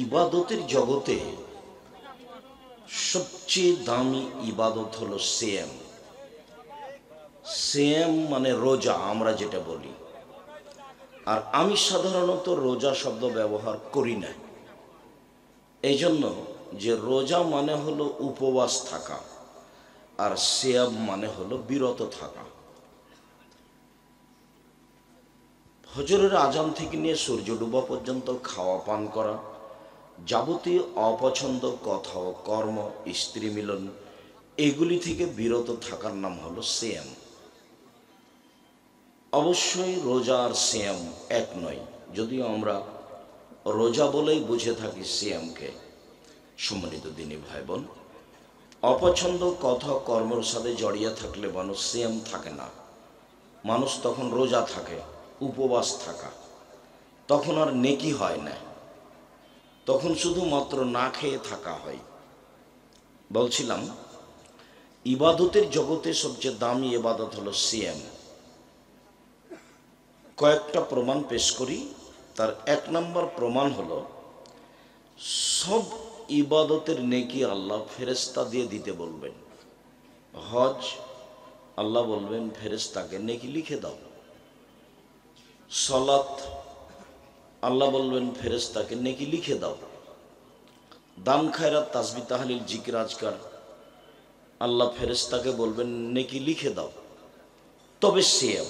ইবাদতের জগতে সবচেয়ে দামি ইবাদত হলো সিয়াম। সিয়াম মানে রোজা, আমরা যেটা বলি। আর আমি সাধারণত রোজা শব্দ ব্যবহার করি না, এই জন্য যে রোজা মানে হলো উপবাস থাকা, আর সিয়াম মানে হলো বিরত থাকা। ফজরের আজান থেকে নিয়ে সূর্য ডুবা পর্যন্ত খাওয়া পান করা, যাবতীয় অপছন্দ কথা ও কর্ম, স্ত্রী মিলন, এগুলি থেকে বিরত থাকার নাম হলো সিয়াম। অবশ্যই রোজা আর সিয়াম এক নয়, যদিও আমরা রোজা বলেই বুঝে থাকি সিয়ামকে। সম্মানিত দিনী ভাই বোন, অপছন্দ কথা কর্মের সাথে জড়িয়ে থাকলে মানুষ সিয়াম থাকে না, মানুষ তখন রোজা থাকে, উপবাস থাকা, তখন আর নেকি হয় না, তখন শুধুমাত্র না খেয়ে থাকা হয়। বলছিলাম, ইবাদতের জগতে সবচেয়ে দামি ইবাদত হলো সিয়াম। কয়েকটা প্রমাণ পেশ করি। তার এক নম্বর প্রমাণ হলো, সব ইবাদতের নেকি আল্লাহ ফেরেশতা দিয়ে দিতে বলবেন। হজ, আল্লাহ বলবেন ফেরেশতাকে নেকি লিখে দাও। সালাত, আল্লাহ বলবেন ফেরেশতাকে নেকি লিখে দাও। দান খায়রাত, তাসবিহ তাহলিল, জিকির আজকার, আল্লাহ ফেরেশতাকে বলবেন নেকি লিখে দাও। তবে সিয়াম,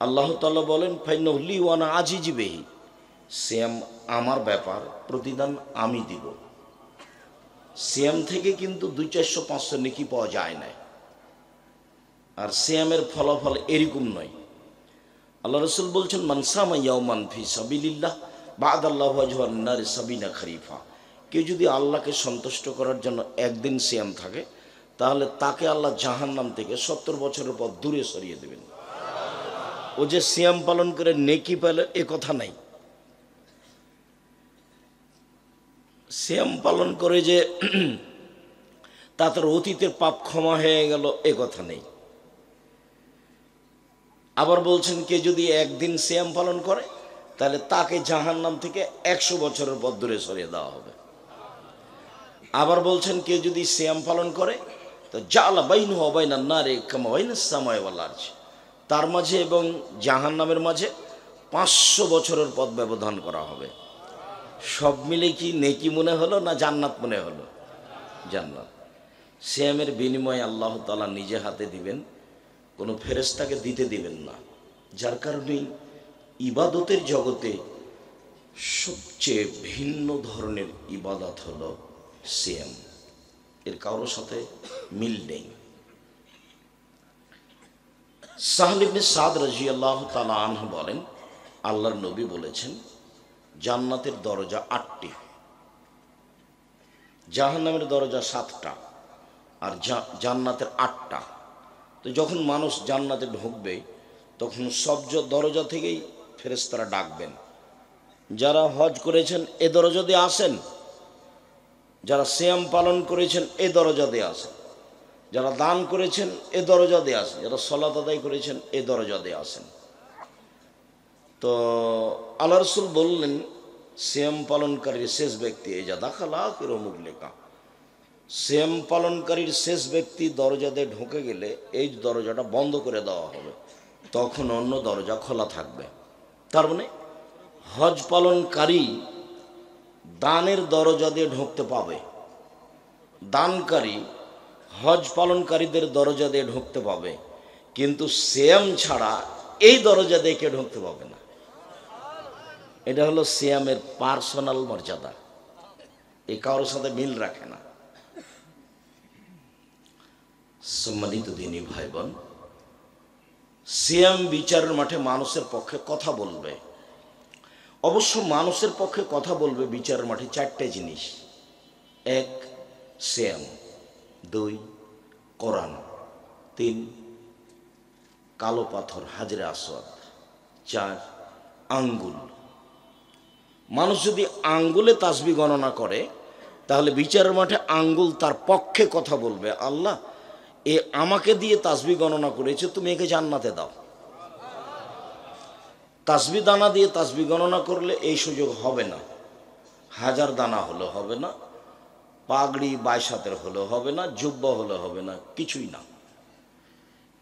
আল্লাহ তাআলা বলেন ফাইন্নাহু লি ওয়া আনা আজিজু বিহি, সিয়াম আমার ব্যাপার, প্রতিদান আমি দিব। সিয়াম থেকে কিন্তু 200-400 নেকি পাওয়া যায় না। আর সিয়ামের ফলাফল এরকম নয়। আল্লাহ রাসূল বলছেন, মান সামা ইয়াওমান ফি সাবিলিল্লাহ বা'দাল্লাহু ওয়াজহান নারি সাবিনা খরিফা। কেউ যদি আল্লাহকে সন্তুষ্ট করার জন্য একদিন সিয়াম থাকে, তাহলে তাকে আল্লাহ জাহান্নাম থেকে 70 বছরের পর দূরে সরিয়ে দেবেন। ও যে সিয়াম পালন করে নেকি পেলে এ কথা নাই। সিয়াম পালন করে যে তার অতীতের পাপ ক্ষমা হয়ে গেল এ কথা নেই। আবার বলছেন, কে যদি একদিন সিয়াম পালন করে, তাহলে তাকে জাহান্নাম থেকে 100 বছরের পর দূরে সরিয়ে দেওয়া হবে। আবার বলছেন, কে যদি সিয়াম পালন করে, তো জাআলা বাইনহু ওয়া বাইনান নারি কামা বাইনাস সামাই ওয়াল আরজ, তার মাঝে এবং জাহান্নামের মাঝে 500 বছরের পথ ব্যবধান করা হবে। সব মিলে কি নেকি মনে হলো না জান্নাত মনে হলো? জান্নাত। সিয়ামের বিনিময়ে আল্লাহ তাআলা নিজে হাতে দিবেন, কোনো ফেরেশতাকে দিতে দিবেন না। যার কারণেই ইবাদতের জগতে সবচেয়ে ভিন্ন ধরনের ইবাদত হলো সিয়াম। এর কারোর সাথে মিল নেই। সাহল ইবনে সাদ রাদিয়াল্লাহু তাআলা আনহু বলেন, আল্লাহর নবী বলেছেন, জান্নাতের দরজা 8টি, জাহান্নামের দরজা 7টা, আর জান্নাতের 8টা। তো যখন মানুষ জান্নাতে ঢুকবে, তখন সব দরজা থেকেই ফেরেশতারা ডাকবেন, যারা হজ করেছেন এ দরজা দিয়ে আসেন, যারা সিয়াম পালন করেছেন এ দরজা দিয়ে আসেন, যারা দান করেছেন এ দরজা দিয়ে আসেন, যারা সালাত আদায় করেছেন এ দরজা দিয়ে আসেন। তো আল্লাহ রাসূল বললেন, সিয়াম পালনকারীর শেষ ব্যক্তি এই যা দাখালা আখিরু মুগলিকা, সিয়াম পালনকারীর শেষ ব্যক্তি দরজা দিয়ে ঢুকে গেলে এই দরজাটা বন্ধ করে দেওয়া হবে, তখন অন্য দরজা খোলা থাকবে। তার মানে হজ পালনকারী দানের দরজা দিয়ে ঢুকতে পাবে, দানকারী হজ পালনকারীদের দরজা দিয়ে ঢুকতে পাবে, কিন্তু সিয়াম ছাড়া এই দরজা দিয়ে কেউ ঢুকতে পাবে না। এটা হলো সিয়ামের পার্সোনাল মর্যাদা, এই কারোর সাথে মিল রাখে না। সম্মানিত দিনী ভাই বোন, সিয়াম বিচারের মাঠে মানুষের পক্ষে কথা বলবে। অবশ্য মানুষের পক্ষে কথা বলবে বিচারের মাঠে 4টে জিনিস: 1 সিয়াম, 2 কোরআন, 3 কালো পাথর হাজরে আসওয়াদ, 4 আঙ্গুল। মানুষ যদি আঙ্গুলে তাসবিহ গণনা করে, তাহলে বিচারের মাঠে আঙ্গুল তার পক্ষে কথা বলবে, আল্লাহ এ আমাকে দিয়ে তাসবিহ গণনা করেছে, তুমি একে জান্নাতে দাও। তাসবিহ দানা দিয়ে তাসবিহ গণনা করলে এই সুযোগ হবে না। হাজার দানা হলে হবে না, পাগড়ি 22 হাতের হলে হবে না, জুব্বা হলে হবে না, কিছুই না।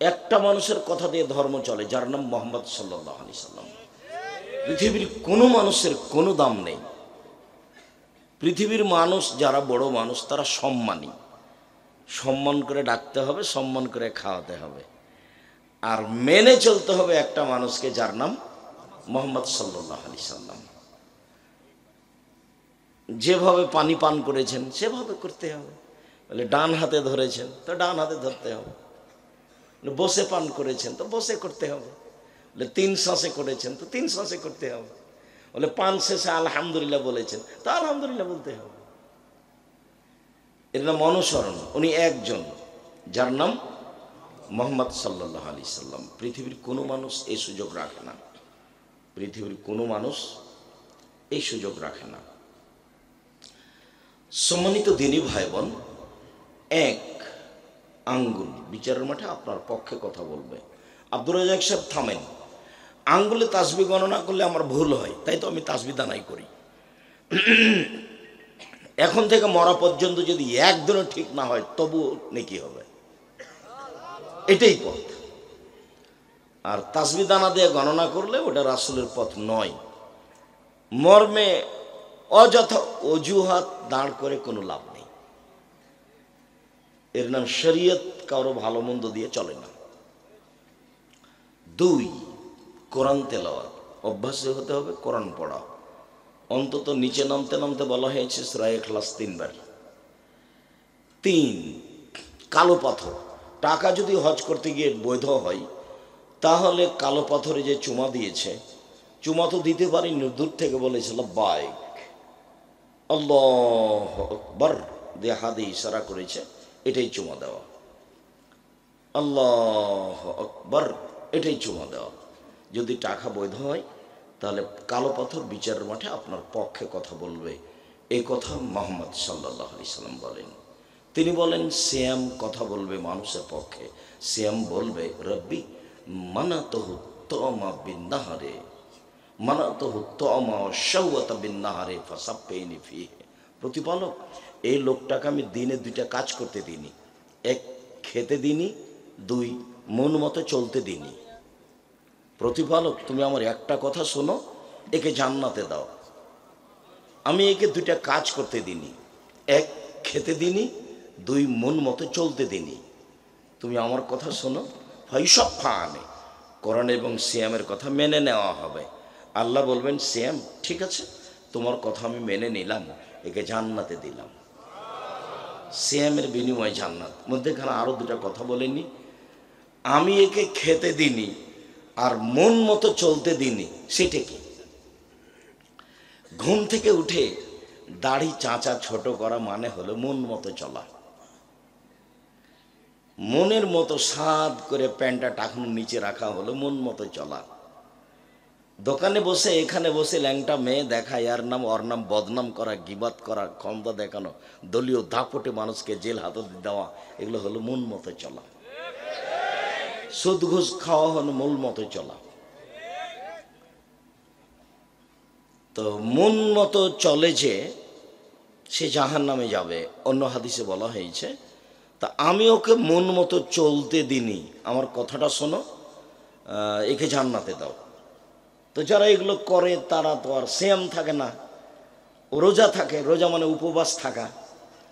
একটা মানুষের কথা দিয়ে ধর্ম চলে, যার নাম মোহাম্মদ সাল্লাল্লাহু আলাইহি সাল্লাম। পৃথিবীর কোনো মানুষের কোনো দাম নেই। পৃথিবীর মানুষ যারা বড় মানুষ তারা সম্মানী, সম্মান করে ডাকতে হবে, সম্মান করে খাওয়াতে হবে, আর মেনে চলতে হবে একটা মানুষকে যার নাম মোহাম্মদ সাল্লাল্লাহু আলাইহি সাল্লাম। যেভাবে পানি পান করেছেন সেভাবে করতে হবে। বলে ডান হাতে ধরেছেন তো ডান হাতে ধরতে হবে, বসে পান করেছেন তো বসে করতে হবে, বলে 3 শ্বাসে করেছেন তো 3 শ্বাসে করতে হবে, বলে পান শেষে আলহামদুলিল্লাহ বলেছেন তো আলহামদুলিল্লাহ বলতে হবে। এর নাম অনুসরণ। উনি একজন, যার নাম মোহাম্মদ সাল্লাল্লাহু আলাইহি সাল্লাম। পৃথিবীর কোনো মানুষ এই সুযোগ রাখে না, পৃথিবীর কোনো মানুষ এই সুযোগ রাখে না। সম্মানিত দিনী ভাই বোন, এক আঙ্গুল বিচারের মাঠে আপনার পক্ষে কথা বলবে। আব্দুর রাজ্জাক সাহেব থামেন, আঙ্গুলে তাসবিহ গণনা করলে আমার ভুল হয়, তাই তো আমি তাসবিহ দানাই করি। এখন থেকে মরা পর্যন্ত যদি একদিনও ঠিক না হয় তবু নেকি হবে, এটাই পথ। আর তাসবিহ দানা দিয়ে গণনা করলে ওটা রাসূলের পথ নয়। মর্মে অযথা অজুহাত দাঁড় করে কোনো লাভ নেই। এর নাম শরীয়ত কারো ভালো মন্দ দিয়ে চলে না। 2 কোরআন তেলাওয়াত, অভ্যাস হতে হবে কোরআন পড়া। অন্তত নিচে নামতে নামতে বলা হয়েছে সূরা ইখলাস 3 বার। 3 কালো পাথর। টাকা যদি হজ করতে গিয়ে বৈধ হয় তাহলে কালো পাথরে যে চুমা দিয়েছে, চুমা তো দিতে পারিনি, দূর থেকে বলেছে লাব্বাইক আল্লাহু আকবার দিয়ে হাতে ইশারা করেছে, এটাই চুমা দেওয়া। আল্লাহু আকবার, এটাই চুমা দেওয়া। যদি টাকা বৈধ হয় তাহলে কালো পাথর বিচারের মাঠে আপনার পক্ষে কথা বলবে। এই কথা মুহাম্মদ সাল্লাল্লাহু আলাইহি সাল্লাম বলেন। তিনি বলেন সিয়াম কথা বলবে মানুষের পক্ষে। সিয়াম বলবে রব্বি মানাতুহু তুমা বিন নাহারে, মানাতুহু তুমা শাওয়াতা বিন নাহারে ফাসাফাইনি ফিহি। প্রতিপালক, এই লোকটাকে আমি দিনে 2টা কাজ করতে দিইনি। 1 খেতে দিইনি, 2 মন মতো চলতে দিইনি। প্রতিপালক, তুমি আমার একটা কথা শোনো, একে জান্নাতে দাও। আমি একে 2টা কাজ করতে দিইনি, 1 খেতে দিইনি, 2 মন মতো চলতে দিইনি। তুমি আমার কথা শোনো, ফাইসাফানে। কোরআন এবং সিয়ামের কথা মেনে নেওয়া হবে। আল্লাহ বলবেন সিয়াম ঠিক আছে, তোমার কথা আমি মেনে নিলাম, একে জান্নাতে দিলাম। সিয়ামের বিনিময়ে জান্নাত। মধ্যেখানে আরো 2টা কথা বলেনি, আমি একে খেতে দিইনি আর মন মতো চলতে দিইনি। সেটা কি? ঘুম থেকে উঠে দাড়ি চাঁচা ছোট করা মানে হলো মন মতো চলা। মনের মতো সাদ করে প্যান্টটা টাকনুর নিচে রাখা হলো মন মতো চলা। দোকানে বসে এখানে বসে ল্যাংটা মেয়ে দেখা, এর নাম ওর নাম বদনাম করা, গিবাত করা, ক্ষমতা দেখানো, দলীয় দাপটে মানুষকে জেল হাজতে দেওয়া, এগুলো হলো মন মতো চলা। সুদ ঘুষ খাওয়া হলো মন মতো চলা। তো মন মতো চলে যে সে জাহান্নামে যাবে, অন্য হাদিসে বলা হয়েছে। তা আমি ওকে মন মতো চলতে দিইনি, আমার কথাটা শোনো, একে জান্নাতে দাও। তো যারা এগুলো করে তারা তো আর সিয়াম থাকে না, রোজা থাকে। রোজা মানে উপবাস থাকা।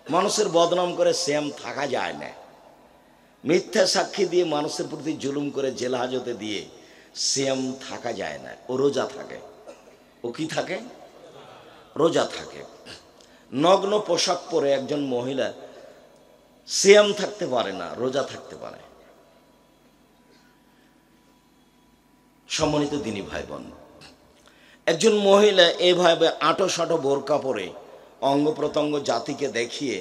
মানুষের বদনাম করে সিয়াম থাকা যায় না। মিথ্যা সাক্ষী দিয়ে মানুষের প্রতি জুলুম করে জেল হাজতে দিয়ে সিয়াম থাকা যায় না। ও রোজা থাকে। ও কি থাকে? রোজা থাকে। নগ্ন পোশাক পরে একজন মহিলা সিয়াম থাকতে পারে না, রোজা থাকতে পারে। সম্মানিত দিনী ভাই বোন, একজন মহিলা এভাবে আঁটো সাঁটো বোরকা পরে অঙ্গ প্রত্যঙ্গ জাতিকে দেখিয়ে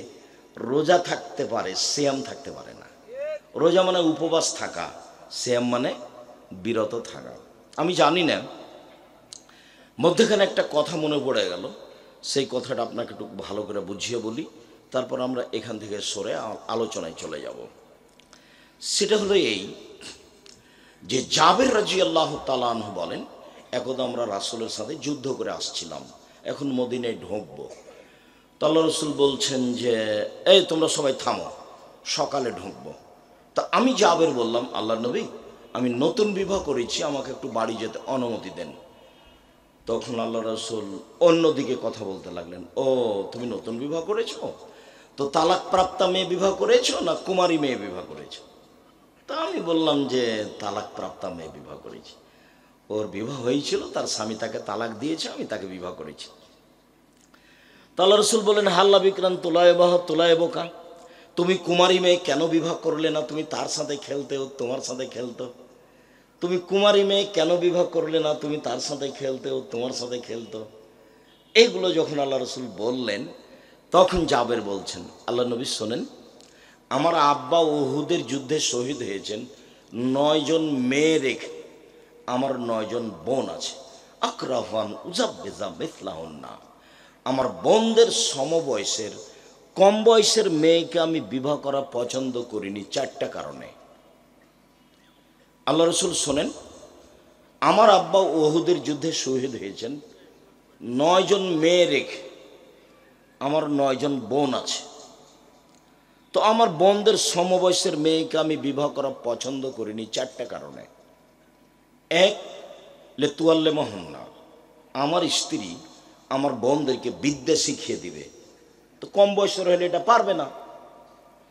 রোজা থাকতে পারে, সিয়াম থাকতে পারে না। রোজা মানে উপবাস থাকা, সিয়াম মানে বিরত থাকা। আমি জানি না, মধ্যখানে একটা কথা মনে পড়ে গেল, সেই কথাটা আপনাকে একটু ভালো করে বুঝিয়ে বলি, তারপর আমরা এখান থেকে সরে আলোচনায় চলে যাব। সেটা হলো এই যে জাবের রাদিয়াল্লাহু তাআলা আনহু বলেন, একদা আমরা রাসূলের সাথে যুদ্ধ করে আসছিলাম। এখন মদিনায় ঢুকবো। তো আল্লাহ রসুল বলছেন যে এই তোমরা সবাই থামো, সকালে ঢুকবো। তা আমি জাবের বললাম, আল্লাহ নবী আমি নতুন বিবাহ করেছি, আমাকে একটু বাড়ি যেতে অনুমতি দেন। তখন আল্লাহ রসুল অন্যদিকে কথা বলতে লাগলেন, ও তুমি নতুন বিবাহ করেছো, তো তালাক প্রাপ্তা মেয়ে বিবাহ করেছো না কুমারী মেয়ে বিবাহ করেছো? তা আমি বললাম যে তালাক প্রাপ্তা মেয়ে বিবাহ করেছি। ওর বিবাহ হয়েছিল, তার স্বামী তাকে তালাক দিয়েছে, আমি তাকে বিবাহ করেছি। তা আল্লাহ রসুল বলেন, হাল্লা বিক্রান তোলায় বোকা, তুমি কুমারী মেয়ে কেন বিবাহ করলে না? তুমি তার সাথে খেলতে, ও তোমার সাথে খেলতো। তুমি কুমারী মেয়ে কেন বিবাহ করলে না? তুমি তার সাথে খেলতে, ও তোমার সাথে খেলতো। এইগুলো যখন আল্লাহ রসুল বললেন, তখন জাবের বলছেন, আল্লাহ নবী শোনেন, আমার আব্বা উহুদের যুদ্ধে শহীদ হয়েছেন 9 জন মেয়ে রেখে, আমার 9 জন বোন আছে। আকরাফান উজাব্বেজা মিথলাহুন্না, আমার বোনদের সমবয়সের কম বয়সের মেয়েকে আমি বিবাহ করা পছন্দ করিনি 4টা কারণে। আল্লাহ রসুল শোনেন, আমার আব্বা উহুদের যুদ্ধে শহীদ হয়েছেন 9 জন মেয়ে রেখে, আমার 9 জন বোন আছে। তো আমার বোনদের সমবয়সের মেয়েকে আমি বিবাহ করা পছন্দ করিনি 4টা কারণে। এক, লেতুয়াল্লে মহন্না, আমার স্ত্রী আমার বোনদেরকে বিদ্যা শিখিয়ে দিবে। তো কম বয়সের হলে এটা পারবে না,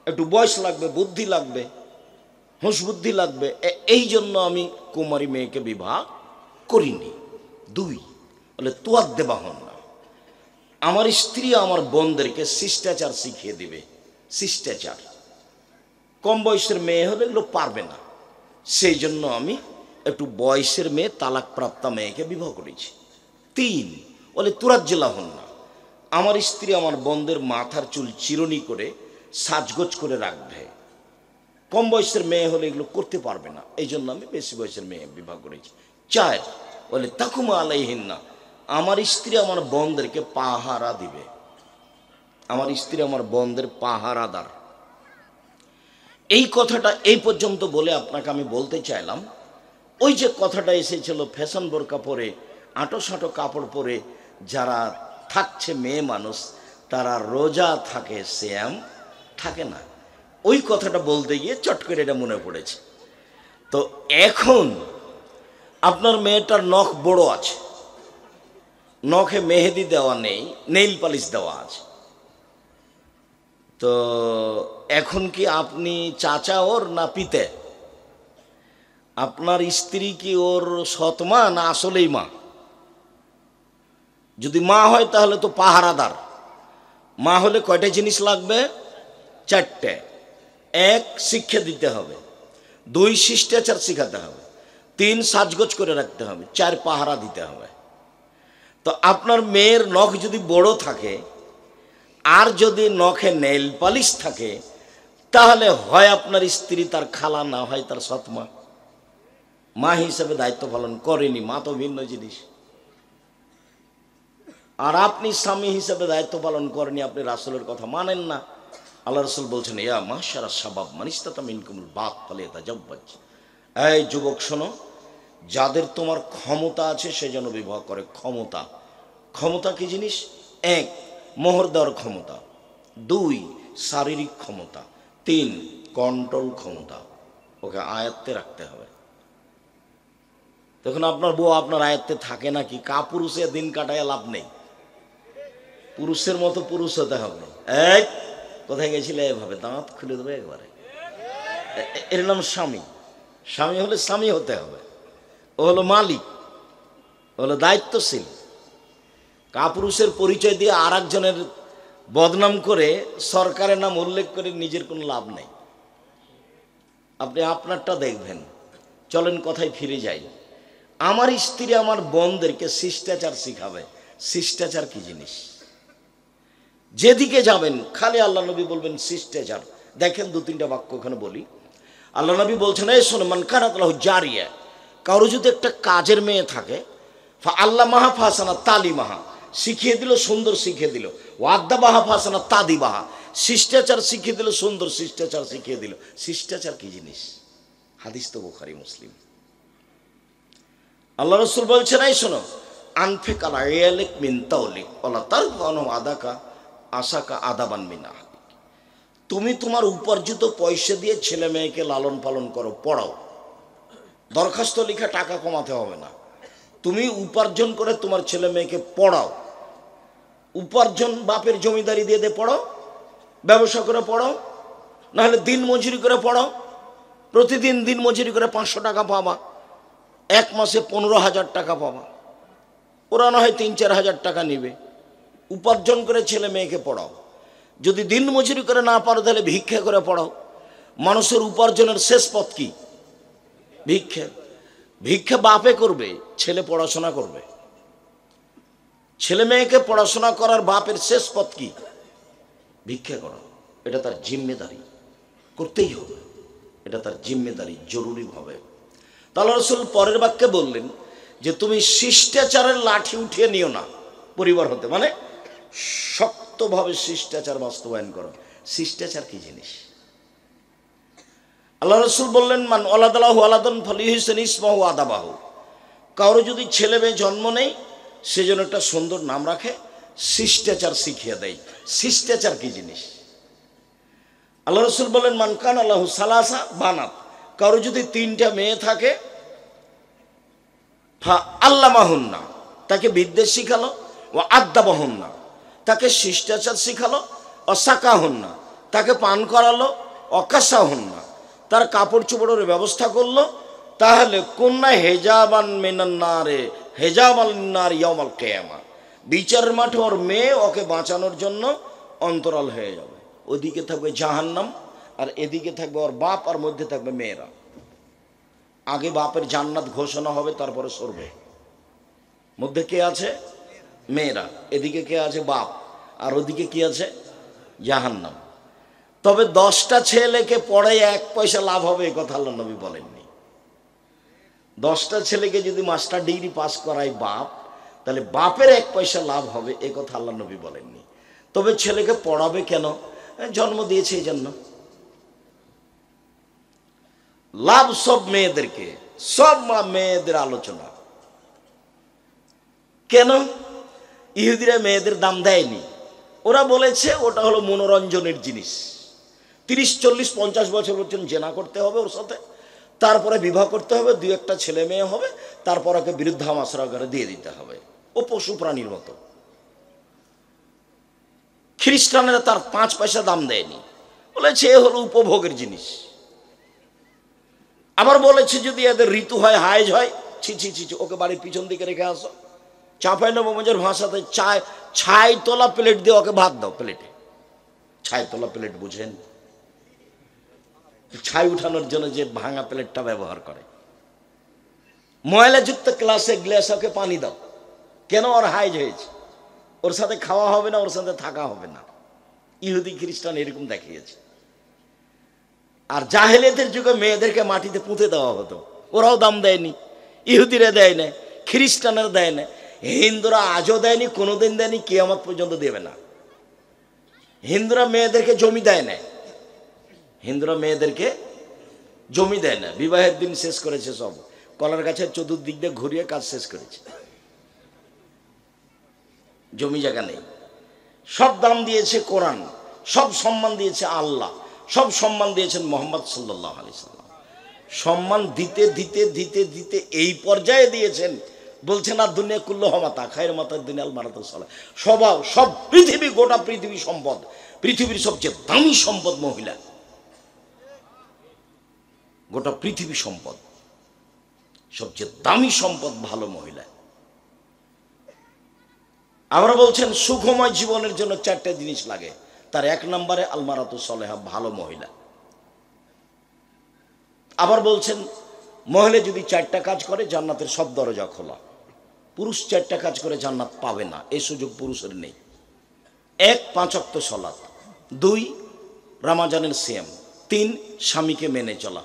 একটু বয়স লাগবে, বুদ্ধি লাগবে, হুঁশ বুদ্ধি লাগবে, এই জন্য আমি কুমারী মেয়েকে বিবাহ করিনি। 2, বলে তুয়াদ দেবাহন না, আমার স্ত্রী আমার বোনদেরকে শিষ্টাচার শিখিয়ে দিবে। শিষ্টাচার, কম বয়সের মেয়ে হলে এগুলো পারবে না, সেই জন্য আমি একটু বয়সের মেয়ে, তালাক প্রাপ্তা মেয়েকে বিবাহ করেছি। 3, বলে তুরাজ্জেলা হন না, আমার স্ত্রী আমার বোনদের মাথার চুল চিরুনি করে সাজগোজ করে রাখবে। কম বয়সের মেয়ে হলে এগুলো করতে পারবে না, এই জন্য আমি বেশি বয়সের মেয়ে বিবাহ করেছি। 4, বলে তাকুমা আলাইহিন না, আমার স্ত্রী আমার বোনদেরকে পাহারা দিবে। আমার স্ত্রী আমার বোনদের পাহারাদার। এই কথাটা এই পর্যন্ত বলে আপনাকে আমি বলতে চাইলাম, ওই যে কথাটা এসেছিল ফ্যাশন বোরকা পরে, আঁটো সাঁটো কাপড় পরে যারা থাকছে মেয়ে মানুষ, তারা রোজা থাকে, শ্যাম থাকে না। ওই কথাটা বলতে গিয়ে চট করে এটা মনে পড়েছে। তো এখন আপনার মেয়েটার নখ বড় আছে, নখে মেহেদি দেওয়া নেই, নেইল পালিশ দেওয়া আছে। তো এখন কি আপনি চাচা ওর না পিতে? আপনার স্ত্রী কি ওর সৎ মা না আসলেই মা? যদি মা হয় তাহলে তো পাহারাদার। মা হলে কয়টা জিনিস লাগবে? 4টে। 1, শিক্ষা দিতে হবে। 2, শিষ্টাচার শিখাতে হবে। 3, সাজগোজ করে রাখতে হবে। 4, পাহারা দিতে হবে। তো আপনার মেয়ের নখ যদি বড় থাকে আর যদি নখে নেইল পালিশ থাকে, তাহলে হয় আপনার স্ত্রী তার খালা, না হয় তার সৎমা। মা হিসেবে দায়িত্ব পালন করেনি, মা তো ভিন্ন জিনিস। আর আপনি স্বামী হিসেবে দায়িত্ব পালন করেনি, আপনি রাসূলের কথা মানেন না। আল্লাহ রাসূল বলছেন, ইয়া মাশারা শাবাব মানিস্তাতা মিনকুমুল বাত ফালিয়াতাজাওয়াজ। এই যুবক শোনো, যাদের তোমার ক্ষমতা আছে সে যেন বিবাহ করে। ক্ষমতা, ক্ষমতা কি জিনিস? 1, মোহর দেওয়ার ক্ষমতা। 2, শারীরিক ক্ষমতা। 3, কন্ট্রোল ক্ষমতা। ওকে আয়ত্তে রাখতে হবে। তখন আপনার বউ আপনার আয়ত্তে থাকে নাকি? কাপুরুষে দিন কাটায় লাভ নেই, পুরুষের মতো পুরুষ হতে হবে। এই কোথায় গেছিলে? এভাবে দাঁত খুলে দেবে একবারে। এর নাম স্বামী। স্বামী হলে স্বামী হতে হবে। ও হলো মালিক, ও হলো দায়িত্বশীল। কাপুরুষের পরিচয় দিয়ে আর একজনের বদনাম করে, সরকারের নাম উল্লেখ করে নিজের কোনো লাভ নেই। আপনি আপনারটা দেখবেন। চলেন কথায় ফিরে যাই। আমার স্ত্রী আমার বোনদেরকে শিষ্টাচার শিখাবে। শিষ্টাচার কি জিনিস? যেদিকে যাবেন খালি আল্লাহ নবী বলবেন শিষ্টাচার। দেখেন 2-3টা বাক্য ওখানে বলি। আল্লাহ নবী বলছেন, এই শোনো, মান কানাত লাহু জারিয়া, কারো যদি একটা কাজের মেয়ে থাকে, আল্লাহ মাহা ফাসানা তালি মাহা, শিখিয়ে দিল, সুন্দর শিখিয়ে দিল। ওয়াদ্দা বাহা ফাসানা তাদি বাহা, শিষ্টাচার শিখিয়ে দিল, সুন্দর শিষ্টাচার শিখিয়ে দিল। শিষ্টাচার কি জিনিস? হাদিস তো বুখারী মুসলিম। আল্লাহ রাসূল বলছেন, এই শোনো, আনফিক আলা ইয়ালিক মিন তাওলিক ওয়ালা তারফানু আদাকা আশাকা আদাবান মিনা। তুমি তোমার উপার্জিত পয়সা দিয়ে ছেলে মেয়েকে লালন পালন করো, পড়াও। দরখাস্ত লিখে টাকা কমাতে হবে না, তুমি উপার্জন করে তোমার ছেলে মেয়েকে পড়াও। উপার্জন বাপের জমিদারি দিয়ে দিয়ে পড়াও, ব্যবসা করে পড়াও, নাহলে দিন মজুরি করে পড়াও। প্রতিদিন দিন মজুরি করে 500 টাকা পাবা, এক মাসে 15,000 টাকা পাবা। ওরা না হয় 3-4 হাজার টাকা নিবে। উপার্জন করে ছেলে মেয়েকে পড়াও। যদি দিন মজুরি করে না পারো তাহলে ভিক্ষা করে পড়াও। মানুষের উপার্জনের শেষ পথ কি? ভিক্ষা। ভিক্ষা বাপে করবে, ছেলে পড়াশোনা করবে। ছেলে মেয়েকে পড়াশোনা করার বাপের শেষ পথ কি? ভিক্ষা করা। এটা তার জিম্মেদারি, করতেই হবে, এটা তার জিম্মেদারি, জরুরিভাবে। তাহলে রাসূল পরের বাক্যে বললেন যে তুমি শিষ্টাচারের লাঠি উঠিয়ে নিও না পরিবার হতে, মানে শক্তভাবে শিষ্টাচার বাস্তবায়ন করো। শিষ্টাচার কি জিনিস? আল্লাহ রাসূল বললেন, মান ওয়ালাদালাহু ওয়ালাদান ফালিউহসিন ইসমাহু আদাবাহু। কারো যদি ছেলে মেয়ে জন্ম নেই, সেজন্য একটা সুন্দর নাম রাখে, শিষ্টাচার শিখিয়ে দেয়। শিষ্টাচার কি জিনিস? আল্লাহ রাসূল বলেন, মান কানা লাহু সালাসা বানাত। কারো যদি 3টা মেয়ে থাকে, ফা আল্লামাহুন্না, তাকে বিদ্যা শিখালো, ও আদ্দাবাহুন্না, তাকে শিষ্টাচার শিখালো, ও সাকাহুন্না, তাকে পান করালো, অকাসাহুন্না, তার কাপড় চোপড়ের ব্যবস্থা করলো, তাহলে কন্যা হেজাবান মিনান নারে হেজাবাল নার ইয়াউমাল কিয়ামা। বিচারের মাঠে ওর মেয়ে ওকে বাঁচানোর জন্য অন্তরাল হয়ে যাবে। ওদিকে থাকবে জাহান্নাম, আর এদিকে থাকবে ওর বাপ, আর মধ্যে থাকবে মেয়েরা। আগে বাপের জান্নাত ঘোষণা হবে, তারপরে সরবে। মধ্যে কে আছে? মেয়েরা। এদিকে কে আছে? বাপ। আর ওদিকে কি আছে? জাহান্নাম। তবে 10টা ছেলেকে পড়াই 1 পয়সা লাভ হবে, এ কথা আল্লাহ নবী বলেননি। 10টা ছেলেকে যদি মাস্টার ডিগ্রি পাস করায় বাপ, তাহলে বাপের 1 পয়সা লাভ হবে, এ কথা আল্লাহ নবী বলেননি। তবে ছেলেকে পড়াবে কেন? জন্ম দিয়েছে এই জন্য। লাভ সব মেয়েদেরকে, সব মেয়েদের আলোচনা। কেন? ইহুদিরা মেয়েদের দাম দেয়নি। ওরা বলেছে ওটা হলো মনোরঞ্জনের জিনিস। 30-40-50 বছর পর্যন্ত জেনা করতে হবে ওর সাথে, তারপরে বিবাহ করতে হবে, 2-1টা ছেলে মেয়ে হবে, তারপর ওকে বৃদ্ধাশ্রমে দিয়ে দিতে হবে। ও পশু প্রাণীর মতো। খ্রিস্টানেরা তার 5 পয়সা দাম দেয়নি, বলেছে এ হলো উপভোগের জিনিস। আবার বলেছে যদি এদের ঋতু হয়, হাইজ হয়, ছি ছি ছি, ওকে বাড়ির পিছন দিকে রেখে আসো। চাঁপাইনবাবগঞ্জের ভাষাতে ছাই তোলা প্লেট দিয়ে ওকে ভাত দাও। প্লেটে ছাই তোলা প্লেট বুঝেন? ছাই উঠানোর জন্য যে ভাঙা প্লেটটা ব্যবহার করে। ময়লাযুক্ত গ্লাসে ওকে পানি দাও। কেন? ওর হাইজ হয়েছে, ওর সাথে খাওয়া হবে না, ওর সাথে থাকা হবে না। ইহুদি খ্রিস্টান এরকম দেখিয়েছে। আর জাহেলিয়াতের যুগে মেয়েদেরকে মাটিতে পুঁতে দেওয়া হতো, ওরাও দাম দেয়নি। ইহুদিরা দেয় না, খ্রিস্টানেরা দেয় না, হিন্দুরা আজও দেয়নি, কোনোদিন দেয়নি, কিয়ামত পর্যন্ত দেবে না। হিন্দুরা মেয়েদেরকে জমি দেয় না, হিন্দুরা মেয়েদেরকে জমি দেয় না। বিবাহের দিন শেষ করেছে সব, কলার গাছের চতুর্দিক দিয়ে ঘুরিয়ে কাজ শেষ করেছে। জমি জায়গা নেই। সব দাম দিয়েছে কোরআন, সব সম্মান দিয়েছে আল্লাহ, সব সম্মান দিয়েছেন মুহাম্মদ সাল্লাল্লাহু আলাইহি সাল্লাম। সম্মান দিতে দিতে দিতে দিতে এই পর্যায়ে দিয়েছেন, বলছেন আর দুনিয়া কুল্লু হমাতা খায়ের মাতার দুনিয়াল মারাত সালা। স্বভাব সব পৃথিবী, গোটা পৃথিবী সম্পদ, পৃথিবীর সবচেয়ে দামি সম্পদ মহিলা। গোটা পৃথিবী সম্পদ, সবচেয়ে দামি সম্পদ ভালো মহিলা। আমরা বলছেন সুখময় জীবনের জন্য 4টে জিনিস লাগে, তার 1 নম্বরে আলমারাতু সালেহা, ভালো মহিলা। আবার বলছেন মহিলা যদি 4টা কাজ করে জান্নাতের সব দরজা খোলা। পুরুষ 4টা কাজ করে জান্নাত পাবে না, এই সুযোগ পুরুষের নেই। 1 5 ওয়াক্ত সালাত, 2 রমজানের সিয়াম, 3 স্বামীকে মেনে চলা,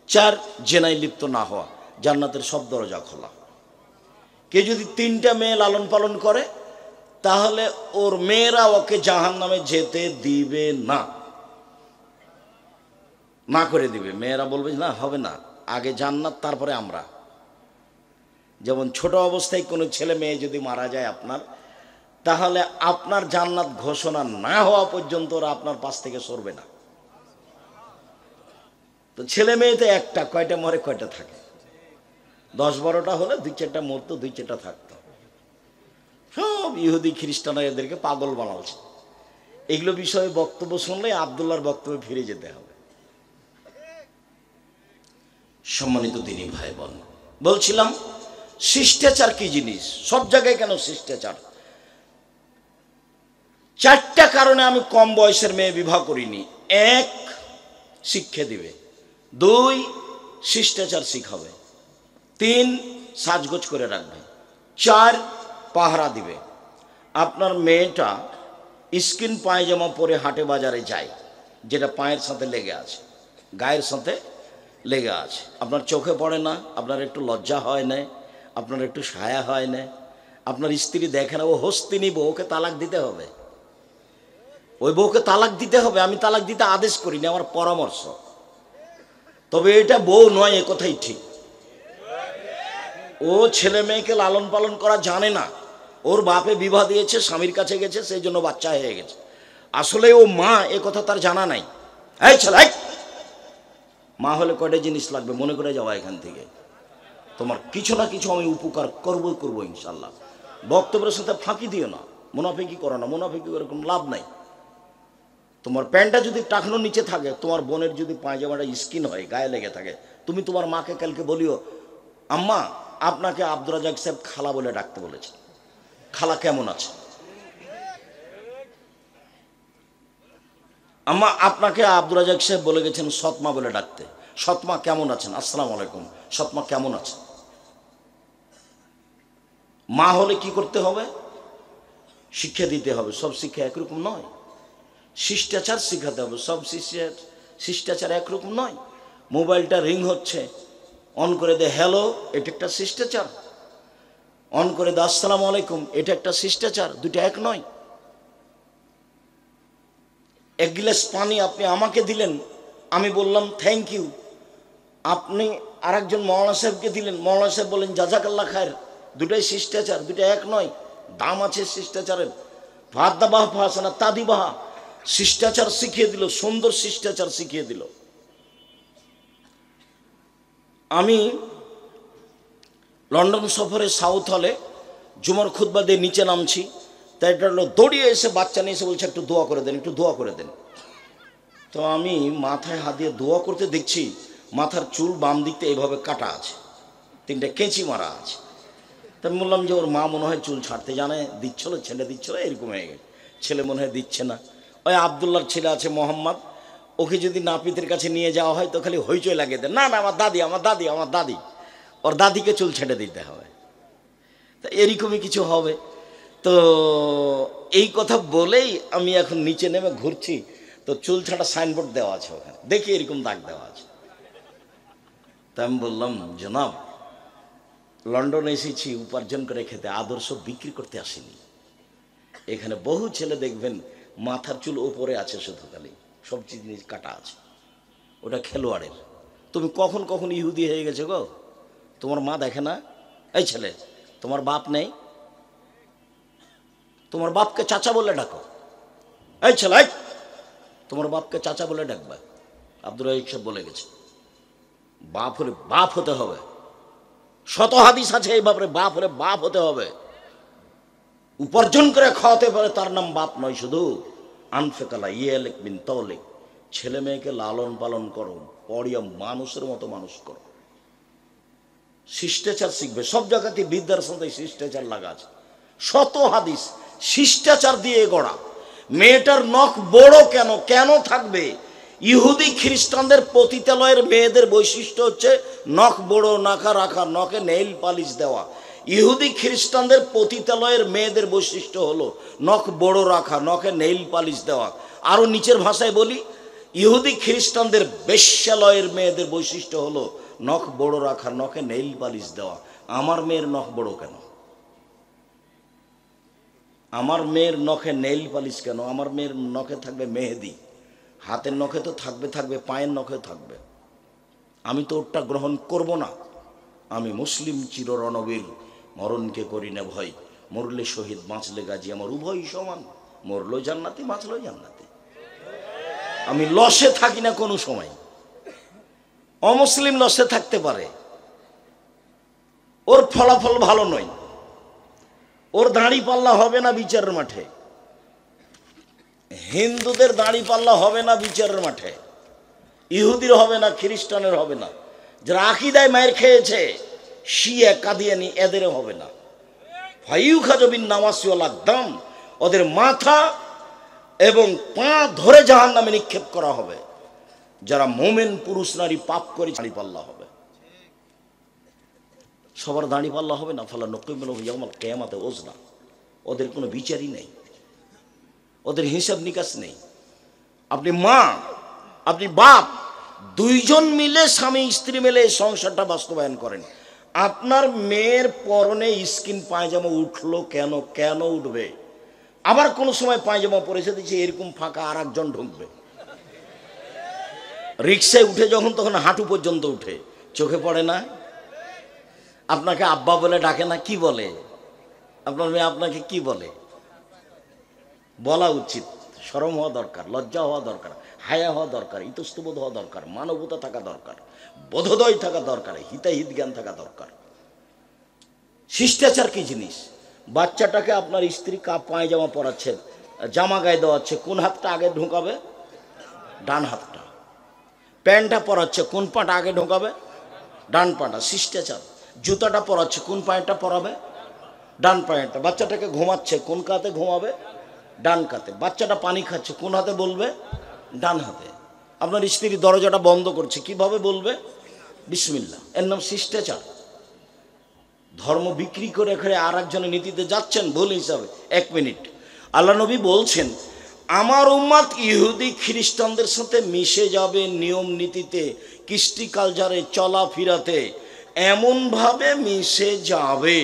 4 জেনায় লিপ্ত না হওয়া, জান্নাতের সব দরজা খোলা। কে যদি 3টা মেয়ে লালন পালন করে, তাহলে ওর মেয়েরা ওকে জাহান্নামে যেতে দিবে না, না করে দিবে। মেয়েরা বলবে না হবে না, আগে জান্নাত তারপরে আমরা। যেমন ছোট অবস্থায় কোনো ছেলে মেয়ে যদি মারা যায় আপনার, তাহলে আপনার জান্নাত ঘোষণা না হওয়া পর্যন্ত ওরা আপনার পাশ থেকে সরবে না। তো ছেলে মেয়ে তো একটা, কয়টা মরে কয়টা থাকে, 10-12টা হলে 2-4টা মরতো, 2-4টা থাকতো। সব ইহুদি খ্রিস্টানরা এদেরকে পাগল বানাচ্ছে। এগুলো বিষয়ে বক্তব্য শুনলে আব্দুল্লাহর বক্তব্যে ফিরে যেতে হবে। সম্মানিত দিনী ভাই বোন, বলছিলাম শিষ্টাচার কি জিনিস, সব জায়গায় কেন শিষ্টাচার। 4টা কারণে আমি কম বয়সের মেয়ে বিবাহ করিনি। 1, শিক্ষা দিবে। 2, শিষ্টাচার শিখাবে। 3, সাজগোজ করে রাখবে। 4, পাহারা দিবে। আপনার মেয়েটা স্কিন পায়জামা পরে হাটে বাজারে যায়, যেটা পায়ের সাথে লেগে আছে, গায়ের সাথে লেগে আছে, আপনার চোখে পড়ে না, আপনার একটু লজ্জা হয় না, আপনার একটু ছায়া হয় না, আপনার স্ত্রী দেখে না, ও হস্তিনী বউ, ওকে তালাক দিতে হবে। ওই বউকে তালাক দিতে হবে। আমি তালাক দিতে আদেশ করিনি, আমার পরামর্শ। তবে এটা বউ নয়, এ কথাই ঠিক। ও ছেলে মেয়েকে লালন পালন করা জানে না। ওর বাপে বিবাহ দিয়েছে, স্বামীর কাছে গেছে, সেই জন্য বাচ্চা হয়ে গেছে। আসলে ও মা, এ কথা তার জানা নাই। এই ছেলে, মা হলে কয়টা জিনিস লাগবে মনে করে যাওয়া এখান থেকে। তোমার কিছু না কিছু আমি উপকার করবো ইনশাল্লাহ। বক্তব্যের সাথে ফাঁকি দিও না, মুনাফিকি করো না, মুনাফিকি করে কোনো লাভ নাই। তোমার প্যান্টটা যদি টাকনোর নিচে থাকে, তোমার বোনের যদি পায়জামাটা স্কিন হয়, গায়ে লেগে থাকে, তুমি তোমার মাকে কালকে বলিও, আম্মা আপনাকে আব্দুর রাজ্জাক সাহেব খালা বলে ডাকতে বলেছে, খালা কেমন আছে? আম্মা আপনাকে আব্দুর রাজ্জাক সাহেব বলে গেছেন সৎমা বলে ডাকতে, সৎমা কেমন আছেন? আসসালামু আলাইকুম, সৎমা কেমন আছে? মা হলে কি করতে হবে? শিক্ষা দিতে হবে। সব শিক্ষা একরকম নয়, শিষ্টাচার শিখাতে হবে। সব শিষ্টাচার একরকম নয়। মোবাইলটা রিং হচ্ছে, অন করে দে হ্যালো, এটা একটা শিষ্টাচার। অন করে দে আসসালামু আলাইকুম, এটা একটা শিষ্টাচার। দুটো এক নয়। 1 গ্লাস পানি আপনি আমাকে দিলেন, আমি বললাম থ্যাংক ইউ। আপনি আরেকজন মৌলানা সাহেবকে দিলেন, মৌলানা সাহেব বলেন জাজাকাল্লাহ খায়ের। দুটাই শিষ্টাচার, দুটো এক নয়। দাম আছে শিষ্টাচারের। ফাদা বাহ ফাসানা তাদি বাহা, শিষ্টাচার শিখিয়ে দিল, সুন্দর শিষ্টাচার শিখিয়ে দিল। আমি লন্ডন সফরে সাউথ হলে জুমার খুতবা দিয়ে নিচে নামছি, তাই একটা লোক দৌড়িয়ে এসে বাচ্চা নিয়ে এসে বলছে একটু দোয়া করে দেন, একটু দোয়া করে দেন। তো আমি মাথায় হাত দিয়ে দোয়া করতে দেখছি মাথার চুল বাম দিকতে এইভাবে কাটা আছে, 3টে কেঁচি মারা আছে। তা আমি বললাম যে ওর মা মনে হয় চুল ছাড়তে জানে, দিচ্ছিল, ছেলে দিচ্ছিল, এরকম হয়ে গেছে। ছেলে মনে হয় দিচ্ছে না। ওই আবদুল্লার ছেলে আছে মোহাম্মদ, ওকে যদি নাপিতের কাছে নিয়ে যাওয়া হয় তো খালি হইচই লাগিয়ে দেয়, না না আমার দাদি, আমার দাদি, আমার দাদি। ওর দাদিকে চুল ছেড়ে দিতে হবে। তা এরকমই কিছু হবে। তো এই কথা বলেই আমি এখন নিচে নেমে ঘুরছি, তো চুল ছাড়া সাইনবোর্ড দেওয়া আছে ওখানে, দেখি এরকম দাগ দেওয়া আছে। তা আমি বললাম জনাব, লন্ডনে এসেছি উপার্জন করে খেতে, আদর্শ বিক্রি করতে আসিনি। এখানে বহু ছেলে দেখবেন মাথার চুল ওপরে আছে, শুধু খালি সব জিনিস কাটা আছে, ওটা খেলোয়াড়ের। তুমি কখন কখন ইহুদি হয়ে গেছে গো, তোমার মা দেখে না? এই ছেলে, তোমার বাপ নেই? তোমার বাপকে চাচা বলে ডাকো। এই ছেলে, তোমার বাপকে চাচা বলে ডাকবা। আব্দুর রাজ্জাক সাহেব বলে গেছে, বাপ হলে বাপ হতে হবে। শত হাদিস আছে এই ব্যাপারে, বাপ হলে বাপ হতে হবে। উপার্জন করে খাওয়াতে পারে তার নাম বাপ নয়, শুধু আনফেকালা ইয়েলেক বিন তলেক, ছেলে মেয়েকে লালন পালন করো, পড়িয়া মানুষের মতো মানুষ করো। শিষ্টাচার শিখবে। সব জায়গাতে বিদ্যার সাথে শিষ্টাচার লাগা আছে। শত হাদিস শিষ্টাচার দিয়ে গড়া। মেয়েটার নখ বড় কেন, কেন থাকবে? ইহুদি খ্রিস্টানদের পতিতালয়ের মেয়েদের বৈশিষ্ট্য হচ্ছে নখ বড়, নাকা রাখা, নখে নেইল পালিশ দেওয়া। ইহুদি খ্রিস্টানদের পতিতালয়ের মেয়েদের বৈশিষ্ট্য হলো নখ বড় রাখা, নখে নেইল পালিশ দেওয়া। আরও নিচের ভাষায় বলি, ইহুদি খ্রিস্টানদের বেশ্যালয়ের মেয়েদের বৈশিষ্ট্য হলো নখ বড় রাখা, নখে নেইল পালিশ দেওয়া। আমার মেয়ের নখ বড় কেন? আমার মেয়ের নখে নেইল পালিশ কেন? আমার মেয়ের নখে থাকবে মেহেদি, হাতের নখে তো থাকবে, পায়ের নখে থাকবে। আমি তো ওটা গ্রহণ করব না। আমি মুসলিম চিররণবীর, মরণকে করি না ভয়, মরলে শহীদ বাঁচলে গাজী, আমার উভয় সমান, মরলো জান্নাতি বাঁচলো জান্নাতি। আমি লসে থাকি না কোনো সময়। অমুসলিম লসে থাকতে পারে, ওর ফলাফল ভালো নয়, ওর দাঁড়ি পাল্লা হবে না বিচারের মাঠে। হিন্দুদের দাঁড়ি পাল্লা হবে না বিচারের মাঠে, ইহুদির হবে না, খ্রিস্টানের হবে না, যারা আকীদায় মায়ের খেয়েছে শিয়া কাদিয়ানি এদের হবে না। ফাইউ খাজবিন নামাসিওয়াল একদম, ওদের মাথা এবং পা ধরে জাহান্নামে নিক্ষেপ করা হবে। যারা মোমেন পুরুষ নারী পাপ করে দাঁড়ি পাল্লা হবে, সবার দাঁড়ি পাল্লা হবে না। ফালা নকিমুল ইয়াউমাল কিয়ামাতে ওজনা, ওদের কোনো বিচারই নেই, ওদের হিসাব নিকাশ নেই। আপনি মা, আপনি বাপ, দুইজন মিলে স্বামী স্ত্রী মিলে এই সংসারটা বাস্তবায়ন করেন। আপনার মেয়ের পরনে স্কিন পায়জামা উঠলো কেন? কেন উঠবে? আবার কোনো সময় পায়জামা পরেছে দিচ্ছে এরকম ফাঁকা আর একজন ঢুকবে। রিক্সায় উঠে যখন তখন হাঁটু পর্যন্ত উঠে, চোখে পড়ে না? আপনাকে আব্বা বলে ডাকে না? কি বলে আপনার মেয়ে? আপনাকে কি বলে? বলা উচিত, শরম হওয়া দরকার, লজ্জা হওয়া দরকার, হায়া হওয়া দরকার, ইতস্তবোধ হওয়া দরকার, মানবতা থাকা দরকার, বোধোদয় থাকা দরকার, হিতাহিত জ্ঞান থাকা দরকার। শিষ্টাচার কি জিনিস? বাচ্চাটাকে আপনার স্ত্রী পায়জামা পরাচ্ছে, জামা গায়ে দেওয়াচ্ছে, কোন হাতটা আগে ঢোকাবে? ডান হাতটা। প্যান্টটা পরাচ্ছে, কোন পাটা আগে ঢোকাবে? ডান পাটা। শিষ্টাচার। জুতাটা পরাচ্ছে, কোন পায়েরটা পরাবে? ডান পায়েরটা। বাচ্চাটাকে ঘুমাচ্ছে, কোন কাতে ঘুমাবে? ডান কাতে। বাচ্চাটা পানি খাচ্ছে, কোন হাতে বলবে? ডান হাতে। আপনার স্ত্রী দরজাটা বন্ধ করছে, কিভাবে বলবে? বিসমিল্লাহ। এর নাম শিষ্টাচার। ধর্ম বিক্রি করে এখানে আর একজনের নীতিতে যাচ্ছেন ভুল হিসাবে। 1 মিনিট। আল্লাহ নবী বলছেন, আমার উম্মত ইহুদি খ্রিস্টানদের সাথে মিশে যাবে নিয়ম নীতিতে, কৃষ্টি কালচারে, চলাফেরাতে এমনভাবে মিশে যাবে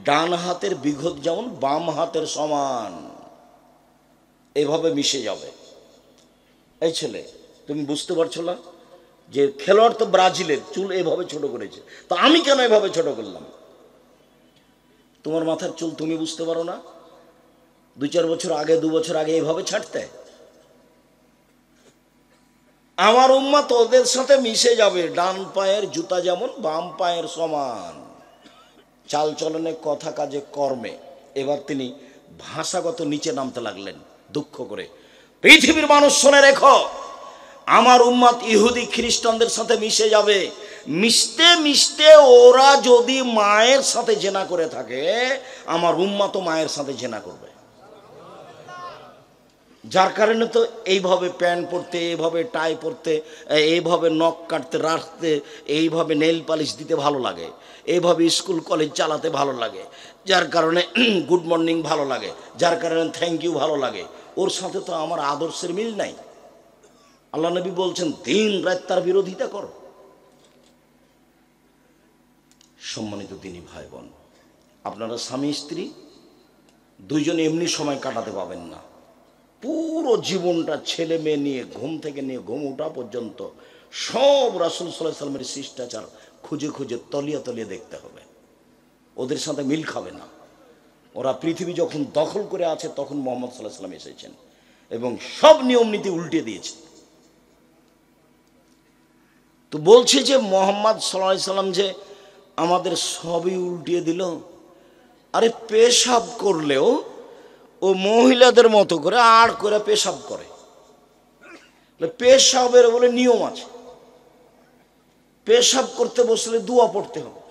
ডান হাতের বিঘত যেমন বাম হাতের সমান, এভাবে মিশে যাবে। এই ছেলে, তুমি বুঝতে পারছো না যে খেলোয়াড় তো ব্রাজিলের, চুল এভাবে ছোট করেছে, তো আমি কেন এভাবে ছোট করলাম? তোমার মাথার চুল তুমি বুঝতে পারো না? 2-4 বছর আগে, 2 বছর আগে এভাবে ছাড়তে? আমার উম্মত ওদের সাথে মিশে যাবে, ডান পায়ের জুতা যেমন বাম পায়ের সমান, চাল চলনে, কথা কাজে, কর্মে। এবার তিনি ভাষাগত নিচে নামতে লাগলেন দুঃখ করে। পৃথিবীর মানুষ শুনে রেখো, আমার উম্মত ইহুদি খ্রিস্টানদের সাথে মিশে যাবে। মিশতে মিশতে ওরা যদি মায়ের সাথে জেনা করে থাকে, আমার উম্মতও মায়ের সাথে জেনা করবে। যার কারণে তো এইভাবে প্যান্ট পরতে, এইভাবে টাই পরতে, এইভাবে নখ কাটতে, রাখতে, এইভাবে নেল পালিশ দিতে ভালো লাগে, এইভাবে স্কুল কলেজ চালাতে ভালো লাগে, যার কারণে গুড মর্নিং ভালো লাগে, যার কারণে থ্যাংক ইউ ভালো লাগে। ওর সাথে তো আমার আদর্শের মিল নাই। আল্লাহ নবী বলছেন দিন রাত তার বিরোধিতা করো। সম্মানিত দিনী ভাই বোন, আপনারা স্বামী স্ত্রী দুইজনে এমনি সময় কাটাতে পাবেন না। পুরো জীবনটা ছেলে মেয়ে নিয়ে, ঘুম থেকে নিয়ে ঘুম ওঠা পর্যন্ত সব রাসূল সাল্লাল্লাহু আলাইহি ওয়াসাল্লামের শিষ্টাচার খুঁজে খুঁজে তলিয়ে তলিয়ে দেখতে হবে। ওদের সাথে মিল খাবে না। ওরা পৃথিবী যখন দখল করে আছে তখন মুহাম্মদ সাল্লাল্লাহু আলাইহি ওয়াসাল্লাম এসেছেন এবং সব নিয়ম নীতি উল্টে দিয়েছে। তো বলছে যে মুহাম্মদ সাল্লাল্লাহু আলাইহি ওয়াসাল্লাম যে আমাদের সবই উল্টিয়ে দিল। আরে পেশাব করলেও ও মহিলাদের মতো করে আড় করে পেশাব করে। পেশাবের বলে নিয়ম আছে, পেশাব করতে বসলে দোয়া পড়তে হবে,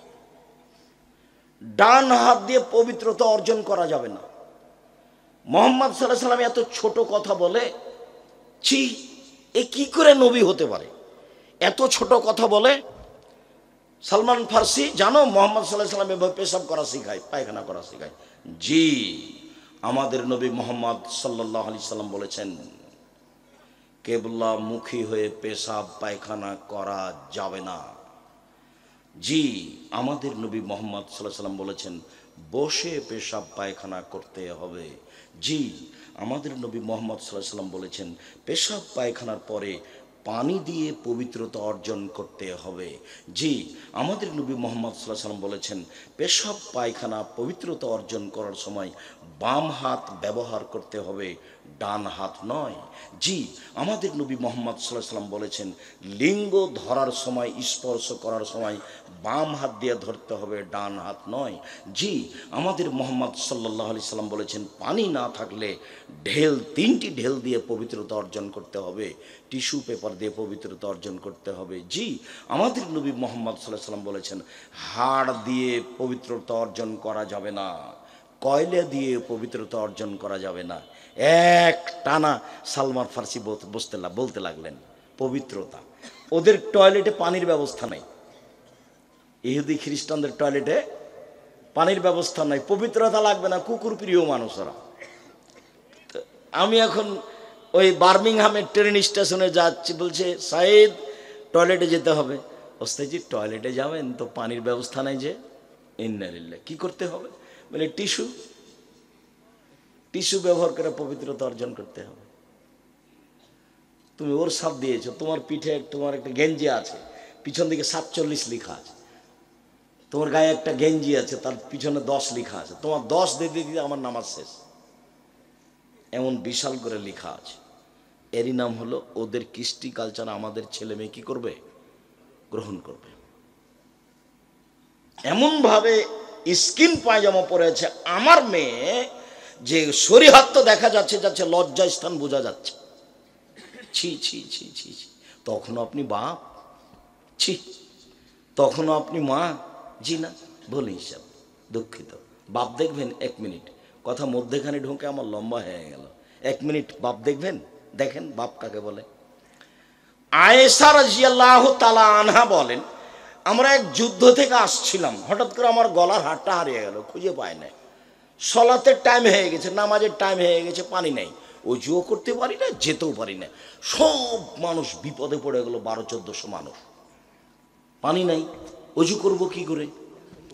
ডান হাত দিয়ে পবিত্রতা অর্জন করা যাবে না। মুহাম্মদ সাল্লাল্লাহু আলাইহি ওয়াসাল্লাম এত ছোট কথা বলে, ছি, এ কি করে নবী হতে পারে? এত ছোট কথা বলে। সালমান ফার্সি জানো মুহাম্মদ সাল্লাল্লাহু আলাইহি ওয়াসাল্লাম এভাবে পেশাব করা শিখায়, পায়খানা করা শিখায়? জি, আমাদের নবী মুহাম্মদ সাল্লাল্লাহু আলাইহি ওয়াসাল্লাম বলেছেন কেবলা মুখী হয়ে পেশাব পায়খানা করা যাবে না। জি, আমাদের নবী মুহাম্মদ সাল্লাল্লাহু আলাইহি ওয়াসাল্লাম বলেছেন বসে পেশাব পায়খানা করতে হবে। জি, আমাদের নবী মুহাম্মদ সাল্লাল্লাহু আলাইহি ওয়াসাল্লাম বলেছেন পেশাব পায়খানার পরে পানি দিয়ে পবিত্রতা অর্জন করতে হবে। জি, আমাদের নবী মুহাম্মদ সাল্লাল্লাহু আলাইহি ওয়াসাল্লাম বলেছেন পেশাব পায়খানা পবিত্রতা অর্জন করার সময় বাম হাত ব্যবহার করতে হবে, ডান হাত নয়। জি, আমাদের নবী মুহাম্মদ সাল্লাল্লাহু আলাইহি ওয়াসাল্লাম বলেছেন লিঙ্গ ধরার সময় স্পর্শ করার সময় বাম হাত দিয়ে ধরতে হবে, ডান হাত নয়। জি, আমাদের মুহাম্মদ সাল্লাল্লাহু আলাইহি সাল্লাম বলেছেন পানি না থাকলে ঢেল, 3টি ঢেল দিয়ে পবিত্রতা অর্জন করতে হবে, টিস্যু পেপার দিয়ে পবিত্রতা অর্জন করতে হবে। জি, আমাদের নবী মুহাম্মদ সাল্লাল্লাহু আলাইহি সাল্লাম বলেছেন হাড় দিয়ে পবিত্রতা অর্জন করা যাবে না, কয়লা দিয়ে পবিত্রতা অর্জন করা যাবে না। এক টানা সালমান ফার্সি বলতে লাগলেন পবিত্রতা। ওদের টয়লেটে পানির ব্যবস্থা নেই, ইহুদি খ্রিস্টানদের টয়লেটে পানির ব্যবস্থা নাই, পবিত্রতা লাগবে না, কুকুর প্রিয় মানুষ ওরা। আমি এখন ওই বার্মিংহামের ট্রেন স্টেশনে যাচ্ছি, বলছে সাইদ টয়লেটে যেতে হবে। ওস্তাদজি টয়লেটে যাবেন তো পানির ব্যবস্থা নাই যে, ইন্নালিল্লাহ, কি করতে হবে? বলে টিস্যু ব্যবহার করে পবিত্রতা অর্জন করতে হবে। তুমি ওর সাপ দিয়েছো, তোমার পিঠে তোমার একটা গেঞ্জি আছে, পিছন দিকে 47 লেখা আছে, তোমার গায়ে একটা গেঞ্জি আছে, তার পিছনে 10 লেখা আছে, তোমার 10 দিতে দিতে আমার নামাজ শেষ, এমন বিশাল করে লেখা আছে। এরই নাম হলো ওদের কৃষ্টি কালচার আমাদের ছেলে মেয়ে কি করবে? গ্রহণ করবে। এমনভাবে স্কিন পায়জামা পরেছে আমার মেয়ে যে শরীহাত তো দেখা যাচ্ছে, লজ্জা স্থান বোঝা যাচ্ছে। ছি ছি ছি ছি ছি। তখনও আপনি বাপ? ছি। তখনও আপনি মা? জি না, ভুল হিসাব, দুঃখিত। বাপ দেখবেন? 1 মিনিট, কথা মধ্যেখানে ঢুকে আমার লম্বা হয়ে গেল। 1 মিনিট বাপ দেখবেন? দেখেন বাপ কাকে বলে। আয়েশা রাদিয়াল্লাহু তাআলা আনহা বলেন আমরা এক যুদ্ধ থেকে আসছিলাম, হঠাৎ করে আমার গলার হাড়টা হারিয়ে গেল, খুঁজে পাই না। সলাতের টাইম হয়ে গেছে, নামাজের টাইম হয়ে গেছে, পানি নাই, অজুও করতে পারি না, যেতেও পারি না। সব মানুষ বিপদে পড়ে গেল, 1200-1400 মানুষ, পানি নাই, অজু করব কি করে,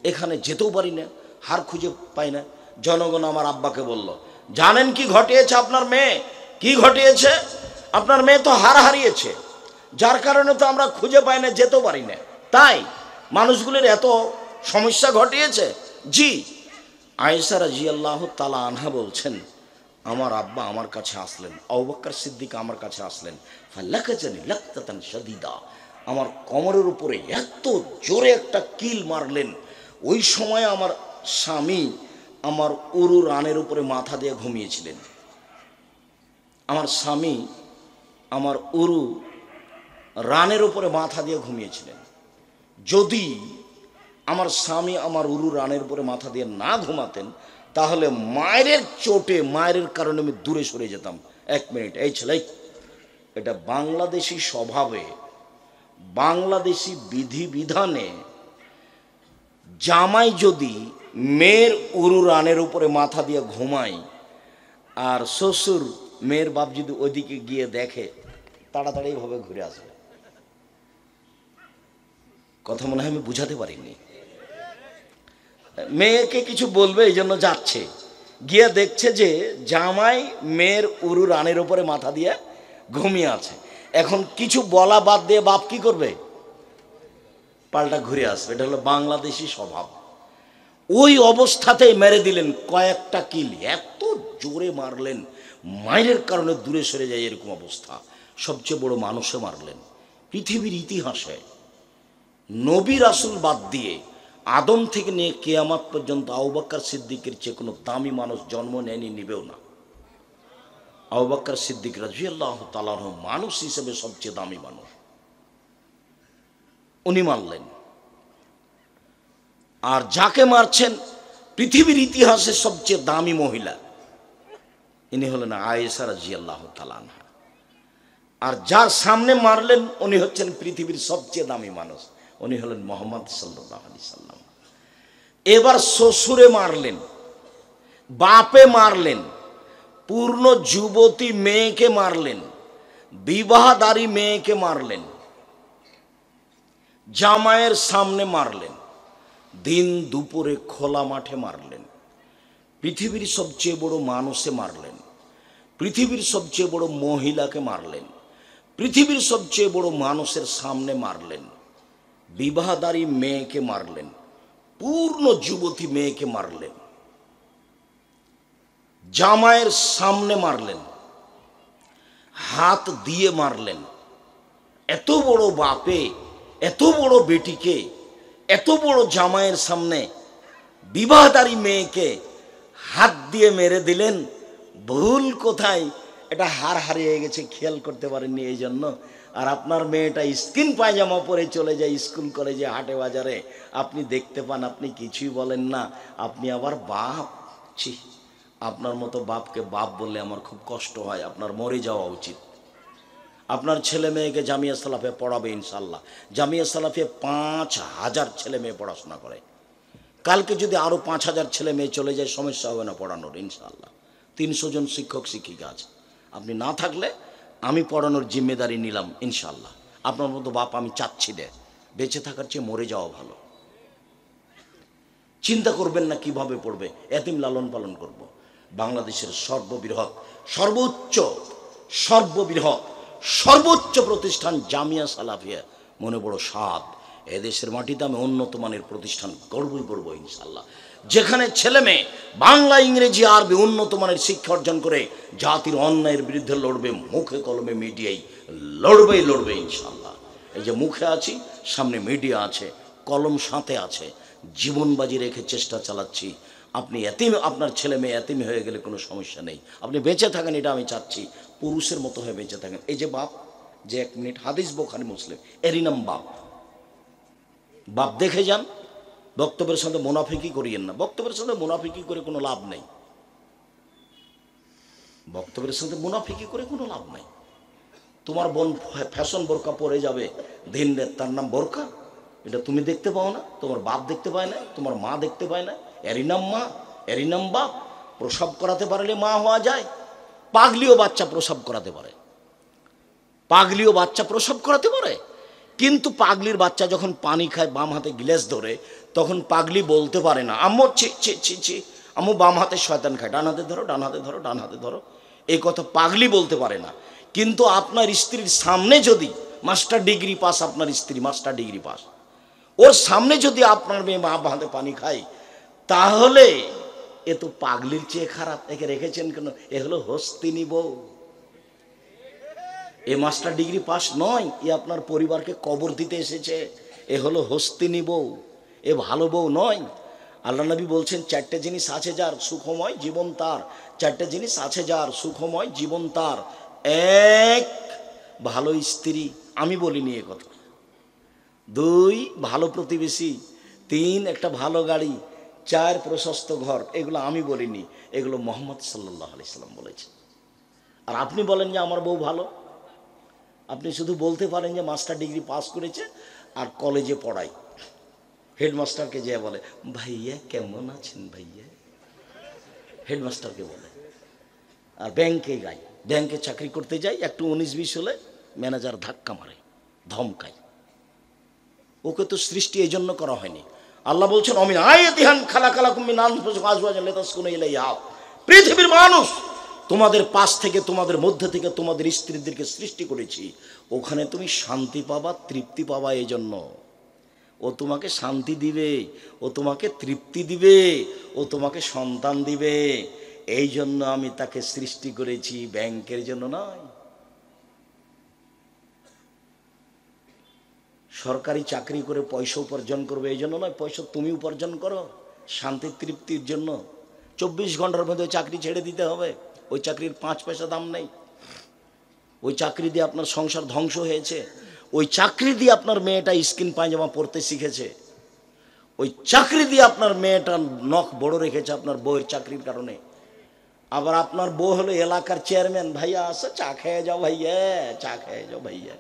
এখানে যেতেও পারি না, হাড় খুঁজে পাই না। জনগণ আমার আব্বাকে বলল, জানেন কি ঘটিয়েছে আপনার মেয়ে? কি ঘটিয়েছে? আপনার মেয়ে তো হাড় হারিয়েছে, যার কারণে তো আমরা খুঁজে পাই না, যেতেও পারি না, তাই মানুষগুলির এত সমস্যা ঘটিয়েছে। জি। আয়েশা রাদিয়াল্লাহু তাআলা আনহা বলছেন আমার আব্বা আমার কাছে আসলেন, আবু বকর সিদ্দিক আমার কাছে আসলেন, ফালাকাজানি লাকতাতান শাদীদা, আমার কোমরের উপরে এত জোরে একটা কিল মারলেন। ওই সময় আমার স্বামী আমার উরু রানের উপরে মাথা দিয়ে ঘুমিয়েছিলেন। আমার স্বামী আমার উরু রানের উপরে মাথা দিয়ে ঘুমিয়েছিলেন। যদি আমার স্বামী আমার উরু রানের উপরে মাথা দিয়ে না ঘুমাতেন তাহলে মায়ের চোটে, মায়ের কারণে আমি দূরে সরে যেতাম। 1 মিনিট, এই ছেলে, এটা বাংলাদেশি স্বভাবে, বাংলাদেশি বিধিবিধানে জামাই যদি মেয়ের উরু রানের উপরে মাথা দিয়ে ঘুমায় আর শ্বশুর মেয়ের বাপ যদি ওইদিকে গিয়ে দেখে, তাড়াতাড়ি এইভাবে ঘুরে আসবে। কথা মনে হয় আমি বুঝাতে পারিনি। মেয়েকে কিছু বলবে এই জন্য যাচ্ছে, গিয়ে দেখছে যে জামাই মেয়ের উরু রানের উপরে মাথা দিয়ে ঘুমিয়ে আছে। এখন কিছু বলা বাদ দিয়ে বাপ কি করবে? পাল্টা ঘুরে আসবে। এটা হলো বাংলাদেশি স্বভাব। ওই অবস্থাতেই মেরে দিলেন কয়েকটা কিল, এত জোরে মারলেন মায়ের কারণে দূরে সরে যায় এরকম অবস্থা। সবচেয়ে বড় মানুষে মারলেন পৃথিবীর ইতিহাসে। নবী রাসূল বাদ দিয়ে আদম থেকে নিয়ে কিয়ামত পর্যন্ত আবু বকর সিদ্দিকের চেয়ে কোনো দামি মানুষ জন্ম নেয়নি, নিবেও না। আবু বকর সিদ্দিক রাদিয়াল্লাহু তাআলা আনহু মানুষ হিসেবে সবচেয়ে দামি মানুষ, উনি মারলেন। আর যাকে মারছেন পৃথিবীর ইতিহাসে সবচেয়ে দামি মহিলা, ইনি হলেন আয়েশা রাদিয়াল্লাহু তাআলা আনহা। আর যার সামনে মারলেন উনি হচ্ছেন পৃথিবীর সবচেয়ে দামি মানুষ, উনি হলেন মুহাম্মদ সাল্লাল্লাহু আলাইহি সাল্লাম। এবার শ্বশুরে মারলেন, বাপে মারলেন, পূর্ণ যুবতী মেয়েকে মারলেন, বিবাহদারী মেয়েকে মারলেন, জামাইয়ের সামনে মারলেন, দিন দুপুরে খোলা মাঠে মারলেন, পৃথিবীর সবচেয়ে বড় মানুষে মারলেন, পৃথিবীর সবচেয়ে বড় মহিলাকে মারলেন, পৃথিবীর সবচেয়ে বড় মানুষের সামনে মারলেন, বিবাহদারী মেয়েকে মারলেন, পূর্ণ যুবতী মেয়েকে মারলেন, জামাইয়ের সামনে মারলেন, হাত দিয়ে মারলেন। এত বড় বাপে এত বড় বেটিকে, এত বড় জামাইয়ের সামনে বিবাহদারী মেয়েকে হাত দিয়ে মেরে দিলেন। ভুল কোথায়? এটা হারিয়ে গেছে, খেয়াল করতে পারেননি এই জন্য। আর আপনার মেয়েটা স্কিন পায়জামা পরে চলে যায় স্কুল কলেজে, হাটে বাজারে, আপনি দেখতে পান, আপনি কিছুই বলেন না। আপনি আবার বাপ, ছি, আপনার মতো বাপকে বাপ বললে আমার খুব কষ্ট হয়, আপনার মরে যাওয়া উচিত। আপনার ছেলে মেয়েকে জামিয়া সালাফে পড়াবে ইনশাল্লাহ। জামিয়া সালাফে 5000 ছেলে মেয়ে পড়াশোনা করে। কালকে যদি আরও 5000 ছেলে মেয়ে চলে যায়, সমস্যা হবে না পড়ানোর ইনশাল্লাহ। 300 জন শিক্ষক শিক্ষিকা আছে। আপনি না থাকলে আমি পড়ানোর জিম্মেদারি নিলাম ইনশাল্লাহ। আপনার মতো বাপ আমি চাচ্ছি দে, বেঁচে থাকার চেয়ে মরে যাওয়া ভালো। চিন্তা করবেন না কিভাবে পড়বে, এতিম লালন পালন করব। বাংলাদেশের সর্বোচ্চ প্রতিষ্ঠান জামিয়া সালাফিয়া, মনে বড় স্বাদ। এদেশের মাটিতে আমি উন্নত মানের প্রতিষ্ঠান গড়বই করবো ইনশাল্লাহ, যেখানে ছেলে মেয়ে বাংলা, ইংরেজি, আরবি উন্নত মানের শিক্ষা অর্জন করে জাতির অন্যায়ের বিরুদ্ধে লড়বে, মুখে কলমে মিডিয়াই লড়বে ইনশাল্লাহ। এই যে মুখে আছি, সামনে মিডিয়া আছে, কলম সাথে আছে, জীবনবাজি রেখে চেষ্টা চালাচ্ছি। আপনি এতিম, আপনার ছেলে মেয়ে এতিম হয়ে গেলে কোনো সমস্যা নেই, আপনি বেঁচে থাকেন, এটা আমি চাচ্ছি, পুরুষের মতো হয়ে বেঁচে থাকেন। এই যে বাপ, যে 1 মিনিট, হাদিস বুখারী মুসলিম, এরই নাম বাপ। বাপ দেখে যান, বক্তব্যের সাথে মুনাফিকি করিয়েন না। বক্তব্যের সাথে মুনাফিকি করে কোনো লাভ নেই, বক্তব্যের সাথে মুনাফিকি করে কোনো লাভ নেই। তোমার বোন ফ্যাশন বোরকা পরে যাবে দিন রাত, তার নাম বোরকা? এটা তুমি দেখতে পাও না, তোমার বাপ দেখতে পায় না, তোমার মা দেখতে পায় না, এরই নাম মা, এরই নাম বাপ। প্রসব করাতে পারলে মা হওয়া যায়। পাগলিও বাচ্চা প্রসব করাতে পারে, পাগলিও বাচ্চা প্রসব করাতে পারে। কিন্তু পাগলির বাচ্চা যখন পানি খায়, বাম হাতে গ্লাস ধরে, তখন পাগলি বলতে পারে না আম্মু ছি ছি ছি ছি, আম্মু বাম হাতে শয়তান খায়, ডান হাতে ধরো, ডান হাতে ধরো, ডান হাতে ধরো, এই কথা পাগলি বলতে পারে না। কিন্তু আপনার স্ত্রীর সামনে যদি মাস্টার ডিগ্রি পাস, আপনার স্ত্রী মাস্টার ডিগ্রি পাস, ওর সামনে যদি আপনার মেয়ে বাম হাতে পানি খায়, তাহলে এ তো পাগলির চেয়ে খারাপ। একে রেখেছেন কেন? এ হলো হস্তিনী বউ, এ মাস্টার ডিগ্রি পাস নয়, এ আপনার পরিবারকে কবর দিতে এসেছে। এ হলো হস্তিনী বউ, এ ভালো বউ নয়। আল্লাহ নবী বলছেন, 4টে জিনিস আছে যার, সুখময় জীবন তার। 4টে জিনিস আছে যার, সুখময় জীবন তার। 1, ভালো স্ত্রী, আমি বলিনি এ কথা। 2, ভালো প্রতিবেশী। 3, একটা ভালো গাড়ি। 4, প্রশস্ত ঘর। এগুলো আমি বলিনি, এগুলো মুহাম্মদ সাল্লাল্লাহু আলাইহি সাল্লাম বলেছে। আর আপনি বলেন যে আমার বউ ভালো। আপনি শুধু বলতে পারেন যে মাস্টার ডিগ্রি পাস করেছে আর কলেজে পড়াই। হেডমাস্টারকে যে বলে, ভাইয়া কেমন আছেন ভাইয়া, হেডমাস্টারকে বলে। আর ব্যাংকে যাই, ব্যাংকে চাকরি করতে যাই, একটু 19-20 হলে ম্যানেজার ধাক্কা মারে, ধমকায়। ওকে তো সৃষ্টি এই জন্য করা হয়নি। আল্লাহ বলছেন, অমিন আয়াতিহান খালাকালাকুম মিন আনফুসিকুম আজওয়াজান লিতাসকুনু ইলাইহা। পৃথিবীর মানুষ, তোমাদের পাশ থেকে, তোমাদের মধ্যে থেকে তোমাদের স্ত্রীদেরকে সৃষ্টি করেছি, ওখানে তুমি শান্তি পাবা, তৃপ্তি পাবা। এই জন্য ও তোমাকে শান্তি দিবে, ও তোমাকে তৃপ্তি দিবে, ও তোমাকে সন্তান দিবে। এই জন্য আমি তাকে সৃষ্টি করেছি, ব্যাংকের জন্য নয়। সরকারি চাকরি করে পয়সা উপার্জন করবে এই জন্য নয়, পয়সা তুমি উপার্জন করো শান্তি তৃপ্তির জন্য। 24 ঘন্টার মধ্যে চাকরি ছেড়ে দিতে হবে, ওই চাকরির 5 পয়সা দাম নেই। ওই চাকরি দিয়ে আপনার সংসার ধ্বংস হয়েছে, ওই চাকরি দিয়ে আপনার মেয়েটা স্কিন পায়জামা পরতে শিখেছে, ওই চাকরি দিয়ে আপনার মেয়েটা নখ বড় রেখেছে আপনার বউয়ের চাকরির কারণে। আবার আপনার বউ হলো এলাকার চেয়ারম্যান, ভাইয়া আসো চা খেয়ে যাও ভাইয়া, চা খেয়ে যাও ভাইয়া।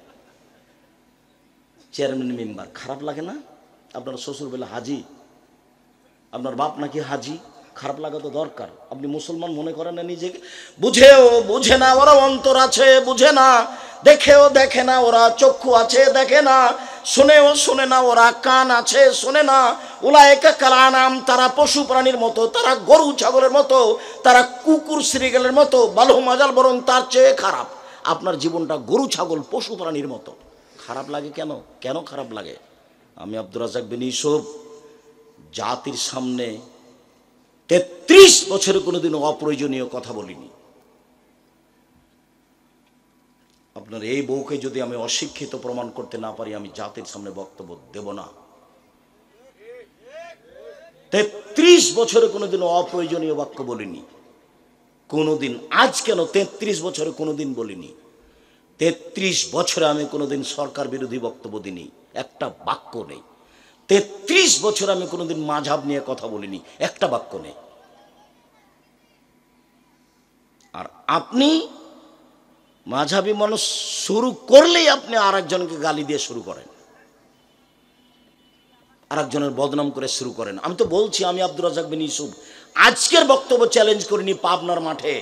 চেয়ারম্যান মেম্বার, খারাপ লাগে না? আপনার শ্বশুর বলে হাজি, আপনার বাপ নাকি হাজি, খারাপ লাগা তো দরকার। আপনি মুসলমান মনে করেন না নিজেকে? বুঝেও বুঝে না ওরা, অন্তর আছে বুঝে না, দেখেও দেখে না ওরা, চক্ষু আছে দেখে না, শুনেও শুনে না ওরা, কান আছে শোনে না। উলায়েকা কাল আনাম, তারা পশু প্রাণীর মতো, তারা গরু ছাগলের মতো, তারা কুকুর শ্রীগালের মতো। বালহুম আযাল, বরং তার চেয়ে খারাপ। আপনার জীবনটা গরু ছাগল পশু প্রাণীর মতো। খারাপ লাগে কেন? কেন খারাপ লাগে? আমি আব্দুর রাজ্জাক বিন ইউসুফ জাতির সামনে 33 বছরে কোনোদিন অপ্রয়োজনীয় কথা বলিনি। আপনার এই বউকে যদি আমি অশিক্ষিত প্রমাণ করতে না পারি, আমি জাতির সামনে বক্তব্য দেব না। 33 বছরে কোনোদিন অপ্রয়োজনীয় বাক্য বলিনি কোনোদিন। আজ কেন 33 বছরে কোনোদিন বলিনি। 33 বছরে আমি কোনোদিন সরকার বিরোধী বক্তব্য দিইনি, একটা বাক্য নেই। 33 বছর আমি কোনোদিন মাযহাব নিয়ে কথা বলিনি, একটা বাক্য নেই। আর আপনি মাযহাবী মানুষ শুরু করলেই আপনি আরেকজনকে গালি দিয়ে শুরু করেন, আরেকজনের বদনাম করে শুরু করেন। আমি তো বলছি, আমি আব্দুর রাজ্জাক বিন ইউসুফ আজকের বক্তব্য চ্যালেঞ্জ করিনি, পাবনার মাঠে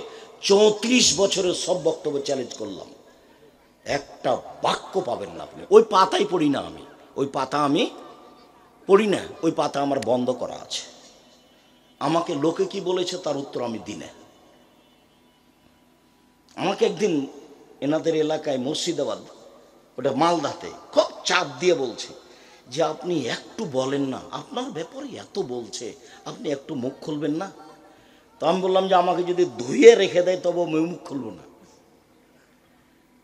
34 বছরের সব বক্তব্য চ্যালেঞ্জ করলাম। একটা বাক্য পাবেন না আপনি। ওই পাতাই পড়ি না আমি, ওই পাতা আমি পড়ি না, ওই পাতা আমার বন্ধ করা আছে। আমাকে লোকে কি বলেছে তার উত্তর আমি দিই না। আমাকে একদিন এনাদের এলাকায় মুর্শিদাবাদ, ওটা মালদাতে, খুব চাপ দিয়ে বলছে যে আপনি একটু বলেন না, আপনার ব্যাপারে এত বলছে, আপনি একটু মুখ খুলবেন না। তো আমি বললাম যে আমাকে যদি ধুয়ে রেখে দেয় তবু আমি মুখ খুলব না।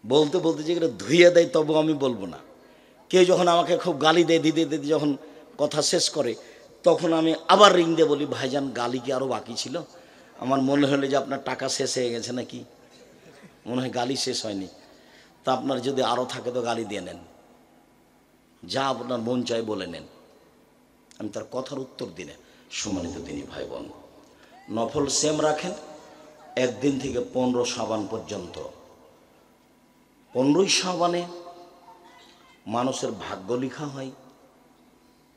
বলতে বলতে যে ধুয়ে দেয় তবু আমি বলবো না। কেউ যখন আমাকে খুব গালি দেয়, দিতে দিতে যখন কথা শেষ করে, তখন আমি আবার রিং দিয়ে বলি, ভাইজান গালি কি আরও বাকি ছিল? আমার মনে হলো যে আপনার টাকা শেষ হয়ে গেছে নাকি, মনে হয় গালি শেষ হয়নি। তা আপনার যদি আরও থাকে তো গালি দিয়ে নেন, যা আপনার মন চায় বলে নেন। আমি তার কথার উত্তর দিই না। সম্মানিত দিনী ভাই বোন, নফল সেম রাখেন একদিন থেকে 15 শাবান পর্যন্ত। 15ই শাবানে মানুষের ভাগ্য লেখা হয়,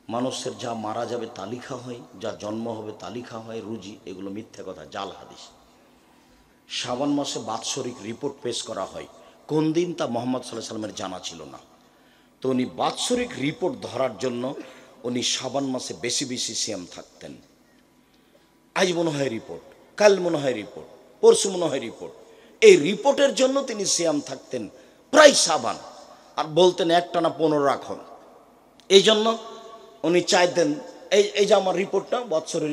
মানুষের যা মারা যাবে তা লেখা হয়, যা জন্ম হবে তা লেখা হয়, রুজি। এগুলো মিথ্যে কথা, জাল হাদিস। শাবান মাসে বাৎসরিক রিপোর্ট পেশ করা হয়। কোন দিন তা মুহাম্মদ সাল্লাল্লাহু আলাইহি সাল্লামের জানা ছিল না। তো উনি বাৎসরিক রিপোর্ট ধরার জন্য উনি শাবান মাসে বেশি বেশি সিয়াম থাকতেন। আজ মনে হয় রিপোর্ট, কাল মনে হয় রিপোর্ট, পরশু মনে হয় রিপোর্ট। এই রিপোর্টের জন্য তিনি সিয়াম থাকতেন প্রায় শাবান। আর বলতেন একটানা 15 রাখুন। এই জন্য উনি চাইতেন, এই যে আমার রিপোর্টটা, বৎসরের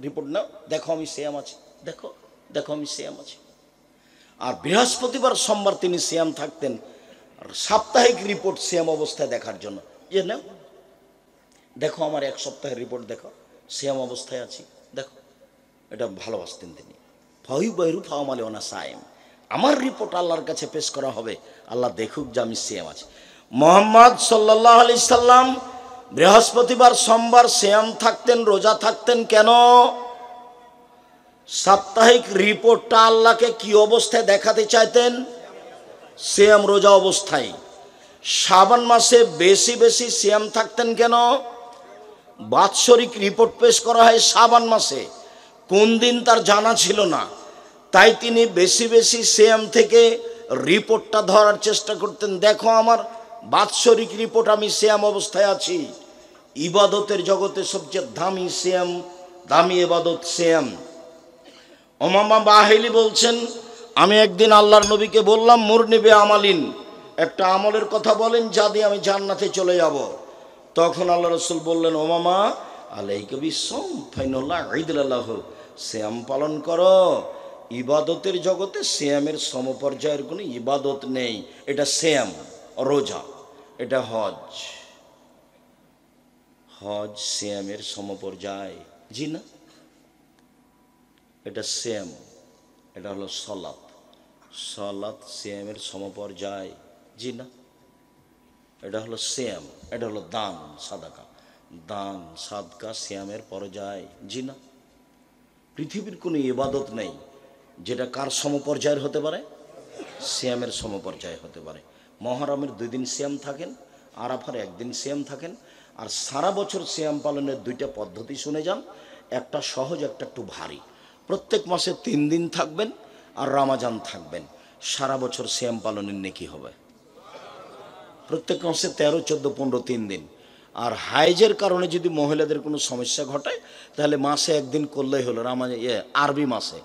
রিপোর্ট নাও, দেখো আমি সিয়াম আছি, দেখো দেখো আমি সিয়াম আছি। আর বৃহস্পতিবার সোমবার তিনি সিয়াম থাকতেন আর সাপ্তাহিক রিপোর্ট সিয়াম অবস্থায় দেখার জন্য। যে নাও দেখো আমার 1 সপ্তাহের রিপোর্ট, দেখো সিয়াম অবস্থায় আছি, দেখো। এটা ভালোবাসতেন তিনি। ফাহি বহিরু ফাওমালে ওনা সায়েম, আমার রিপোর্ট আল্লাহর কাছে পেশ করা হবে, আল্লাহ দেখুক যে আমি সিয়াম আছি। মুহাম্মদ সাল্লাল্লাহু আলাইহি সাল্লাম বৃহস্পতিবার সোমবার সিয়াম থাকতেন, রোজা থাকতেন। কেন? সাপ্তাহিক রিপোর্টটা আল্লাহকে কি অবস্থায় দেখাতে চাইতেন? সিয়াম রোজা অবস্থায়। শাবান মাসে বেশি বেশি সিয়াম থাকতেন কেন? বাৎসরিক রিপোর্ট পেশ করা হয় শাবান মাসে, কোন দিন তার জানা ছিল না। তাই তিনি বেশি বেশি সিয়াম থেকে রিপোর্টটা ধরার চেষ্টা করতেন। দেখো আমার বাৎসরিক রিপোর্ট, আমি সিয়াম অবস্থায় আছি। ইবাদতের জগতে সবচেয়ে দামি সিয়াম, দামি ইবাদত সিয়াম। উমামা বাহিলি বলছেন, আমি একদিন আল্লাহর নবীকে বললাম, মুরনিবে আমালিন, একটা আমলের কথা বলেন যা দিয়ে আমি জান্নাতে চলে যাব। তখন আল্লাহ রাসূল বললেন, উমামা আলাইকা বিসসাম ফাইনাল্লাহ ঈদুল্লাহ, সিয়াম পালন করো। ইবাদতের জগতে সিয়ামের সমপর্যায়ের কোনো ইবাদত নেই। এটা সিয়াম, রোজা, এটা হজ। হজ সিয়ামের সমপর্যায়, জি না। এটা সিয়াম, এটা হলো সালাত, সালাত সিয়ামের সমপর্যায়, জি না। এটা হলো সিয়াম, এটা হলো দান সাদাকা, দান সাদকা সিয়ামের পর্যায়, জি না। পৃথিবীর কোনো ইবাদত নেই যেটা কার সমপর্যায়ের হতে পারে? সিয়ামের সমপর্যায় হতে পারে। মহরমের 2 দিন সিয়াম থাকেন, আরাফার 1 দিন সিয়াম থাকেন। আর সারা বছর সিয়াম পালনের 2টা পদ্ধতি শুনে যান, একটা সহজ, একটা একটু ভারী। প্রত্যেক মাসে 3 দিন থাকবেন আর রমাজান থাকবেন, সারা বছর সিয়াম পালনের নেকি হবে। প্রত্যেক মাসে 13, 14, 15 3 দিন। আর হাইজের কারণে যদি মহিলাদের কোনো সমস্যা ঘটায় তাহলে মাসে 1 দিন করলেই হলো, আরবি মাসে,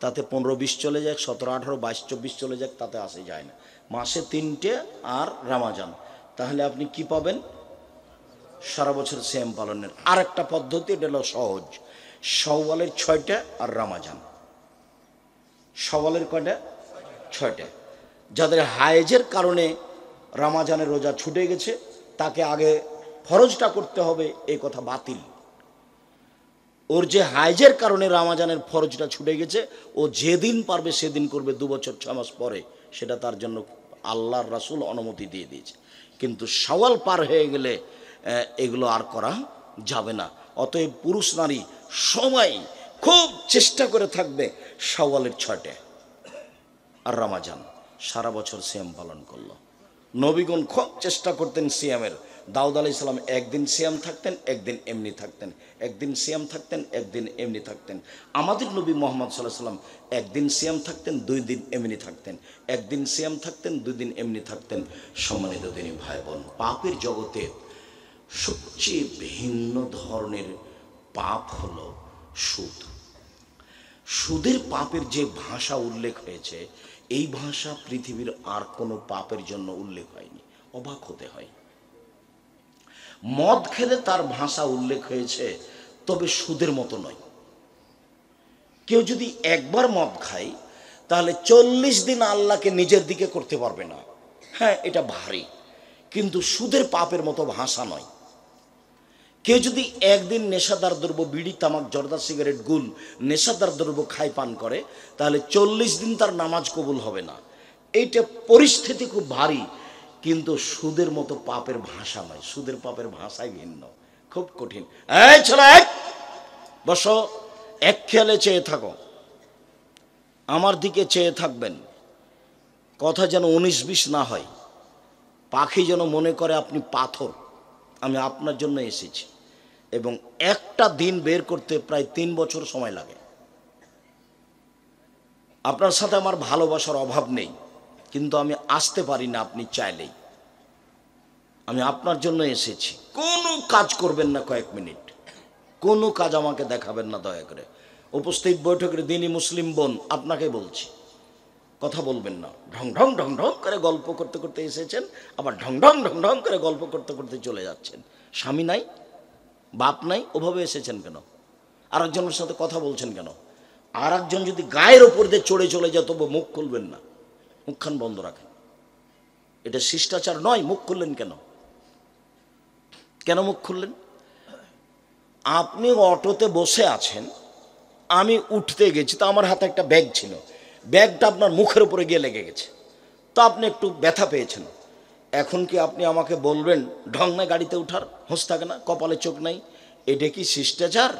তাতে 15-20 চলে যাক, 17-18, 22-24 চলে যাক, তাতে আসে যায় না। মাসে 3টে আর রমজান, তাহলে আপনি কি পাবেন? সারা বছর সিয়াম পালনের আরেকটা পদ্ধতি, এটা হলো সহজ। শাওয়ালের 6টা আর রমজান। শাওয়ালের কয়টা? 6টা। যাদের হায়েজের কারণে রমজানের রোজা ছুটে গেছে, তাকে আগে ফরজটা করতে হবে, এই কথা বাতিল। ওর যে হায়েজের কারণে রমজানের ফরজটা ছুটে গেছে, ও যেদিন পারবে সেদিন করবে, 2 বছর 6 মাস পরে, সেটা তার জন্য আল্লাহর রাসূল অনুমতি দিয়ে দিয়েছে। কিন্তু শাওয়াল পার হয়ে গেলে এগুলো আর করা যাবে না। অতএব পুরুষ নারী সবাই খুব চেষ্টা করে থাকবে শাওয়ালের 6টে আর রমজান, সারা বছর সিয়াম পালন করলো। নবীগণ খুব চেষ্টা করতেন সিয়ামের। দাউদ আলাইহিস সালাম একদিন সিয়াম থাকতেন, একদিন এমনি থাকতেন, একদিন সিয়াম থাকতেন, একদিন এমনি থাকতেন। আমাদের নবী মুহাম্মদ সাল্লাল্লাহু আলাইহি ওয়াসাল্লাম একদিন সিয়াম থাকতেন, 2 দিন এমনি থাকতেন, একদিন সিয়াম থাকতেন, 2 দিন এমনি থাকতেন। সম্মানিত দিনী ভাই বোন, পাপের জগতে সবচেয়ে ভিন্ন ধরনের পাপ হলো সুদ। সুদের পাপের যে ভাষা উল্লেখ হয়েছে, এই ভাষা পৃথিবীর আর কোনো পাপের জন্য উল্লেখ হয়নি। অবাক হতে হয়। মদ খেলে তার ভাষা উল্লেখ হয়েছে, তবে সুদের মতো নয়। কেউ যদি একবার মদ খায়, তাহলে 40 দিন আল্লাহকে নিজের দিকে করতে পারবে না। হ্যাঁ, এটা ভারী, কিন্তু সুদের পাপের মতো ভাষা নয়। কেউ যদি একদিন নেশাদার দ্রব্য, বিড়ি, তামাক, জর্দা, সিগারেট, গুল, নেশাদার দ্রব্য খায়, পান করে, তাহলে 40 দিন তার নামাজ কবুল হবে না। এইটা পরিস্থিতি খুব ভারী, কিন্তু সুদের মতো পাপের ভাষা নয়। সুদের পাপের ভাষাই ভিন্ন, খুব কঠিন। এই ছেলে, বসো, এক খেয়ালে চেয়ে থাকো, আমার দিকে চেয়ে থাকবেন। কথা যেন 19-20 না হয়। পাখি যেন মনে করে আপনি পাথর। আমি আপনার জন্য এসেছি, এবং একটা দিন বের করতে প্রায় 3 বছর সময় লাগে। আপনার সাথে আমার ভালোবাসার অভাব নেই, কিন্তু আমি আসতে পারি না আপনি চাইলেই। আমি আপনার জন্য এসেছি। কোনো কাজ করবেন না কয়েক মিনিট, কোনো কাজ আমাকে দেখাবেন না দয়া করে। উপস্থিত বৈঠকের দিনই মুসলিম বোন, আপনাকে বলছি, কথা বলবেন না। ঢং ঢং ঢং ঢং করে গল্প করতে করতে এসেছেন, আবার ঢং ঢং ঢং ঢং করে গল্প করতে করতে চলে যাচ্ছেন। স্বামী নাই, বাপ নাই, ওভাবে এসেছেন কেন? আরেকজনের সাথে কথা বলছেন কেন? আর একজন যদি গায়ের ওপর দিয়ে চড়ে চলে যায়, তবু মুখ খুলবেন না, মুখখান বন্ধ রাখেন। এটা শিষ্টাচার নয়। মুখ খুললেন কেন? কেন মুখ খুললেন? আপনি অটোতে বসে আছেন, আমি উঠতে গেছি, তো আমার হাতে একটা ব্যাগ ছিল, ব্যাগটা আপনার মুখের উপরে গিয়ে লেগে গেছে, তো আপনি একটু ব্যথা পেয়েছেন। এখন কি আপনি আমাকে বলবেন ঢং নাই গাড়িতে উঠার, হোঁশ থাকে না, কপালে চোখ নাই? এটা কি শিষ্টাচার?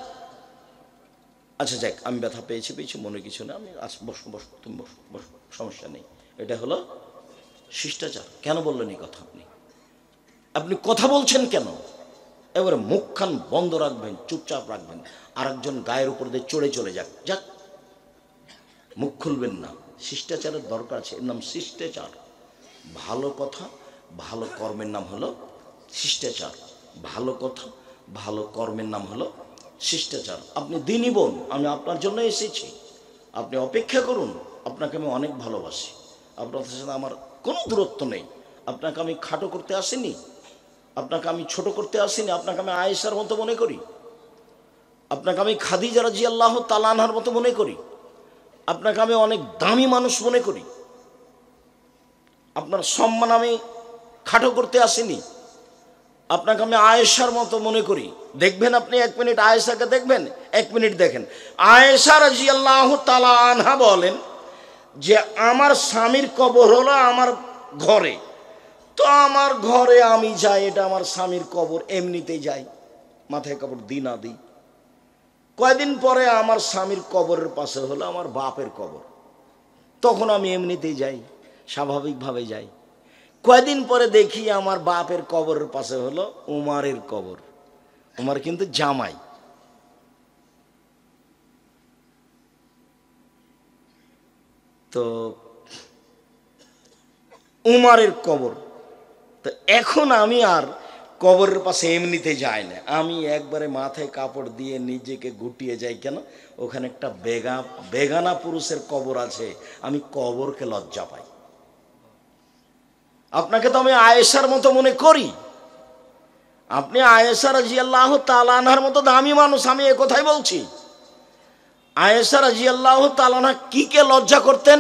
আচ্ছা যাক, আমি ব্যথা পেয়েছি, মনে কিছু না, আমি বসো বসো, তুমি বসো বসো, সমস্যা নেই। এটা হলো শিষ্টাচার। কেন বললেন এই কথা? আপনি কথা বলছেন কেন? এবারে মুখখান বন্ধ রাখবেন, চুপচাপ রাখবেন। আরেকজন গায়ের উপর দিয়ে চড়ে চলে যাক, যাক, মুখ খুলবেন না। শিষ্টাচারের দরকার আছে, এর নাম শিষ্টাচার। ভালো কথা, ভালো কর্মের নাম হলো শিষ্টাচার। ভালো কথা, ভালো কর্মের নাম হলো শিষ্টাচার। আপনি দিনই বোন, আমি আপনার জন্য এসেছি, আপনি অপেক্ষা করুন। আপনাকে আমি অনেক ভালোবাসি, আপনার সাথে আমার কোনো দূরত্ব নেই। আপনাকে আমি খাটো করতে আসিনি, আপনাকে আমি ছোট করতে আসিনি। আপনাকে আমি আয়েশার মতো মনে করি, আপনাকে আমি খাদিজা রাদিয়াল্লাহু তাআলা আনহার মতো মনে করি, আপনাকে আমি অনেক দামি মানুষ মনে করি। আপনার সম্মান আমি খাটো করতে আসিনি, আপনাকে আমি আয়েশার মতো মনে করি। দেখবেন আপনি 1 মিনিট আয়েশাকে দেখবেন, 1 মিনিট দেখেন। আয়েশা রাদিয়াল্লাহু তাআলা আনহা বলেন যে আমার স্বামীর কবর হলো আমার ঘরে, তো আমার ঘরে আমি যাই, এটা আমার স্বামীর কবর, এমনিতেই যাই, মাথায় কাপড় দিই না দিই। কয়দিন পরে আমার স্বামীর কবরের পাশে হলো আমার বাপের কবর, তখন আমি এমনিতেই যাই, স্বাভাবিকভাবে যাই। কয়দিন পরে দেখি আমার বাপের কবরের পাশে হলো উমারের কবর। উমার কিন্তু জামাই। তো উমারের কবর, তো এখন আমি আর কবরের পাশে এমনিতে যায় না, আমি একবারে মাথায় কাপড় দিয়ে নিজেকে গুটিয়ে যাই। কেন? ওখানে একটা বেগানা পুরুষের কবর আছে, আমি কবরকে লজ্জা পাই। আপনাকে তো আমি আয়েশার মতো মনে করি, আপনি আয়েশা রাদিয়াল্লাহু তাআলা আনহার মতো দামি মানুষ, আমি এ কথাই বলছি। আয়েশা রাদিয়াল্লাহু তাআলা আনহা কি কে লজ্জা করতেন?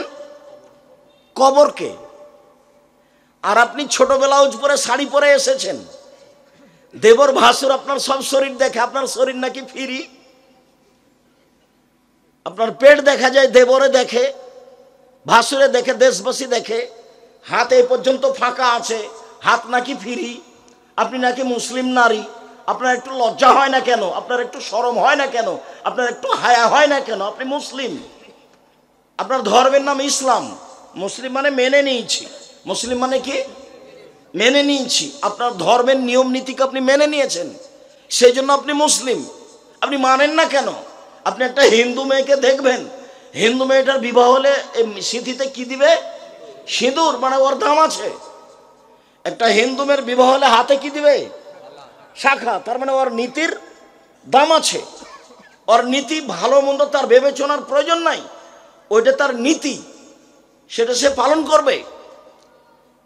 কবরকে। আর আপনি ছোট ব্লাউজ পরে শাড়ি পরে এসেছেন, দেবর ভাসুর আপনার সব শরীর দেখে, আপনার শরীর নাকি ফ্রি। আপনার পেট দেখা যায়, দেবরে দেখে, ভাসুরে দেখে, দেশবাসী দেখে, হাত এই পর্যন্ত ফাঁকা আছে, হাত নাকি ফ্রি। আপনি নাকি মুসলিম নারী, আপনার একটু লজ্জা হয় না কেন? আপনার একটু শরম হয় না কেন? আপনার একটু হায়া হয় না কেন? আপনি মুসলিম, আপনার ধর্মের নাম ইসলাম। মুসলিম মানে মেনে নিয়েছি, মুসলিম মানে কি? মেনে নিয়েছি। আপনার ধর্মের নিয়ম নীতিকে আপনি মেনে নিয়েছেন, সেই জন্য আপনি মুসলিম। আপনি মানেন না কেন? আপনি একটা হিন্দু মেয়েকে দেখবেন, হিন্দু মেয়েটার বিবাহ হলে সিঁথিতে কি দিবে? সিঁদুর, মানে ওর দাম আছে। একটা হিন্দু মেয়ের বিবাহ হলে হাতে কি দিবে? শাখা, তার মানে ওর নীতির দাম আছে। ওর নীতি ভালো মন্দ তার বিবেচনার প্রয়োজন নাই, ওইটা তার নীতি, সেটা সে পালন করবে।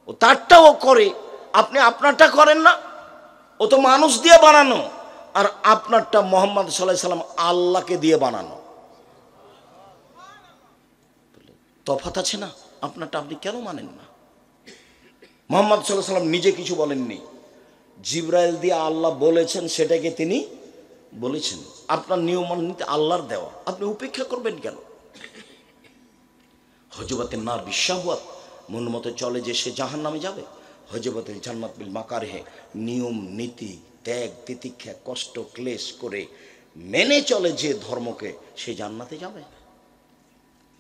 ও তারটা ও করে, আপনি আপনারটা করেন না। ও তো মানুষ দিয়ে বানানো, আর আপনারটা মুহাম্মদ সাল্লাল্লাহু আলাইহি সাল্লাম আল্লাহকে দিয়ে বানানো। তফাৎ আছে না? আপনারটা আপনি কেন মানেন না? মুহাম্মদ সাল্লাল্লাহু আলাইহি সাল্লাম নিজে কিছু বলেননি, জিবরাইল দিয়ে আল্লাহ বলেছেন, সেটাকে তিনি বলেছেন। আপনার নিয়ম নীতি আল্লাহর দেওয়া, আপনি উপেক্ষা করবেন কেন? হজবতের নার বিশ্বাহওয়াত, মন মতো চলে যে সে জাহান্নামে যাবে। হজবতের জান্নাত বিল মাকারিহে, নিয়ম নীতি ত্যাগ তিতিক্ষা কষ্ট ক্লেশ করে মেনে চলে যে ধর্মকে, সে জান্নাতে যাবে।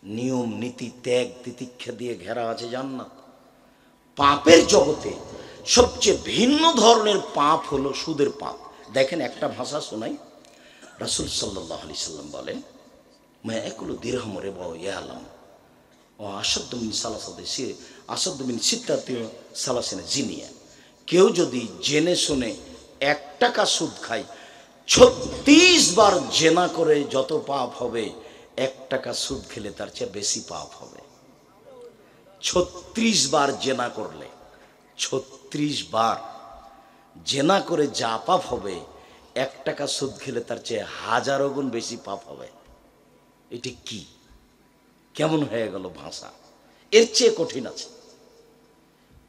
নিয়ম নীতি ত্যাগ তিতিক্ষা দিয়ে ঘেরা আছে জান্নাত। পাপের জগতে সবচেয়ে ভিন্ন ধরনের পাপ হলো সুদের পাপ। দেখেন, একটা ভাষা শোনাই। রাসূল সাল্লাল্লাহু আলাইহি সাল্লাম বলেন, মা একুলু দিরহাম রিবা ইয়ালাম ও আসাদ্দমিন সালাসাতে, সে আসাদ্দমিন সিত্তাতি সালাসিনা জিনিয়া। কেউ যদি জেনে শুনে 1 টাকা সুদ খায়, 36 বার জেনা করে যত পাপ হবে, 1 টাকা সুদ খেলে তার চেয়ে বেশি পাপ হবে। 36 বার জেনা করলে, 36 বার জেনা করে যা পাপ হবে, 1 টাকা সুদ খেলে তার চেয়ে 1000 গুণ বেশি পাপ হবে। এটি কি, কেমন হয়ে গেল ভাষা? এর চেয়ে কঠিন আছে।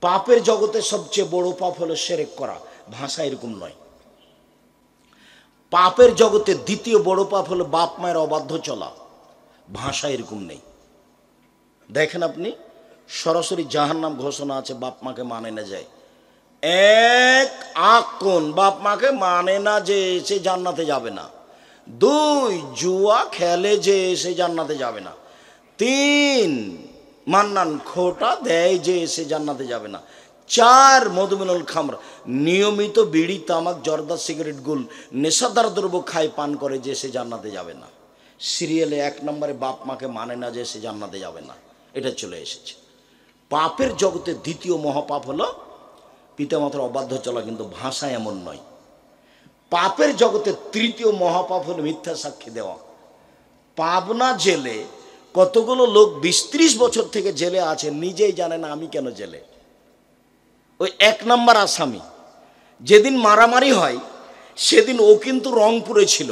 পাপের জগতে সবচেয়ে বড় পাপ হলো শিরক করা, ভাষা এরকম নয়। পাপের জগতে দ্বিতীয় বড় পাপ হলো বাপ মায়ের অবাধ্য চলা, ভাষা এরকম নেই। দেখেন আপনি, সরাসরি জাহান্নাম ঘোষণা আছে, বাপ মাকে মানে না যায়। 1 আকুন, বাপ মাকে মানে না যে সে জান্নাতে যাবে না। 2 জুয়া খেলে যে সে জান্নাতে যাবে না। 3 মান্নান খোটা দেয় যে সে জান্নাতে যাবে না। 4 মধুমিনুল খামর, নিয়মিত বিড়ি তামাক জর্দা সিগারেট গুল নেশাদার দ্রব্য খায় পান করে যে সে জান্নাতে যাবে না। সিরিয়ালে 1 নম্বরে বাপ মাকে মানে না যে সে জান্নাতে যাবে না, এটা চলে এসেছে। পাপের জগতে দ্বিতীয় মহাপাপ হলো পিতামাতার অবাধ্য চলা, কিন্তু ভাষা এমন নয়। পাপের জগতে তৃতীয় মহাপাপ হলো মিথ্যা সাক্ষী দেওয়া। পাবনা জেলে কতগুলো লোক 20-30 বছর থেকে জেলে আছে, নিজেই জানে না আমি কেন জেলে। ওই 1 নম্বর আসামি, যেদিন মারামারি হয় সেদিন ও কিন্তু রংপুরে ছিল।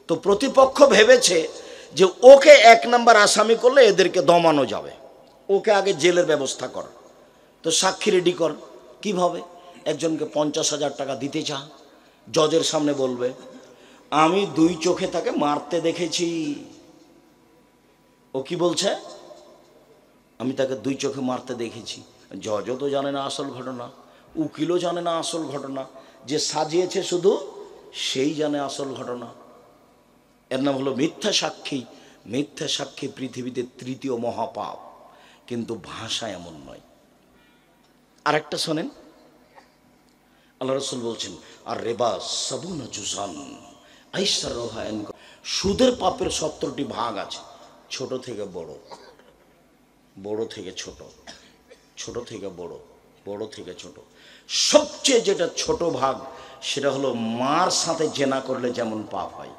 তো প্রতিপক্ষ ভেবেছে যে ওকে 1 নম্বর আসামি করলে এদেরকে দমানো যাবে, ওকে আগে জেলের ব্যবস্থা কর। তো সাক্ষী রেডি কর। কিভাবে? একজনকে 50,000 টাকা দিতে চা, জজের সামনে বলবে আমি 2 চোখে তাকে মারতে দেখেছি। ও কি বলছে? আমি তাকে 2 চোখে মারতে দেখেছি। জজও তো জানে না আসল ঘটনা, উকিলও জানে না আসল ঘটনা, যে সাজিয়েছে শুধু সেই জানে আসল ঘটনা। এর নাম হলো মিথ্যা সাক্ষী। মিথ্যা সাক্ষী পৃথিবীতে তৃতীয় মহাপাপ, কিন্তু ভাষা এমন নয়। আরেকটা শোনেন, আল্লাহ রাসূল বলছেন, আর রেবা সাবুনা জুজান আইসার রোহায়ন, সুদের পাপের 70টি ভাগ আছে, ছোট থেকে বড়, বড় থেকে ছোট, ছোট থেকে বড়। বড় থেকে ছোট। সবচেয়ে যেটা ছোট ভাগ সেটা হলো মার সাথে জেনা করলে যেমন পাপ হয়।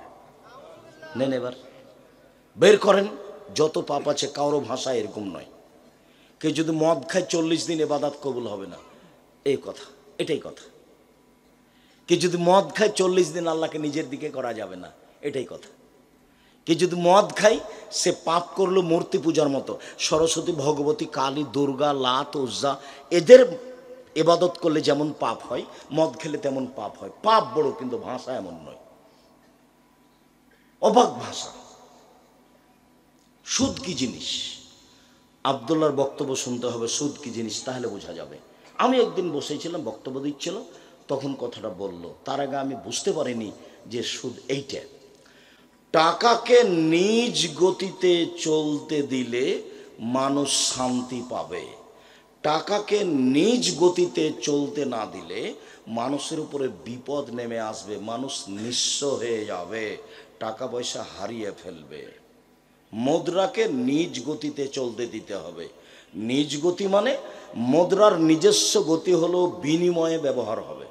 নেন এবার বের করেন, যত পাপ আছে কারো ভাষা এরকম নয়। কেউ যদি মদ খায় 40 দিন ইবাদত কবুল হবে না, এই কথা, এটাই কথা। কেউ যদি মদ খায় 40 দিন আল্লাহকে নিজের দিকে করা যাবে না, এটাই কথা। কেউ যদি মদ খায় সে পাপ করলো মূর্তি পূজার মতো। সরস্বতী, ভগবতী, কালী, দুর্গা, লাত, উজ্জা এদের ইবাদত করলে যেমন পাপ হয়, মদ খেলে তেমন পাপ হয়। পাপ বড়, কিন্তু ভাষা এমন নয়, অবাক ভাষা। সুদ কি জিনিস? আব্দুল্লাহর বক্তব্য শুনতে হবে, সুদ কি জিনিস, তাহলে বোঝা যাবে। আমি একদিন বসেছিলাম, বক্তব্য দিচ্ছিল, তখন কথাটা বলল। তার আগে আমি বুঝতে পারিনি যে সুদ এইটা। টাকাকে নিজ গতিতে চলতে দিলে মানুষ শান্তি পাবে, টাকাকে নিজ গতিতে চলতে না দিলে মানুষের উপরে বিপদ নেমে আসবে, মানুষ নিঃস্ব হয়ে যাবে, টাকা পয়সা হারিয়ে ফেলবে। মুদ্রাকে নিজ গতিতে চলতে দিতে হবে। নিজ গতি মানে মুদ্রার নিজস্ব গতি হলো বিনিময়ে ব্যবহার হবে।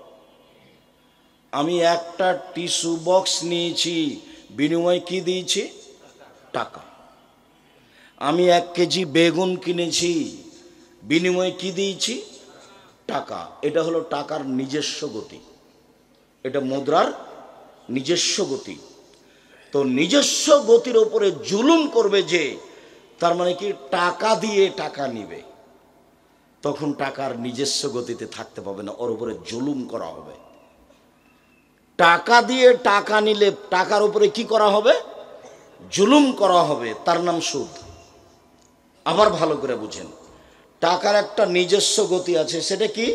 আমি একটা টিস্যু বক্স নিয়েছি, বিনিময়ে কি দিয়েছি? টাকা। আমি 1 কেজি বেগুন কিনেছি, বিনিময়ে কি দিয়েছি? টাকা। এটা হলো টাকার নিজস্ব গতি, এটা মুদ্রার নিজস্ব গতি। তো নিজস্ব গতির ওপরে জুলুম করবে যে, তার মানে কি টাকা দিয়ে টাকা নিবে, তখন টাকার নিজস্ব গতিতে থাকতে পাবে না, ওর উপরে জুলুম করা হবে। টাকা দিয়ে টাকা নিলে টাকার উপরে কি করা হবে? জুলুম করা হবে, তার নাম সুদ। আবার ভালো করে বুঝেন, টাকার একটা নিজস্ব গতি আছে, সেটা কি?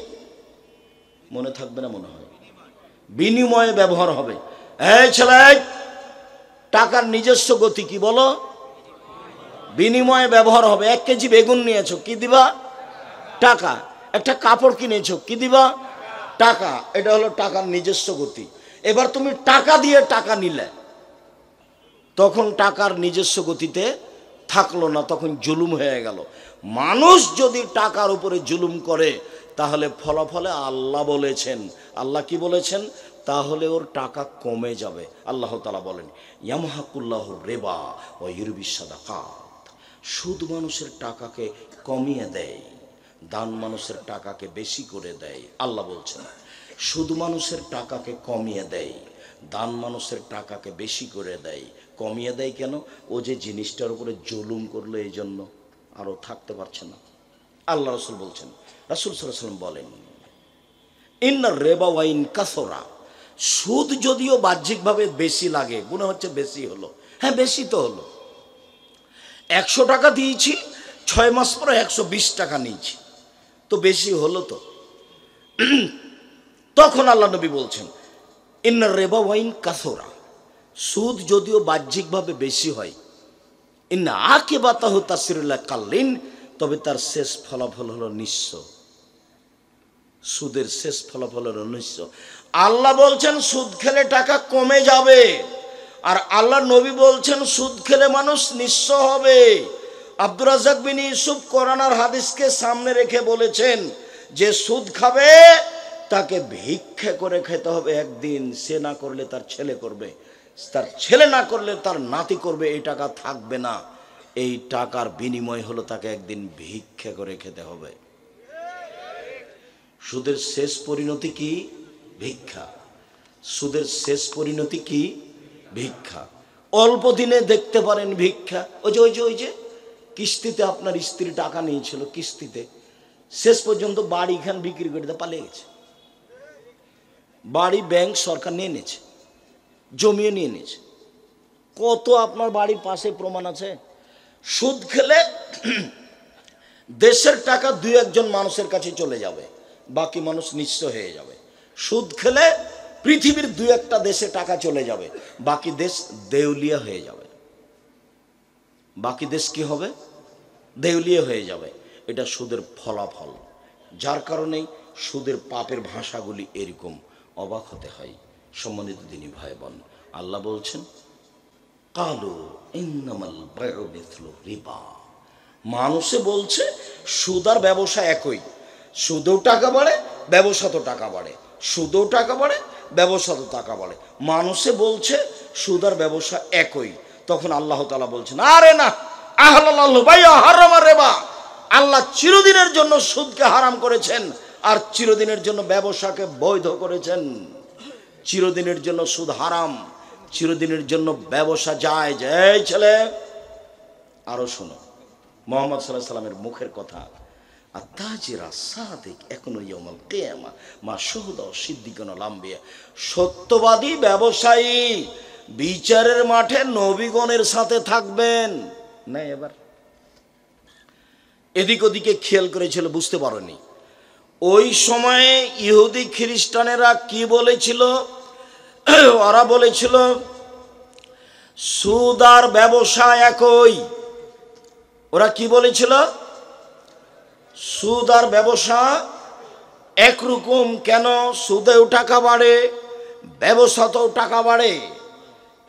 মনে থাকবে না মনে হয়, বিনিময়ে ব্যবহার হবে। এই ছেলে, টাকার নিজস্ব গতি কি বলো? বিনিময়ে ব্যবহার হবে। 1 কেজি বেগুন নিয়েছো, কি দিবা? টাকা। একটা কাপড় কিনেছো, কি দিবা? টাকা। এটা হলো টাকার নিজস্ব গতি। এবার তুমি টাকা দিয়ে টাকা নিলে, তখন টাকার নিজস্ব গতিতে থাকলো না, তখন জুলুম হয়ে গেল। মানুষ যদি টাকার উপরে জুলুম করে, তাহলে ফলাফলে আল্লাহ বলেছেন, আল্লাহ কি বলেছেন? তাহলে ওর টাকা কমে যাবে। আল্লাহ তাআলা বলেন, ইয়ামহাকুল্লাহু রিবা ওয়া ইউরবিস সাদাকাত। সুদ মানুষের টাকাকে কমিয়ে দেয়, দান মানুষের টাকাকে বেশি করে দেয়। আল্লাহ বলছেন, সুদ মানুষের টাকাকে কমিয়ে দেয়, দান মানুষের টাকাকে বেশি করে দেয়। কমিয়ে দেয় কেন? ও যে জিনিসটার উপরে জুলুম করলো, এই জন্য আরও থাকতে পারছে না। আল্লাহ রসুল বলছেন, রাসূল সাল্লাল্লাহু আলাইহি ওয়াসাল্লাম বলেন, ইন্নার রিবা ওয়াইন কাসরা। সুদ যদিও বাহ্যিকভাবে বেশি লাগে, মনে হচ্ছে বেশি হলো, হ্যাঁ বেশি তো হলো। 100 টাকা দিয়েছি, 6 মাস পরে 120 টাকা নিয়েছি, তো বেশি হলো তো। তখন আল্লাহ নবী বলছেন, ইন্নার রিবা ওয়াইন কাসরা। সুদ যদিও বাহ্যিকভাবে বেশি হয়, ইন্না আকিবাতাহু তাসিরুল কাল্লিন, তবে তার শেষ ফলাফল হলো নিঃস্ব। সুদের শেষ ফলাফল হলো নিঃস্ব। আল্লাহ বলছেন সুদ খেলে টাকা কমে যাবে, আর আল্লাহ নবী বলছেন সুদ খেলে মানুষ নিঃস্ব হবে। আব্দুর রাজ্জাক বিন ইউসুফ কোরআন আর হাদিসকে সামনে রেখে বলেছেন, যে সুদ খাবে তাকে ভিক্ষা করে খেতে হবে একদিন। সে না করলে তার ছেলে করবে, তার ছেলে না করলে তার নাতি করবে। এই টাকা থাকবে না, এই টাকার বিনিময় হলো তাকে একদিন ভিক্ষা করে খেতে হবে। সুদের শেষ পরিণতি কি? ভিক্ষা। সুদের শেষ পরিণতি কি? ভিক্ষা। অল্প দিনে দেখতে পারেন ভিক্ষা। ওই যে কিস্তিতে আপনার স্ত্রী টাকা নিয়েছিল, কিস্তিতে শেষ পর্যন্ত বাড়িখান বিক্রি করে দিয়ে পালিয়ে গেছে। বাড়ি ব্যাংক সরকার নিয়ে নিয়েছে, জমিয়ে নিয়ে নিয়েছে। কত আপনার বাড়ির পাশে প্রমাণ আছে। সুদ খেলে দেশের টাকা 2-1 মানুষের কাছে চলে যাবে, বাকি মানুষ নিঃস্ব হয়ে যাবে। সুদ খেলে পৃথিবীর 2-1 দেশে টাকা চলে যাবে, বাকি দেশ দেউলিয়া হয়ে যাবে। বাকি দেশ কি হবে? দেউলিয়া হয়ে যাবে। এটা সুদের ফলাফল। যার কারণেই সুদের পাপের ভাষাগুলি এরকম, অবাক হতে হয়। সম্মানিত দিনী ভাই বোন, আল্লাহ বলছেন, কালু ইন্নামাল বায়উ মিথলু রিবা। মানুষে বলছে সুদ আর ব্যবসা একই। সুদেও টাকা বাড়ে, ব্যবসাতেও টাকা বাড়ে, সুদেও টাকা বাড়ে, ব্যবসাতেও টাকা বাড়ে। মানুষে বলছে সুদ আর ব্যবসা একই, তখন আল্লাহ তাআলা বলছেন আরে না, আহলাল্লাহু বাইয়া হারামা রিবা, আল্লাহ চিরদিনের জন্য সুদকে হারাম করেছেন আর চিরদিনের জন্য ব্যবসাকে বৈধ করেছেন। চিরদিনের জন্য সুদ হারাম, চিরদিনের জন্য ব্যবসা জায়েজ। এই ছেলে আরো শোনো, মুহাম্মদ সাল্লাল্লাহু আলাইহি সাল্লামের মুখের কথা, আত্তাজিরা সাদিক এখনো ইয়াউমাল কিয়ামা মা শুহুদা সিদ্দিকুন আল আম্বিয়া, সত্যবাদী ব্যবসায়ী বিচারের মাঠে নবীগণের সাথে থাকবেন না। এবার এদিক ওদিকে খেয়াল করেছিল, বুঝতে পারোনি ওই সময়ে ইহুদি খ্রিস্টানেরা কি বলেছিল? ওরা বলেছিল সুদ আর ব্যবসা একই। ওরা কি বলেছিল? সুদ আর ব্যবসা একরকম। কেন? সুদেও টাকা বাড়ে, ব্যবসাতেও টাকা বাড়ে।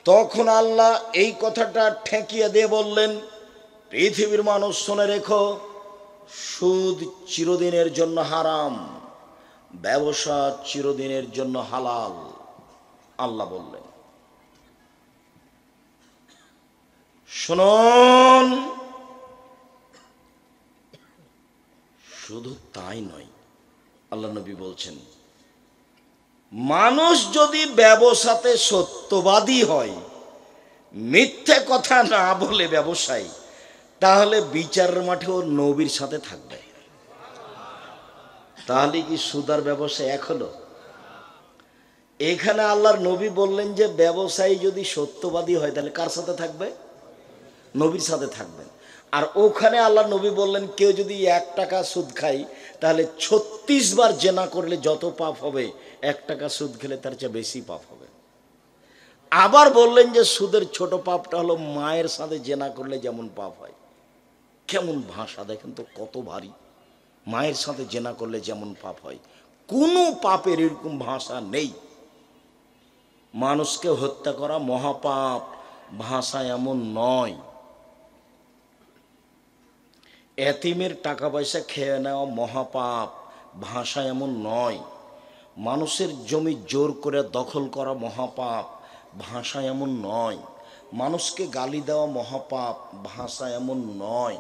তখন আল্লাহ এই কথাটা ঠেকিয়ে দিয়ে বললেন, পৃথিবীর মানুষ শুনে রেখো, সুদ চিরদিনের জন্য হারাম, ব্যবসা চিরদিনের জন্য হালাল। আল্লাহ বললেন। শুনুন, শুধু তাই নয়, আল্লাহ নবী বলছেন মানুষ যদি ব্যবসাতে সত্যবাদী হয়, মিথ্যে কথা না বলে ব্যবসায়ী, তাহলে বিচারের মাঠে ওর নবীর সাথে থাকবে। তাহলে কি সুদার ব্যবসা এক হলো? এখানে আল্লাহর নবী বললেন যে ব্যবসায়ী যদি সত্যবাদী হয় তাহলে কার সাথে থাকবে? নবীর সাথে থাকবেন। আর ওখানে আল্লাহ নবী বললেন কেউ যদি 1 টাকা সুদ খায় তাহলে 36 বার জেনা করলে যত পাপ হবে 1 টাকা সুদ খেলে তার চেয়ে বেশি পাপ হবে। আবার বললেন যে সুদের ছোট পাপটা হলো মায়ের সাথে জেনা করলে যেমন পাপ হয়। কেমন ভাষা দেখেন তো, কত ভারী। মায়ের সাথে জেনা করলে যেমন পাপ হয়, কোনো পাপের এরকম ভাষা নেই। মানুষকে হত্যা করা মহাপাপ, ভাষা এমন নয়। এতিমের টাকা পয়সা খেয়ে নেওয়া মহাপাপ, ভাষা এমন নয়। মানুষের জমি জোর করে দখল করা মহাপাপ, ভাষা এমন নয়। মানুষকে গালি দেওয়া মহাপাপ, ভাষা এমন নয়।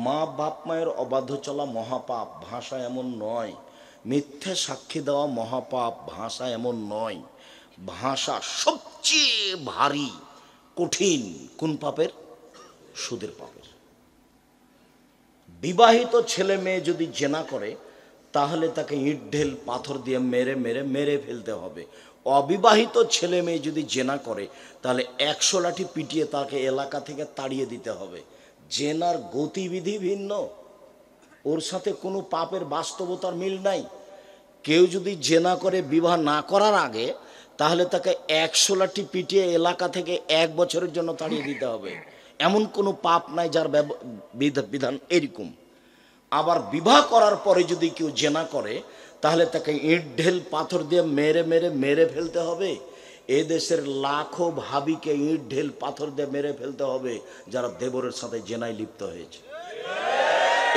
মা বাপ মায়ের অবাধ্য চলা মহাপাপ, ভাষা এমন নয়। মিথ্যা সাক্ষী দেওয়া মহাপাপ, ভাষা এমন নয়। ভাষা সবচেয়ে ভারী কঠিন কোন পাপের? সুদের পাপের। বিবাহিত ছেলে মেয়ে যদি জেনা করে তাহলে তাকে ইট ঢেল পাথর দিয়ে মেরে মেরে মেরে ফেলতে হবে। অবিবাহিত ছেলে মেয়ে যদি জেনা করে তাহলে 100 লাঠি পিটিয়ে তাকে এলাকা থেকে তাড়িয়ে দিতে হবে। জেনার গতিবিধি ভিন্ন, ওর সাথে কোনো পাপের বাস্তবতার মিল নাই। কেউ যদি জেনা করে বিবাহ না করার আগে তাহলে তাকে 100 লাঠি পিটিয়ে এলাকা থেকে 1 বছরের জন্য তাড়িয়ে দিতে হবে। এমন কোনো পাপ নাই যার বিধান এরকম। আবার বিবাহ করার পরে যদি কেউ জেনা করে তাহলে তাকে ইট ঢেল পাথর দিয়ে মেরে মেরে মেরে ফেলতে হবে। এদেশের লাখো ভাবিকে ইট ঢেল পাথর দিয়ে মেরে ফেলতে হবে যারা দেবরের সাথে জেনায় লিপ্ত হয়েছে।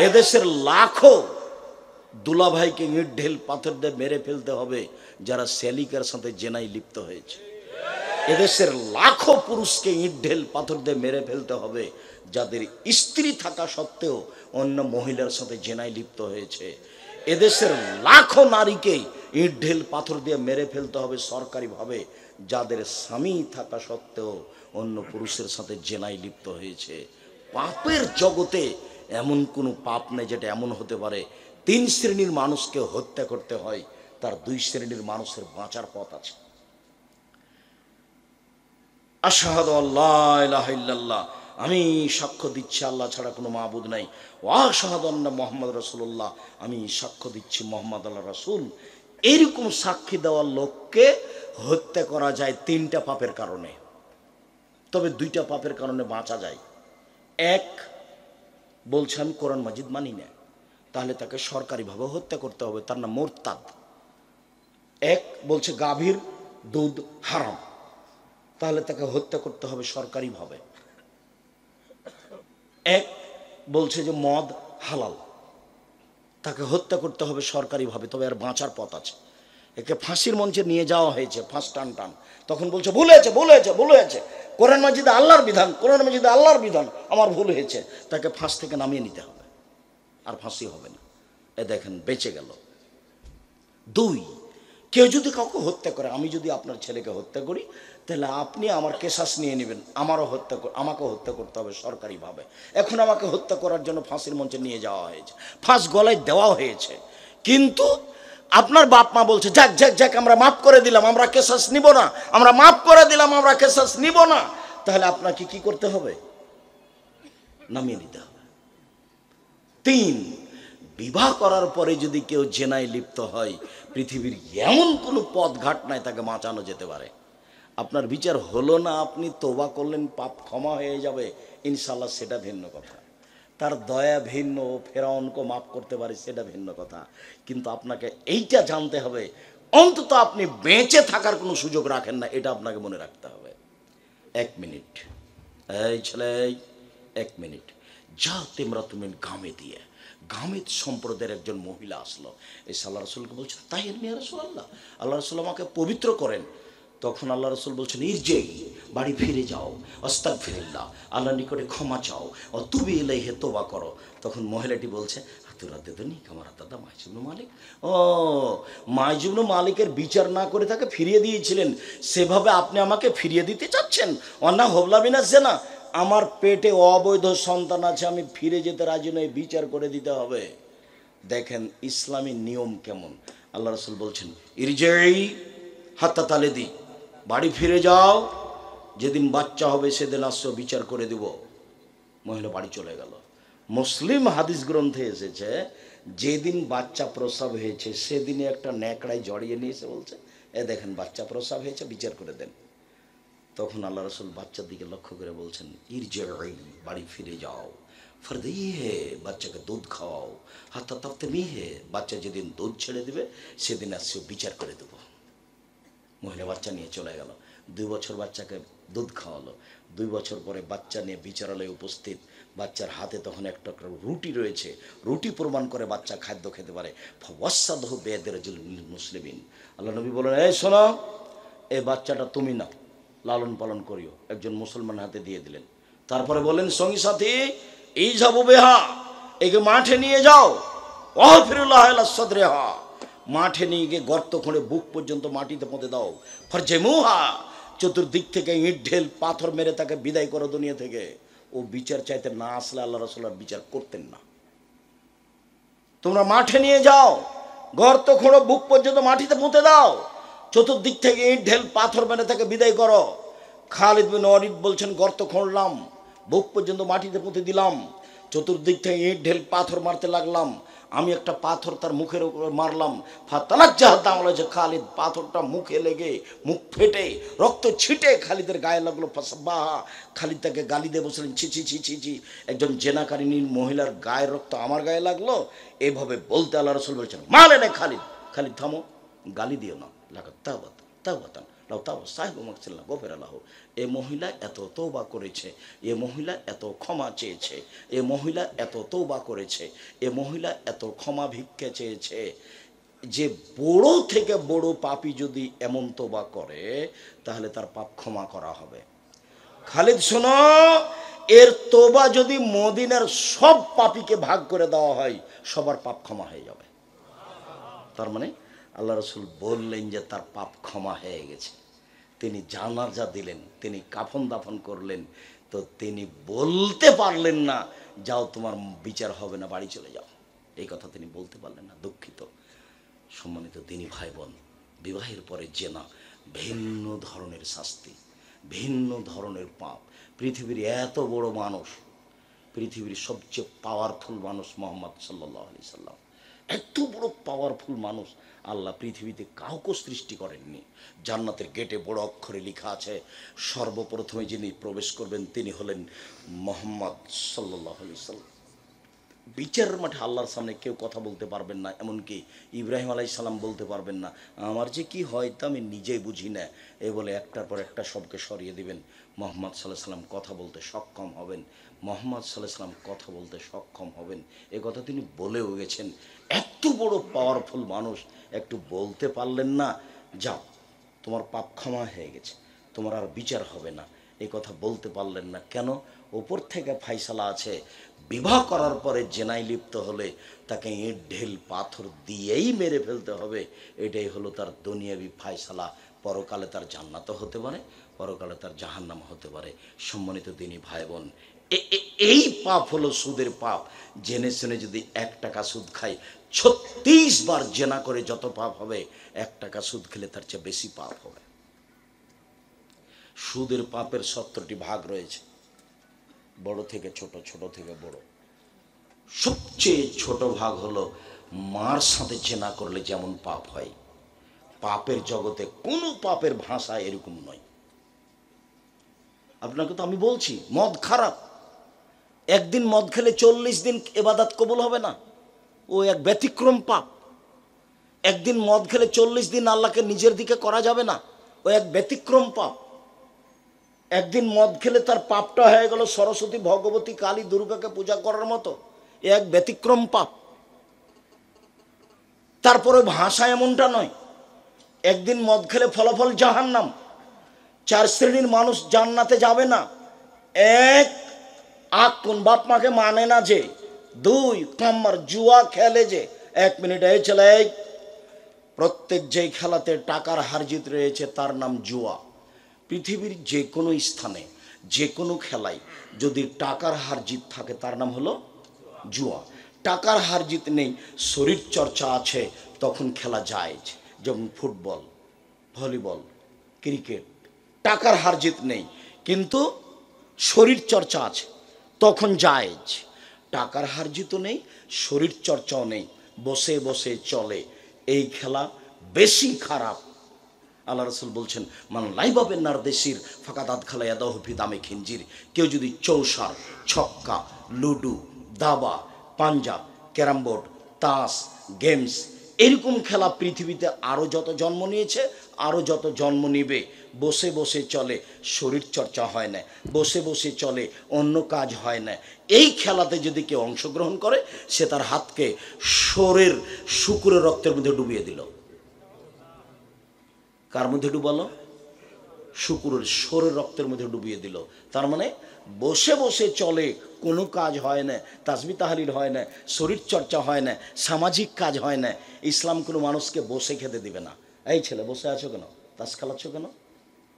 এদেশের লাখো দুলাভাইকে ইট ঢেল পাথর দিয়ে মেরে ফেলতে হবে যারা সেলিকার সাথে জেনায় লিপ্ত হয়েছে। এদেশের লাখো পুরুষকে ইট ঢেল পাথর দিয়ে মেরে ফেলতে হবে যাদের স্ত্রী থাকা সত্ত্বেও অন্য মহিলার সাথে জেনায় লিপ্ত হয়েছে। এদেশের লাখো নারীকে ইট ঢেল পাথর দিয়ে মেরে ফেলতে হবে সরকারিভাবে যাদের স্বামী থাকা সত্ত্বেও অন্য পুরুষের সাথে জেনায় লিপ্ত হয়েছে। পাপের জগতে এমন কোনো পাপ নেই যেটা এমন হতে পারে 3 শ্রেণীর মানুষকে হত্যা করতে হয়, তার 2 শ্রেণীর মানুষের বাঁচার পথ আছে। আশহাদু আল্লা ইলাহা ইল্লাল্লাহ, আমি সাক্ষ্য দিচ্ছি আল্লাহ ছাড়া কোনো মাবুদ নাই। ওয়া আশহাদু আন্না মুহাম্মদ রাসূলুল্লাহ, আমি সাক্ষ্য দিচ্ছি মুহাম্মদ আল্লাহ রাসূল। এরকম সাক্ষী দেওয়ার লোককে হত্যা করা যায় 3টা পাপের কারণে, তবে 2টা পাপের কারণে বাঁচা যায়। এক, বলছে আমি কোরআন মাজিদ মানি না, তাহলে তাকে সরকারিভাবে হত্যা করতে হবে, তার নাম মুরতাদ। এক, বলছে গাভীর দুধ হারাম, তাহলে তাকে হত্যা করতে হবে সরকারিভাবে। এক, বলছে যে মদ হালাল, তাকে হত্যা করতে হবে সরকারিভাবে, তবে আর বাঁচার পথ আছে। একে ফাঁসির মঞ্চে নিয়ে যাওয়া হয়েছে, ফাঁস টান টান, তখন বলছে ভুল হয়েছে, ভুল হয়েছে, ভুল হয়েছে, কোরআন মাজিদে আল্লাহর বিধান, কোরআন মাজিদে আল্লাহর বিধান, আমার ভুল হয়েছে। তাকে ফাঁস থেকে নামিয়ে নিতে হবে, আর ফাঁসি হবে না। এ দেখেন বেঁচে গেল। দুই, কেউ যদি কাউকে হত্যা করে, আমি যদি আপনার ছেলেকে হত্যা করি, তাহলে আপনি আমার কেসাস নিয়ে নেবেন, আমাকেও হত্যা করতে হবে সরকারিভাবে। এখন আমাকে হত্যা করার জন্য ফাঁসির মঞ্চে নিয়ে যাওয়া হয়েছে, ফাঁস গলায় দেওয়া হয়েছে, কিন্তু আপনার বাপ মা বলছে যাক যাক যাক আমরা মাফ করে দিলাম, আমরা কেসাস নিব না, আমরা মাফ করে দিলাম, আমরা কেসাস নিব না। তাহলে আপনাকে কি করতে হবে? নামিয়ে নিতে হবে। তিন, বিবাহ করার পরে যদি কেউ জেনায় লিপ্ত হয়, পৃথিবীর এমন কোনো পথ ঘাট নাই তাকে বাঁচানো যেতে পারে। আপনার বিচার হলো না, আপনি তওবা করলেন, পাপ ক্ষমা হয়ে যাবে ইনশাল্লাহ, সেটা ভিন্ন কথা। তার দয়া ভিন্ন, ফেরাউনকে মাফ করতে পারে সেটা ভিন্ন কথা। কিন্তু আপনাকে এইটা জানতে হবে, অন্তত আপনি বেঁচে থাকার কোনো সুযোগ রাখেন না, এটা আপনাকে মনে রাখতে হবে। 1 মিনিট, এই ছেলে 1 মিনিট, যা তোমরা তুমি গামে দিয়ে। গামেদ সম্প্রদায়ের একজন মহিলা আসলো, এই আল্লাহ রসুলকে বলছেন তাই নিয়া রাসূলুল্লাহ, আল্লাহ রসুল আমাকে পবিত্র করেন। তখন আল্লাহ রসুল বলছেন ইরজেই, বাড়ি ফিরে যাও, আস্তাগফিরুল্লাহ, আল্লাহর নিকটে ক্ষমা চাও, ও তুবি ইলাইহি তওবা করো। তখন মহিলাটি বলছে মালিক, ও মাইজুবনু মালিকের বিচার না করে তাকে ফিরিয়ে দিয়েছিলেন, সেভাবে আপনি আমাকে ফিরিয়ে দিতে চাচ্ছেন? অন্না হবলাবিনা জেনা, আমার পেটে অবৈধ সন্তান আছে, আমি ফিরে যেতে রাজি নই, বিচার করে দিতে হবে। দেখেন ইসলামী নিয়ম কেমন। আল্লাহ রসুল বলছেন ইরজেই হাত্তা তালেদি, বাড়ি ফিরে যাও, যেদিন বাচ্চা হবে সেদিন আসছো, বিচার করে দিব। মহিলা বাড়ি চলে গেল। মুসলিম হাদিস গ্রন্থে এসেছে, যেদিন বাচ্চা প্রসব হয়েছে সেদিনে একটা ন্যাকড়ায় জড়িয়ে নিয়ে এসে বলছে এ দেখেন বাচ্চা প্রসব হয়েছে, বিচার করে দেন। তখন আল্লাহ রসুল বাচ্চার দিকে লক্ষ্য করে বলছেন ইরজেই, বাড়ি ফিরে যাও, ফরদি হে, বাচ্চাকে দুধ খাওয়াও, হাত্তা তাফতেমি হে, বাচ্চা যেদিন দুধ ছেড়ে দিবে সেদিন আসছে বিচার করে দেবো। মহিলা বাচ্চা নিয়ে চলে গেল, 2 বছর বাচ্চাকে দুধ খাওয়ালো। 2 বছর পরে বাচ্চা নিয়ে বিচারালয়ে উপস্থিত, বাচ্চার হাতে তখন একটা রুটি রয়েছে, রুটি প্রমাণ করে বাচ্চা খাদ্য খেতে পারে। ফাওয়াসাদহু বিয়াদির মুসলিমিন, আল্লাহ নবী বলেন এই শোনো, এই বাচ্চাটা তুমি নাও, লালন পালন করিও, একজন মুসলমান হাতে দিয়ে দিলেন। তারপরে বলেন সঙ্গী সাথী এই যাবো বেহা, একে মাঠে নিয়ে যাও, ওয়াহফিরুল্লাহ ইলা সাদরিহা, মাঠে নিয়ে গিয়ে গর্ত খুঁড়ে বুক পর্যন্ত মাটিতে পুঁতে দাও। ফারজেমুহা, চতুর্দিক থেকে ইট ঢেল পাথর মেরে তাকে বিদায় করো দুনিয়া থেকে। ও বিচার চাইতে না আসলে আল্লাহ রাসূল বিচার করতেন না। তোমরা মাঠে নিয়ে যাও, গর্ত খোঁড়ো, বুক পর্যন্ত মাটিতে পুঁতে দাও, চতুর্দিক থেকে ইট ঢেল পাথর মেরে তাকে বিদায় করো। খালিদ বিন ওয়ালিদ বলছেন গর্ত খুঁড়লাম, বুক পর্যন্ত মাটিতে পুঁতে দিলাম, চতুর্দিক থেকে ইট ঢেল পাথর মারতে লাগলাম, আমি একটা পাথর তার মুখের উপরে মারলাম। ফাতানাজ্জাহাত, খালিদ পাথরটা মুখে লেগে মুখ ফেটে রক্ত ছিটে খালিদের গায়ে লাগলো। ফাসাব্বাহা, খালিদ তাকে গালি দিয়ে বসলেন ছি ছি ছি ছি ছি, একজন জেনাকারিনীর মহিলার গায়ের রক্ত আমার গায়ে লাগলো। এভাবে বলতে আল্লাহ রাসূল বলছেন মালে নে খালিদ, খালিদ থামো, গালি দিও না, লাগা তাওবাত তাওবাতান লাউ তাও সাহেব মাকসিল্লাহ গফির আল্লাহ। এ মহিলা এত তওবা করেছে, এ মহিলা এত ক্ষমা চেয়েছে, এ মহিলা এত তওবা করেছে, এ মহিলা এত ক্ষমা ভিক্ষা চেয়েছে, যে বড় থেকে বড় পাপী যদি এমন তওবা করে তাহলে তার পাপ ক্ষমা করা হবে। খালিদ শোনো, এর তওবা যদি মদিনার সব পাপীকে ভাগ করে দেওয়া হয় সবার পাপ ক্ষমা হয়ে যাবে। তার মানে আল্লাহ রসুল বললেন যে তার পাপ ক্ষমা হয়ে গেছে। তিনি জানাজা দিলেন, তিনি কাফন দাফন করলেন, তো তিনি বলতে পারলেন না যাও তোমার বিচার হবে না, বাড়ি চলে যাও, এই কথা তিনি বলতে পারলেন না। দুঃখিত। সম্মানিত দিনী ভাই বোন, বিবাহের পরে জেনা ভিন্ন ধরনের শাস্তি, ভিন্ন ধরনের পাপ। পৃথিবীর এত বড় মানুষ, পৃথিবীর সবচেয়ে পাওয়ারফুল মানুষ মুহাম্মদ সাল্লাল্লাহু আলাইহি সাল্লাম, এত বড় পাওয়ারফুল মানুষ আল্লাহ পৃথিবীতে কাউকে সৃষ্টি করেননি। জান্নাতের গেটে বড় অক্ষরে লেখা আছে সর্বপ্রথমে যিনি প্রবেশ করবেন তিনি হলেন মুহাম্মদ সাল্লাল্লাহু আলাইহি সাল্লাম। বিচারের মাঠে আল্লাহর সামনে কেউ কথা বলতে পারবেন না, এমনকি ইব্রাহিম আলাইহিস সালাম বলতে পারবেন না আমার যে কি হয় তা আমি নিজেই বুঝি না, এ বলে একটার পর একটা সবকে সরিয়ে দিবেন। মোহাম্মদ সাল্লাহ সাল্লাম কথা বলতে সক্ষম হবেন, মোহাম্মদ সাল্লাহ সাল্লাম কথা বলতে সক্ষম হবেন, এ কথা তিনি বলেও গেছেন। এত বড় পাওয়ারফুল মানুষ একটু বলতে পারলেন না, যাও তোমার পাপ ক্ষমা হয়ে গেছে, তোমার আর বিচার হবে না, এই কথা বলতে পারলেন না কেন? ওপর থেকে ফাইসালা আছে, বিবাহ করার পরে জেনায় লিপ্ত হলে তাকে ইট ঢেল পাথর দিয়েই মেরে ফেলতে হবে, এটাই হলো তার দুনিয়াবি ফাইসালা। পরকালে তার জান্নাতও হতে পারে, পরকালে তার জাহান্নাম হতে পারে। সম্মানিত দিনী ভাই বোন, এই পাপ হলো সুদের পাপ। জেনে শুনে যদি 1 টাকা সুদ খায়, 36 বার জেনা করে যত পাপ হবে, 1 টাকা সুদ খেলে তার চেয়ে বেশি পাপ হবে। সুদের পাপের 70টি ভাগ রয়েছে, বড় থেকে ছোট, ছোট থেকে বড়। সবচেয়ে ছোট ভাগ হলো মার সাথে জেনা করলে যেমন পাপ হয়, পাপের জগতে কোনো পাপের ভাষা এরকম নয়। আপনাকে তো আমি বলছি মদ খারাপ, একদিন মদ খেলে 40 দিন ইবাদত কবুল হবে না, ও এক ব্যতিক্রম পাপ। একদিন মদ খেলে 40 দিন আল্লাহকে নিজের দিকে করা যাবে না, ও এক ব্যতিক্রম পাপ। একদিন মদ খেলে তার পাপটা হয়ে গেল সরস্বতী, ভগবতী, কালী, দুর্গাকে পূজা করার মতো, এ এক ব্যতিক্রম পাপ। তারপরে ভাষা এমনটা নয়, একদিন মদ খেলে ফলাফল জাহান্নাম। 4 শ্রেণীর মানুষ জান্নাতে যাবে না। 1, কোন বাপ মাকে মানে না যে। 2, কাম্মার জুয়া খেলে যে। 1 মিনিট এই ছেলে, প্রত্যেক যেই খেলাতে টাকার হারজিত রয়েছে তার নাম জুয়া। পৃথিবীর যে কোনো স্থানে যে কোনো খেলায় যদি টাকার হারজিত থাকে তার নাম হলো জুয়া। টাকার হারজিত নেই, শরীর চর্চা আছে, তখন খেলা জায়েজ। যেমন ফুটবল, ভলিবল, ক্রিকেট, টাকার হারজিত নেই কিন্তু শরীর চর্চা আছে, তখন জায়েজ। টাকার হারজিতও নেই, শরীর চর্চাও নেই, বসে বসে চলে, এই খেলা বেশি খারাপ। আল্লাহ রসুল বলছেন, মান লাইবাবেন নার দেশির ফাঁকা দাঁত খালাইয়া দহফি দামে খিঞ্জির। কেউ যদি চৌসার, ছক্কা, লুডু, দাবা, পাঞ্জা, ক্যারামবোর্ড, তাস, গেমস, এরকম খেলা পৃথিবীতে আরও যত জন্ম নিয়েছে, আরও যত জন্ম নিবে, বসে বসে চলে, শরীর চর্চা হয় না, বসে বসে চলে, অন্য কাজ হয় না, এই খেলাতে যদি কেউ অংশগ্রহণ করে, সে তার হাতকে শরীর শুকুরের রক্তের মধ্যে ডুবিয়ে দিল। কার মধ্যে ডুবালো? শুকুরের, শরীর রক্তের মধ্যে ডুবিয়ে দিল। তার মানে বসে বসে চলে, কোনো কাজ হয় না, তাসবিহ তাহলিল হয় না, শরীর চর্চা হয় না, সামাজিক কাজ হয় না। ইসলাম কোনো মানুষকে বসে খেতে দিবে না। এই ছেলে বসে আছো কেন? তাস খেলাচ্ছ কেন?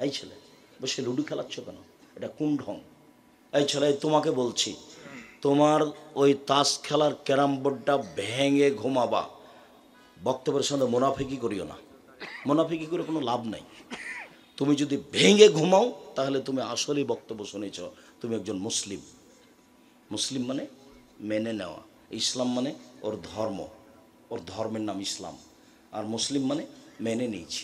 এই ছেলে বসে লুডু খেলাচ্ছ কেন? এটা কোন ঢং? এই ছেলে তোমাকে বলছি, তোমার ওই তাস খেলার ক্যারাম বোর্ডটা ভেঙে ঘুমাবা। বক্তব্যের সঙ্গে মুনাফিকি করিও না, মুনাফিকি করে কোনো লাভ নাই। তুমি যদি ভেঙে ঘুমাও তাহলে তুমি আসলেই বক্তব্য শুনেছ, তুমি একজন মুসলিম। মুসলিম মানে মেনে নেওয়া, ইসলাম মানে ওর ধর্ম, ওর ধর্মের নাম ইসলাম। আর মুসলিম মানে মেনে নিয়েছি।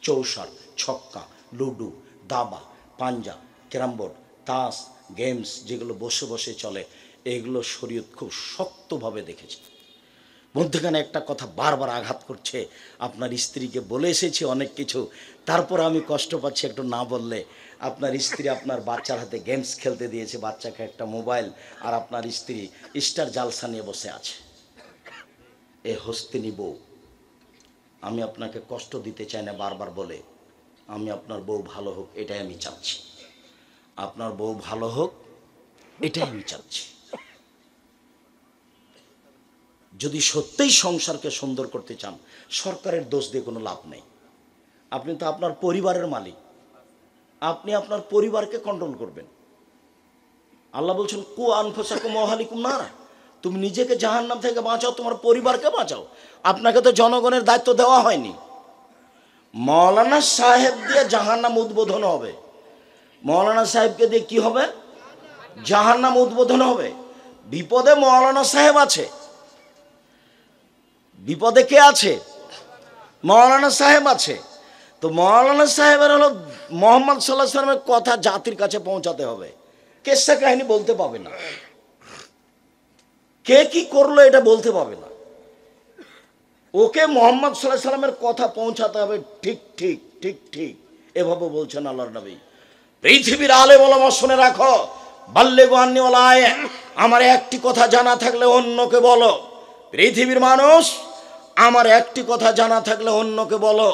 চৌসার, ছক্কা, লুডু, দাবা, পাঞ্জা, ক্যারামবোর্ড, তাস, গেমস যেগুলো বসে বসে চলে, এগুলো শরীয়ত খুব শক্তভাবে দেখেছে। মধ্যখানে একটা কথা বারবার আঘাত করছে, আপনার স্ত্রীকে বলে এসেছি অনেক কিছু, তারপর আমি কষ্ট পাচ্ছি একটু না বললে। আপনার স্ত্রী আপনার বাচ্চার হাতে গেমস খেলতে দিয়েছে, বাচ্চাকে একটা মোবাইল, আর আপনার স্ত্রী স্টার জালসা নিয়ে বসে আছে। এ হস্তিনী বউ। আমি আপনাকে কষ্ট দিতে চাই না বারবার বলে, আমি আপনার বউ ভালো হোক এটাই আমি চাচ্ছি, আপনার বউ ভালো হোক এটাই আমি চাচ্ছি। যদি সত্যিই সংসারকে সুন্দর করতে চান, সরকারের দোষ দিয়ে কোনো লাভ নেই। আপনি তো আপনার পরিবারের মালিক, আপনি আপনার পরিবারকে কন্ট্রোল করবেন। আল্লাহ বলছেন, কু আনফুসাকুম ওয়া আহলিকুম নারা, তুমি নিজেকে জাহান্নাম থেকে বাঁচাও, তোমার পরিবারকে বাঁচাও। আপনাকে তো জনগণের দায়িত্ব দেওয়া হয়নি। মৌলানা সাহেব দিয়ে জাহান্নাম উদ্বোধন হবে, মৌলানা সাহেবকে দিয়ে কি হবে? জাহান্নাম উদ্বোধন হবে। বিপদে মৌলানা সাহেব আছে, বিপদে কে আছে? মৌলানা সাহেব আছে। তো মৌলানা সাহেবের হলো মোহাম্মদ সাল্লাল্লাহু আলাইহি ওয়াসাল্লামের কথা জাতির কাছে পৌঁছাতে হবে, কেসা কাহিনী বলতে পাবে না। কে কি করলো এটা বলতে পারবে না। ওকে মোহাম্মদ সাল্লাল্লাহু আলাইহি সাল্লামের কথা পৌঁছাতে হবে, ঠিক ঠিক ঠিক ঠিক এভাবে বলছেন আল্লাহর নবী। পৃথিবীর আলেম ওলামা শুনে রাখো, বাল্লিগু আন্নী ওয়ালা আয়া, আমার একটি কথা জানা থাকলে অন্যকে বলো। পৃথিবীর মানুষ, আমার একটি কথা জানা থাকলে অন্যকে বলো।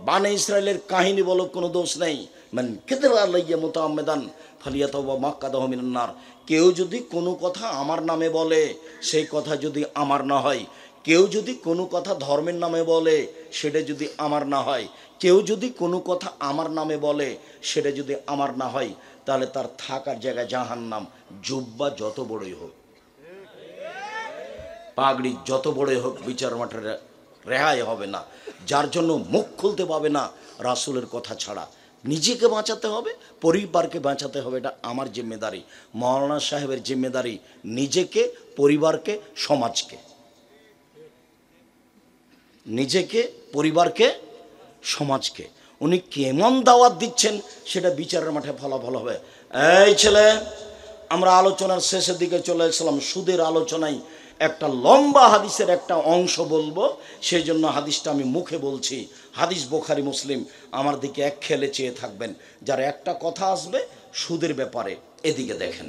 বানে ইসরায়েলের কাহিনী বলো, কোনো দোষ নেই। মান কাযাবা আলাইয়া মুতাআম্মিদান ফালিয়াতাওবা মাক্কাদাহু মিনান নার। কেউ যদি কোনো কথা আমার নামে বলে, সেই কথা যদি আমার না হয়, কেউ যদি কোনো কথা ধর্মের নামে বলে, সেটা যদি আমার না হয়, কেউ যদি কোনো কথা আমার নামে বলে, সেটা যদি আমার না হয়, তাহলে তার থাকার জায়গায় জাহান্নাম। জুব্বা যত বড়ই হোক, পাগড়ি যত বড়ই হোক, বিচার মাঠে রেহাই হবে না। যার জন্য মুখ খুলতে পাবে না রাসূলের কথা ছাড়া। নিজেকে বাঁচাতে হবে, পরিবারকে বাঁচাতে হবে, এটা আমার জিম্মেদারি, মাওলানা সাহেবের জিম্মেদারি। নিজেকে, পরিবারকে, সমাজকে, নিজেকে, পরিবারকে, সমাজকে। উনি কেমন দাওয়াত দিচ্ছেন সেটা বিচারের মাঠে ফলাফল হবে। এই ছেলে, আমরা আলোচনার শেষের দিকে চলে এসেছিলাম। সুদের আলোচনায় একটা লম্বা হাদিসের একটা অংশ বলবো, সেই জন্য হাদিসটা আমি মুখে বলছি। হাদিস বুখারী মুসলিম, আমার দিকে এক খেলে চেয়ে থাকবেন। যার একটা কথা আসবে সুদের ব্যাপারে, এদিকে দেখেন।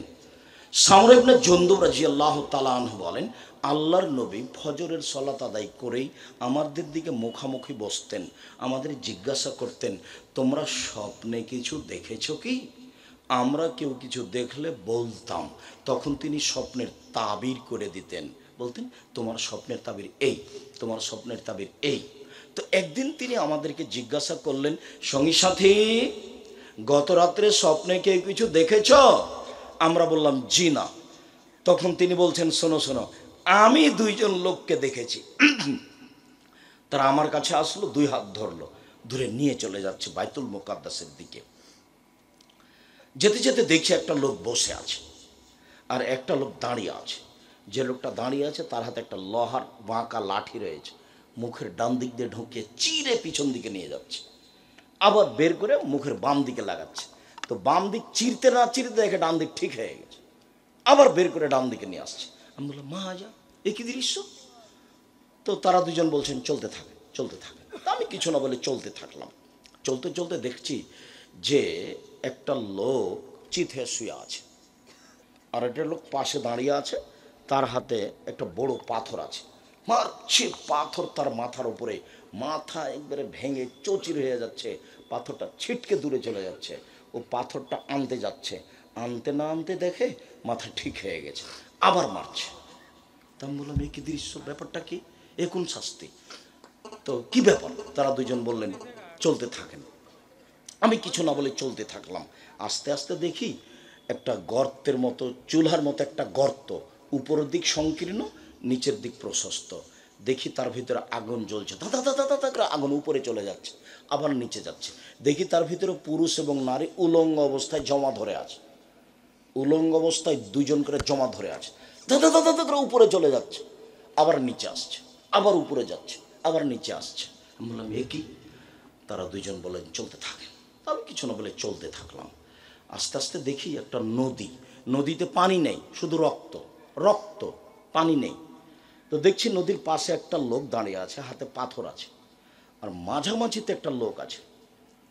সামর ইবনে জুনদুব রাদিয়াল্লাহু তাআলা আনহু বলেন, আল্লাহর নবী ফজরের সালাত আদায় করেই আমাদের দিকে মুখামুখি বসতেন, আমাদের জিজ্ঞাসা করতেন, তোমরা স্বপ্নে কিছু দেখেছো কি? আমরা কেউ কিছু দেখলে বলতাম, তখন তিনি স্বপ্নের তাবির করে দিতেন। বলতেন, তোমার স্বপ্নের তাবির এই, তোমার স্বপ্নের তাবির এই। তো একদিন তিনি আমাদেরকে জিজ্ঞাসা করলেন, সঙ্গী সাথী, গত রাত্রে স্বপ্নে কেউ কিছু দেখেছ? আমরা বললাম, জি না। তখন তিনি বলছেন, শোনো শোনো, আমি দুইজন লোককে দেখেছি। তারা আমার কাছে আসলো, দুই হাত ধরলো, ধরে নিয়ে চলে যাচ্ছে বাইতুল মুকাদ্দাসের দিকে। যেতে যেতে দেখছি একটা লোক বসে আছে আর একটা লোক দাঁড়িয়ে আছে। যে লোকটা দাঁড়িয়ে আছে তার হাতে একটা লোহার বাঁকা লাঠি রয়েছে, মুখের ডান দিক দিয়ে ঢুকিয়ে চিরে পিছন দিকে নিয়ে যাচ্ছে, আবার বের করে মুখের বাম দিকে লাগাচ্ছে। তো বাম দিক চিরতে না চিরতে দেখে ডান দিক ঠিক হয়ে গেছে, আবার বের করে ডান দিকে নিয়ে আসছে। আমি বললাম, মা যা, এ কি দৃশ্য? তো তারা দুজন বলছেন, চলতে থাকে চলতে থাকে। তা আমি কিছু না বলে চলতে থাকলাম। চলতে চলতে দেখছি যে একটা লোক চিত হয়ে শুয়ে আছে, আর একটা লোক পাশে দাঁড়িয়ে আছে, তার হাতে একটা বড় পাথর আছে, মারছে পাথর তার মাথার উপরে। মাথা একবারে ভেঙে চৌচির হয়ে যাচ্ছে, পাথরটা ছিটকে দূরে চলে যাচ্ছে। ও পাথরটা আনতে যাচ্ছে, আনতে না আনতে দেখে মাথা ঠিক হয়ে গেছে, আবার মারছে। তা আমি বললাম, এ কি দৃশ্য, ব্যাপারটা কি, এ কোন শাস্তি? তো কি ব্যাপার? তারা দুজন বললেন, চলতে থাকেন। আমি কিছু না বলে চলতে থাকলাম। আস্তে আস্তে দেখি একটা গর্তের মতো, চুলহার মতো একটা গর্ত, উপরের দিক সংকীর্ণ, নিচের দিক প্রশস্ত। দেখি তার ভিতরে আগুন জ্বলছে, দাদা দাদা দাদা করে আগুন উপরে চলে যাচ্ছে, আবার নিচে যাচ্ছে। দেখি তার ভিতরে পুরুষ এবং নারী উলঙ্গ অবস্থায় জমা ধরে আছে, উলঙ্গ অবস্থায় দুজন করে জমা ধরে আছে, দাদা দাদা দাদা করে উপরে চলে যাচ্ছে, আবার নিচে আসছে, আবার উপরে যাচ্ছে, আবার নিচে আসছে। আমি বললাম, এ কি? তারা দুজন বললেন, চলতে থাকেন। আমি কিছু না বলে চলতে থাকলাম। আস্তে আস্তে দেখি একটা নদী, নদীতে পানি নেই, শুধু রক্ত রক্ত, পানি নেই। তো দেখছি নদীর পাশে একটা লোক দাঁড়িয়ে আছে, হাতে পাথর আছে, আর মাঝামাঝিতে একটা লোক আছে,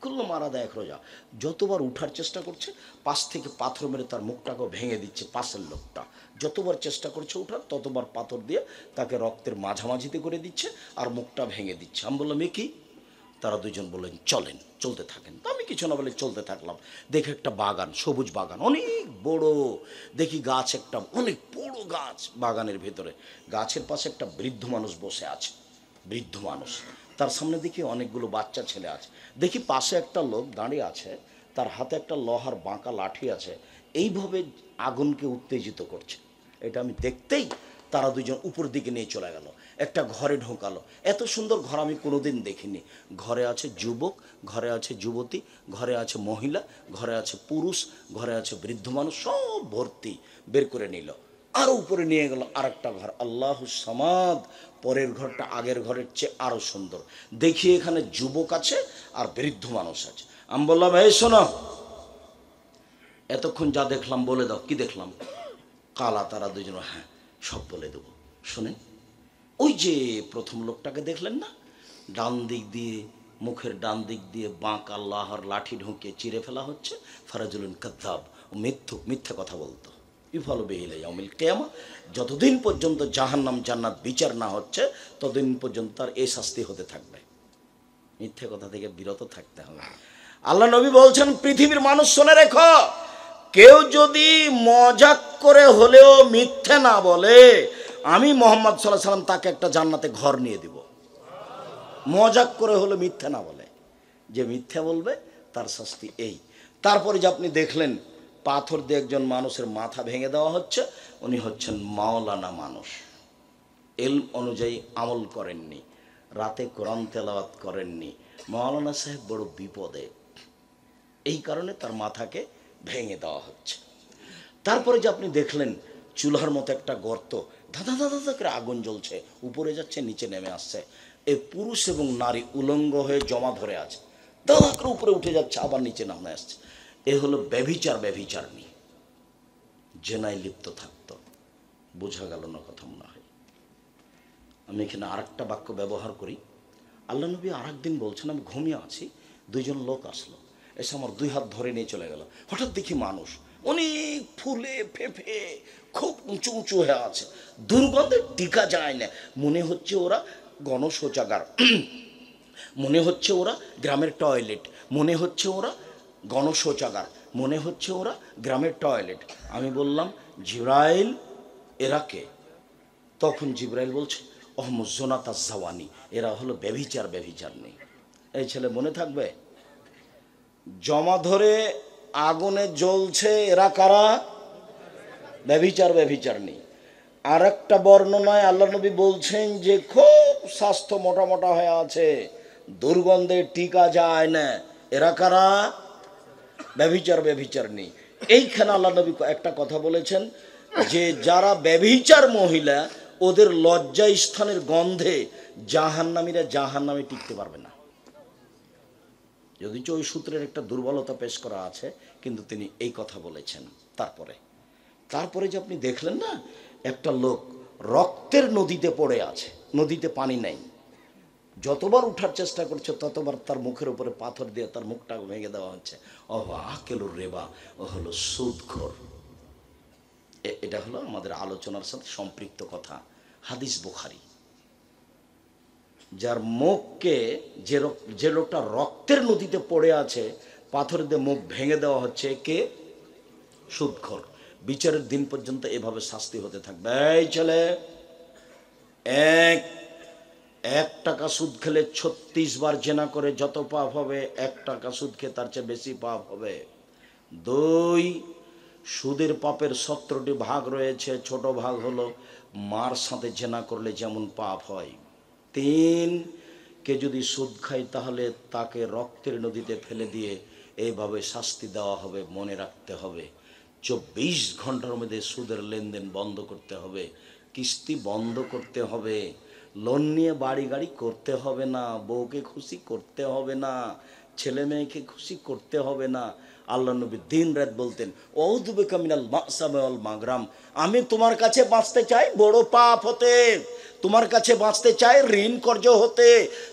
খুললো মারা দেয় এক রোজা। যতবার উঠার চেষ্টা করছে, পাশ থেকে পাথর মেরে তার মুখটাকেও ভেঙে দিচ্ছে পাশের লোকটা। যতবার চেষ্টা করছে উঠার, ততবার পাথর দিয়ে তাকে রক্তের মাঝামাঝিতে করে দিচ্ছে আর মুখটা ভেঙে দিচ্ছে। আমি বললাম, এ কি? তারা দুজন বললেন, চলেন, চলতে থাকেন। তো আমি কিছু না বলে চলতে থাকলাম। দেখে একটা বাগান, সবুজ বাগান, অনেক বড়। দেখি গাছ, একটা অনেক বড় গাছ, বাগানের ভেতরে গাছের পাশে একটা বৃদ্ধ মানুষ বসে আছে, বৃদ্ধ মানুষ। তার সামনে দেখি অনেকগুলো বাচ্চা ছেলে আছে। দেখি পাশে একটা লোক দাঁড়িয়ে আছে, তার হাতে একটা লোহার বাঁকা লাঠি আছে, এইভাবে আগুনকে উত্তেজিত করছে। এটা আমি দেখতেই তারা দুজন উপর দিকে নিয়ে চলে গেল, একটা ঘরে ঢোকালো। এত সুন্দর ঘর আমি কোনোদিন দেখিনি। ঘরে আছে যুবক, ঘরে আছে যুবতী, ঘরে আছে মহিলা, ঘরে আছে পুরুষ, ঘরে আছে বৃদ্ধ মানুষ, সব ভর্তি। বের করে নিল, আরও উপরে নিয়ে গেল আর একটা ঘর, আল্লাহু সামাদ। পরের ঘরটা আগের ঘরের চেয়ে আরও সুন্দর। দেখি এখানে যুবক আছে আর বৃদ্ধ মানুষ আছে। আমি বললাম, এই শোনো, এতক্ষণ যা দেখলাম বলে দাও, কি দেখলাম? কালা। তারা দুজন, হ্যাঁ। সব বলে দেব। শোনেন, ওই যে প্রথম লোকটাকে দেখলেন না, ডান দিক দিয়ে, মুখের ডান দিক দিয়ে বাঁক আল্লাহর লাঠি ঢুকিয়ে চিরে ফেলা হচ্ছে। ফারাজুলুন কাযযাব, ও মিথ্যুক, মিথ্যা কথা বলতো। ইউফালু বিহি ইলা ইয়াউমিল কিয়ামা, যতদিন পর্যন্ত জাহান্নাম জান্নাত বিচার না হচ্ছে ততদিন পর্যন্ত তার এই শাস্তি হতে থাকবে। মিথ্যে কথা থেকে বিরত থাকতে হবে। আল্লাহ নবী বলছেন, পৃথিবীর মানুষ শুনে রেখো, কেউ যদি মজাক করে হলেও মিথ্যে না বলে, আমি মুহাম্মদ সাল্লাল্লাহু আলাইহি সাল্লাম তাকে একটা জান্নাতে ঘর নিয়ে দিব। মজাক করে হলে মিথ্যে না বলে, যে মিথ্যে বলবে তার শাস্তি এই। তারপরে যে আপনি দেখলেন পাথর দিয়ে একজন মানুষের মাথা ভেঙে দেওয়া হচ্ছে, উনি হচ্ছেন মাওলানা মানুষ, ইলম অনুযায়ী আমল করেননি, রাতে কোরআন তেলাওয়াত করেননি। মাওলানা সাহেব বড় বিপদে, এই কারণে তার মাথাকে ভেঙে দেওয়া হচ্ছে। তারপরে যে আপনি দেখলেন চুলার মতো একটা গর্ত, ধাঁধা ধাঁধা ধাঁধা করে আগুন জ্বলছে, উপরে যাচ্ছে নিচে নেমে আসছে। এই পুরুষ এবং নারী উলঙ্গ হয়ে জমা ধরে আছে, দাদা করে উপরে উঠে যাচ্ছে, আবার নিচে নামে আসছে। এ হলো ব্যভিচার, ব্যভিচারণী, জেনায় লিপ্ত থাকতো। বোঝা গেল না কথা মনে হয়? আমি এখানে আরেকটা বাক্য ব্যবহার করি। আল্লাহ নবী আরেকদিন বলছেন, আমি ঘুমিয়ে আছি, দুইজন লোক আসলো, এসে আমার দুই হাত ধরে নিয়ে চলে গেল। হঠাৎ দেখি মানুষ অনেক ফুলে ফেঁপে খুব উঁচু উঁচু হয়ে আছে, দুর্গন্ধে টিকা যায় না। মনে হচ্ছে ওরা গণশৌচাগার, মনে হচ্ছে ওরা গ্রামের টয়লেট, মনে হচ্ছে ওরা গণশৌচাগার, মনে হচ্ছে ওরা গ্রামের টয়লেট। আমি বললাম, জিব্রাইল এরা কে? তখন জিব্রাইল বলছে, অহমুজোনাতা জাওয়ানি, এরা হলো ব্যভিচার, ব্যভিচার নেই। এই ছেলে মনে থাকবে, জমা ধরে আগুনে জ্বলছে, এরা কারা? ব্যভিচার, ব্যভিচার নেই। আর একটা বর্ণনায় আল্লাহ নবী বলছেন যে খুব স্বাস্থ্য মোটা মোটা হয়ে আছে, দুর্গন্ধে টিকা যায় না, এরা কারা? ব্যভিচার, ব্যভিচার নেই। এইখানে আল্লাহ নবী একটা কথা বলেছেন যে যারা ব্যভিচার মহিলা, ওদের লজ্জা স্থানের গন্ধে জাহান্নামীরা জাহান্নামে টিকতে পারবে না। যদিও ওই সূত্রের একটা দুর্বলতা পেশ করা আছে, কিন্তু তিনি এই কথা বলেছেন। তারপরে যে আপনি দেখলেন না, একটা লোক রক্তের নদীতে পড়ে আছে, নদীতে পানি নাই, যতবার উঠার চেষ্টা করছে ততবার তার মুখের উপরে পাথর দিয়ে তার মুখটা ভেঙে দেওয়া হচ্ছে। আকেলুর রেবা, ও হলো সুদখোর। এটা হলো আমাদের আলোচনার সাথে সম্পৃক্ত কথা। হাদিস বুখারী। যার মুখকে, যে লোকটা রক্তের নদীতে পড়ে আছে, পাথর দিয়ে মুখ ভেঙে দেওয়া হচ্ছে, কে? সুদখোর। বিচারের দিন পর্যন্ত এভাবে শাস্তি হতে থাকবে। এই ছেলে, এক টাকা সুদ খেলে 36 বার জেনা করে যত পাপ হবে, 1 টাকা সুদ খেয়ে তার চেয়ে বেশি পাপ হবে। 2, সুদের পাপের 17টি ভাগ রয়েছে, ছোট ভাগ হলো মার সাথে জেনা করলে যেমন পাপ হয়। 3, কে যদি সুদ খায় তাহলে তাকে রক্তের নদীতে ফেলে দিয়ে এইভাবে শাস্তি দেওয়া হবে। মনে রাখতে হবে, 24 ঘন্টার মধ্যে সুদের লেনদেন বন্ধ করতে হবে, কিস্তি বন্ধ করতে হবে, লোন নিয়ে বাড়ি গাড়ি করতে হবে না, বউকে খুশি করতে হবে না, ছেলে মেয়েকে খুশি করতে হবে না। আল্লাহ নবী দিন রাত বলতেন, আউযু বিকা মিনাল মাসামি ওয়াল মাগরাম, আমি তোমার কাছে বাঁচতে চাই বড় পাপ হতে, তোমার কাছে বাঁচতে চাই ঋণ কর্য হতে,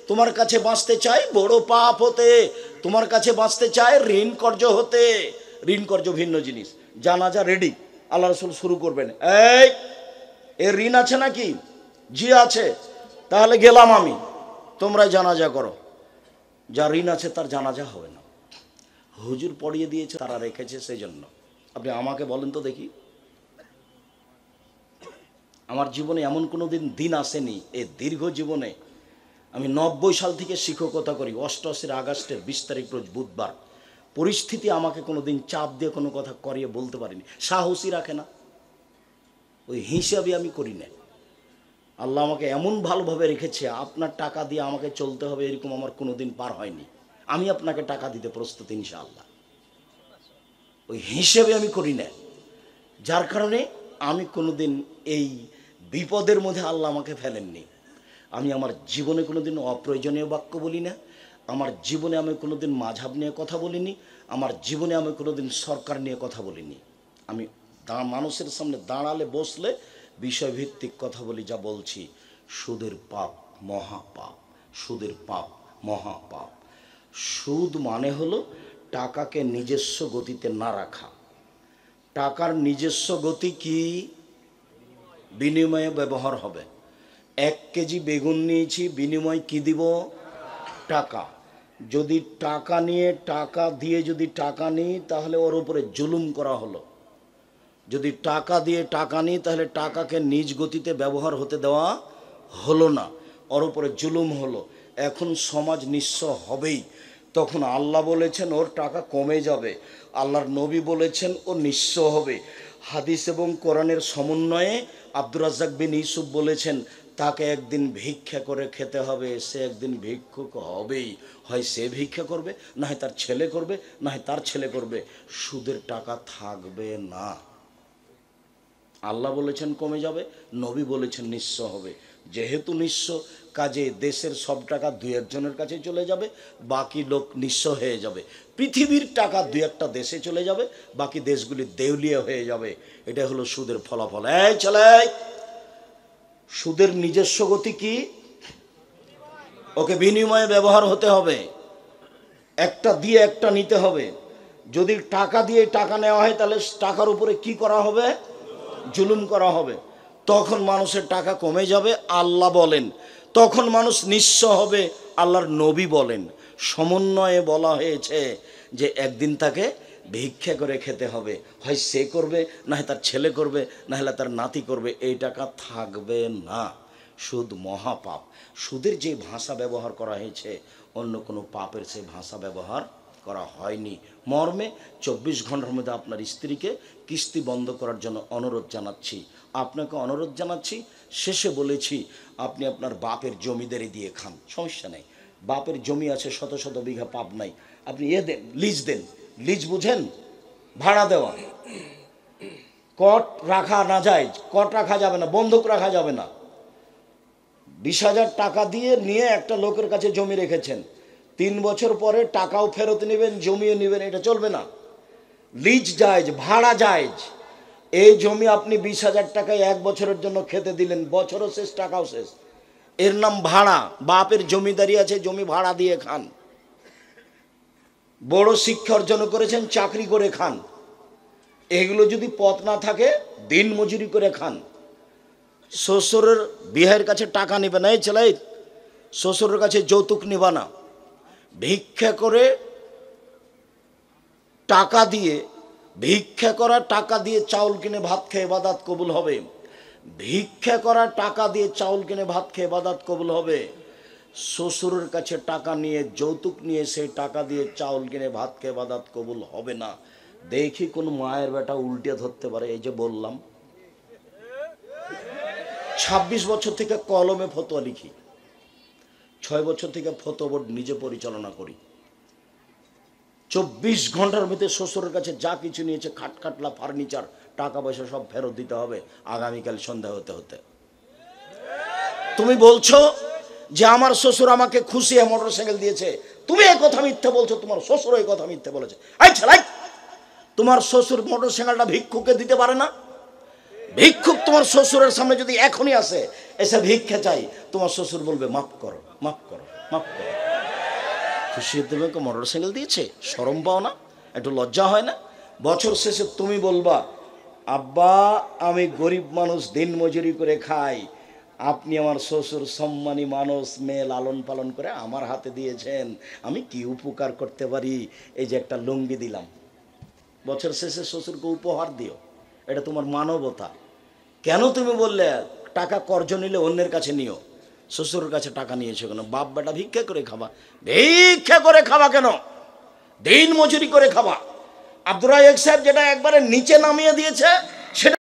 তোমার কাছে বাঁচতে চাই বড় পাপ হতে, তোমার কাছে বাঁচতে চাই ঋণ কর্য হতে। ঋণ কর্য ভিন্ন জিনিস। জানাজা রেডি, আল্লাহ রাসূল শুরু করবেন। এর ঋণ আছে নাকি? জি আছে, তাহলে গেলাম আমি, তোমরা জানাজা করো। যার ঋণ আছে তার জানাজা হবে না। হুজুর পড়িয়ে দিয়েছে, তারা রেখেছে, সেই জন্য। আপনি আমাকে বলেন তো দেখি, আমার জীবনে এমন কোনো দিন আসেনি, এই দীর্ঘ জীবনে আমি 90 সাল থেকে শিক্ষকতা করি। 88 আগস্টের 20 তারিখ রোজ বুধবার, পরিস্থিতি আমাকে কোনো দিন চাপ দিয়ে কোনো কথা করিয়ে বলতে পারিনি, সাহসী রাখে না, ওই হিসাবে আমি করি না। আল্লাহ আমাকে এমন ভালোভাবে রেখেছে, আপনার টাকা দিয়ে আমাকে চলতে হবে এরকম আমার কোনো দিন পার হয়নি। আমি আপনাকে টাকা দিতে প্রস্তুত ইনশাআল্লাহ, ওই হিসেবে আমি করি না। যার কারণে আমি কোনো দিন এই বিপদের মধ্যে আল্লাহ আমাকে ফেলেননি। আমি আমার জীবনে কোনো দিন অপ্রয়োজনীয় বাক্য বলি না, আমার জীবনে আমি কোনো দিন মাঝহাব নিয়ে কথা বলিনি, আমার জীবনে আমি কোনো দিন সরকার নিয়ে কথা বলিনি। আমি মানুষের সামনে দাঁড়ালে বসলে বিষয়ভিত্তিক কথা বলি, যা বলছি, সুদের পাপ মহাপাপ, সুদের পাপ মহাপাপ। সুদ মানে হলো টাকাকে নিজস্ব গতিতে না রাখা। টাকার নিজস্ব গতি কি? বিনিময়ে ব্যবহার হবে। 1 কেজি বেগুন নিয়েছি, বিনিময় কি দিব? টাকা। যদি টাকা নিয়ে টাকা দিয়ে যদি টাকা নিই তাহলে ওর উপরে জুলুম করা হলো। যদি টাকা দিয়ে টাকা নিই তাহলে টাকাকে নিজ গতিতে ব্যবহার হতে দেওয়া হলো না, ওর উপরে জুলুম হলো। এখন সমাজ নিঃস্ব হবেই। তখন আল্লাহ বলেছেন ওর টাকা কমে যাবে, আল্লাহর নবী বলেছেন ও নিঃস্ব হবে। হাদিস এবং কোরআনের সমন্বয়ে আব্দুর রাজ্জাক বিন ইউসুফ বলেছেন তাকে একদিন ভিক্ষা করে খেতে হবে, সে একদিন ভিক্ষুক হবেই। হয় সে ভিক্ষা করবে, না হয় তার ছেলে করবে, না হয় তার ছেলে করবে। সুদের টাকা থাকবে না। আল্লাহ বলেছেন কমে যাবে, নবী বলেছেন নিঃস্ব হবে। যেহেতু নিঃস্ব, কাজে দেশের সব টাকা 2-1 জনের কাছে চলে যাবে, বাকি লোক নিঃস্ব হয়ে যাবে। পৃথিবীর টাকা 2-1টা দেশে চলে যাবে, বাকি দেশগুলি দেউলিয়া হয়ে যাবে। এটা হলো সুদের ফলাফল। এই চলে, সুদের নিজস্ব গতি কি? ওকে বিনিময়ে ব্যবহার হতে হবে, একটা দিয়ে একটা নিতে হবে। যদি টাকা দিয়ে টাকা নেওয়া হয় তাহলে টাকার উপরে কি করা হবে? জুলুম করা হবে। তখন মানুষের টাকা কমে যাবে, আল্লাহ বলেন। তখন মানুষ নিঃস্ব হবে, আল্লাহর নবী বলেন। সমন্বয়ে বলা হয়েছে যে একদিন তাকে ভিক্ষা করে খেতে হবে, হয় সে করবে, না হয় তার ছেলে করবে, না হলে তার নাতি করবে। এই টাকা থাকবে না। সুদ মহাপাপ। সুদের যে ভাষা ব্যবহার করা হয়েছে অন্য কোনো পাপের সে ভাষা ব্যবহার করা হয়নি। মর্মে 24 ঘন্টার মধ্যে আপনার স্ত্রীকে কিস্তি বন্ধ করার জন্য অনুরোধ জানাচ্ছি, আপনাকে অনুরোধ জানাচ্ছি। শেষে বলেছি আপনি আপনার বাপের জমিদারি দিয়ে খান, সমস্যা নেই। বাপের জমি আছে শত শত বিঘা, পাপ নাই। আপনি দেন, লিজ দেন। লিজ বুঝেন? ভাড়া দেওয়া। কট রাখা না যায়, কট রাখা যাবে না, বন্ধক রাখা যাবে না। 20,000 টাকা দিয়ে নিয়ে একটা লোকের কাছে জমি রেখেছেন, 3 বছর পরে টাকাও ফেরত নেবেন, জমিও নেবেন, এটা চলবে না। লিজ জায়েজ, ভাড়া জায়েজ। এই জমি আপনি 20,000 টাকায় 1 বছরের জন্য খেতে দিলেন, বছরও শেষ, টাকাও শেষ, এর নাম ভাড়া। বাপের জমিদারি আছে, জমি ভাড়া দিয়ে খান। বড় শিক্ষা অর্জন করেছেন, চাকরি করে খান। এগুলো যদি পথ না থাকে দিন মজুরি করে খান। শ্বশুরের বিয়ের কাছে টাকা নেবে না, এই ছেলে শ্বশুরের কাছে যৌতুক নেবা না। ভিক্ষা করে টাকা দিয়ে, ভিক্ষা করা টাকা দিয়ে চাউল কিনে ভাত খেয়ে ইবাদত কবুল হবে। ভিক্ষা করা টাকা দিয়ে চাউল কিনে ভাত খেয়ে ইবাদত কবুল হবে। শ্বশুরের কাছে টাকা নিয়ে, যৌতুক নিয়ে, সেই টাকা দিয়ে চাউল কিনে ভাত খেয়ে ইবাদত কবুল হবে না। দেখি কোন মায়ের বেটা উল্টে ধরতে পারে। এই যে বললাম 26 বছর থেকে কলমে ফতোয়া লিখি, 6 বছর থেকে ফতোয়া বোর্ড নিজে পরিচালনা করি। 24 ঘন্টার ভিতরে শ্বশুরের কাছে যা কিছু নিয়েছে, খাটখাটলা, ফার্নিচার, টাকা পয়সা সব ফেরত দিতে হবে আগামীকাল সন্ধ্যা হতে হতে। তুমি বলছো যে আমার শ্বশুর আমাকে খুশিয়ে মোটরসাইকেল দিয়েছে, তুমি এই কথা মিথ্যে বলছো, তোমার শ্বশুর এই কথা মিথ্যে বলেছে। আচ্ছা, তোমার শ্বশুর মোটরসাইকেলটা ভিক্ষুককে দিতে পারে না? ভিক্ষুক তোমার শ্বশুরের সামনে যদি এখনই আসে, এসে ভিক্ষা চাই, তোমার শ্বশুর বলবে মাফ করো, মাফ করো, মাফ করো। খুশি তোমাকে মোটরসাইকেল দিয়েছে, শরম পাও না? একটু লজ্জা হয় না? বছর শেষে তুমি বলবা আব্বা আমি গরিব মানুষ, দিন মজুরি করে খাই, আপনি আমার শ্বশুর সম্মানী মানুষ, মেয়ে লালন পালন করে আমার হাতে দিয়েছেন, আমি কি উপকার করতে পারি, এই যে একটা লুঙ্গি দিলাম। বছর শেষে শ্বশুরকে উপহার দিও, এটা তোমার মানবতা। কেন তুমি বললে টাকা কর্জ নিলে অন্যের কাছে নিও, শ্বশুরের কাছে টাকা নিয়েছো কেন? বাপ বেটা ভিক্ষা করে খাবা। ভিক্ষা করে খাবা কেন? দিন মজুরি করে খাবা। আব্দুর রাজ্জাক সাহেব যেটা একবারে নিচে নামিয়ে দিয়েছে সেটা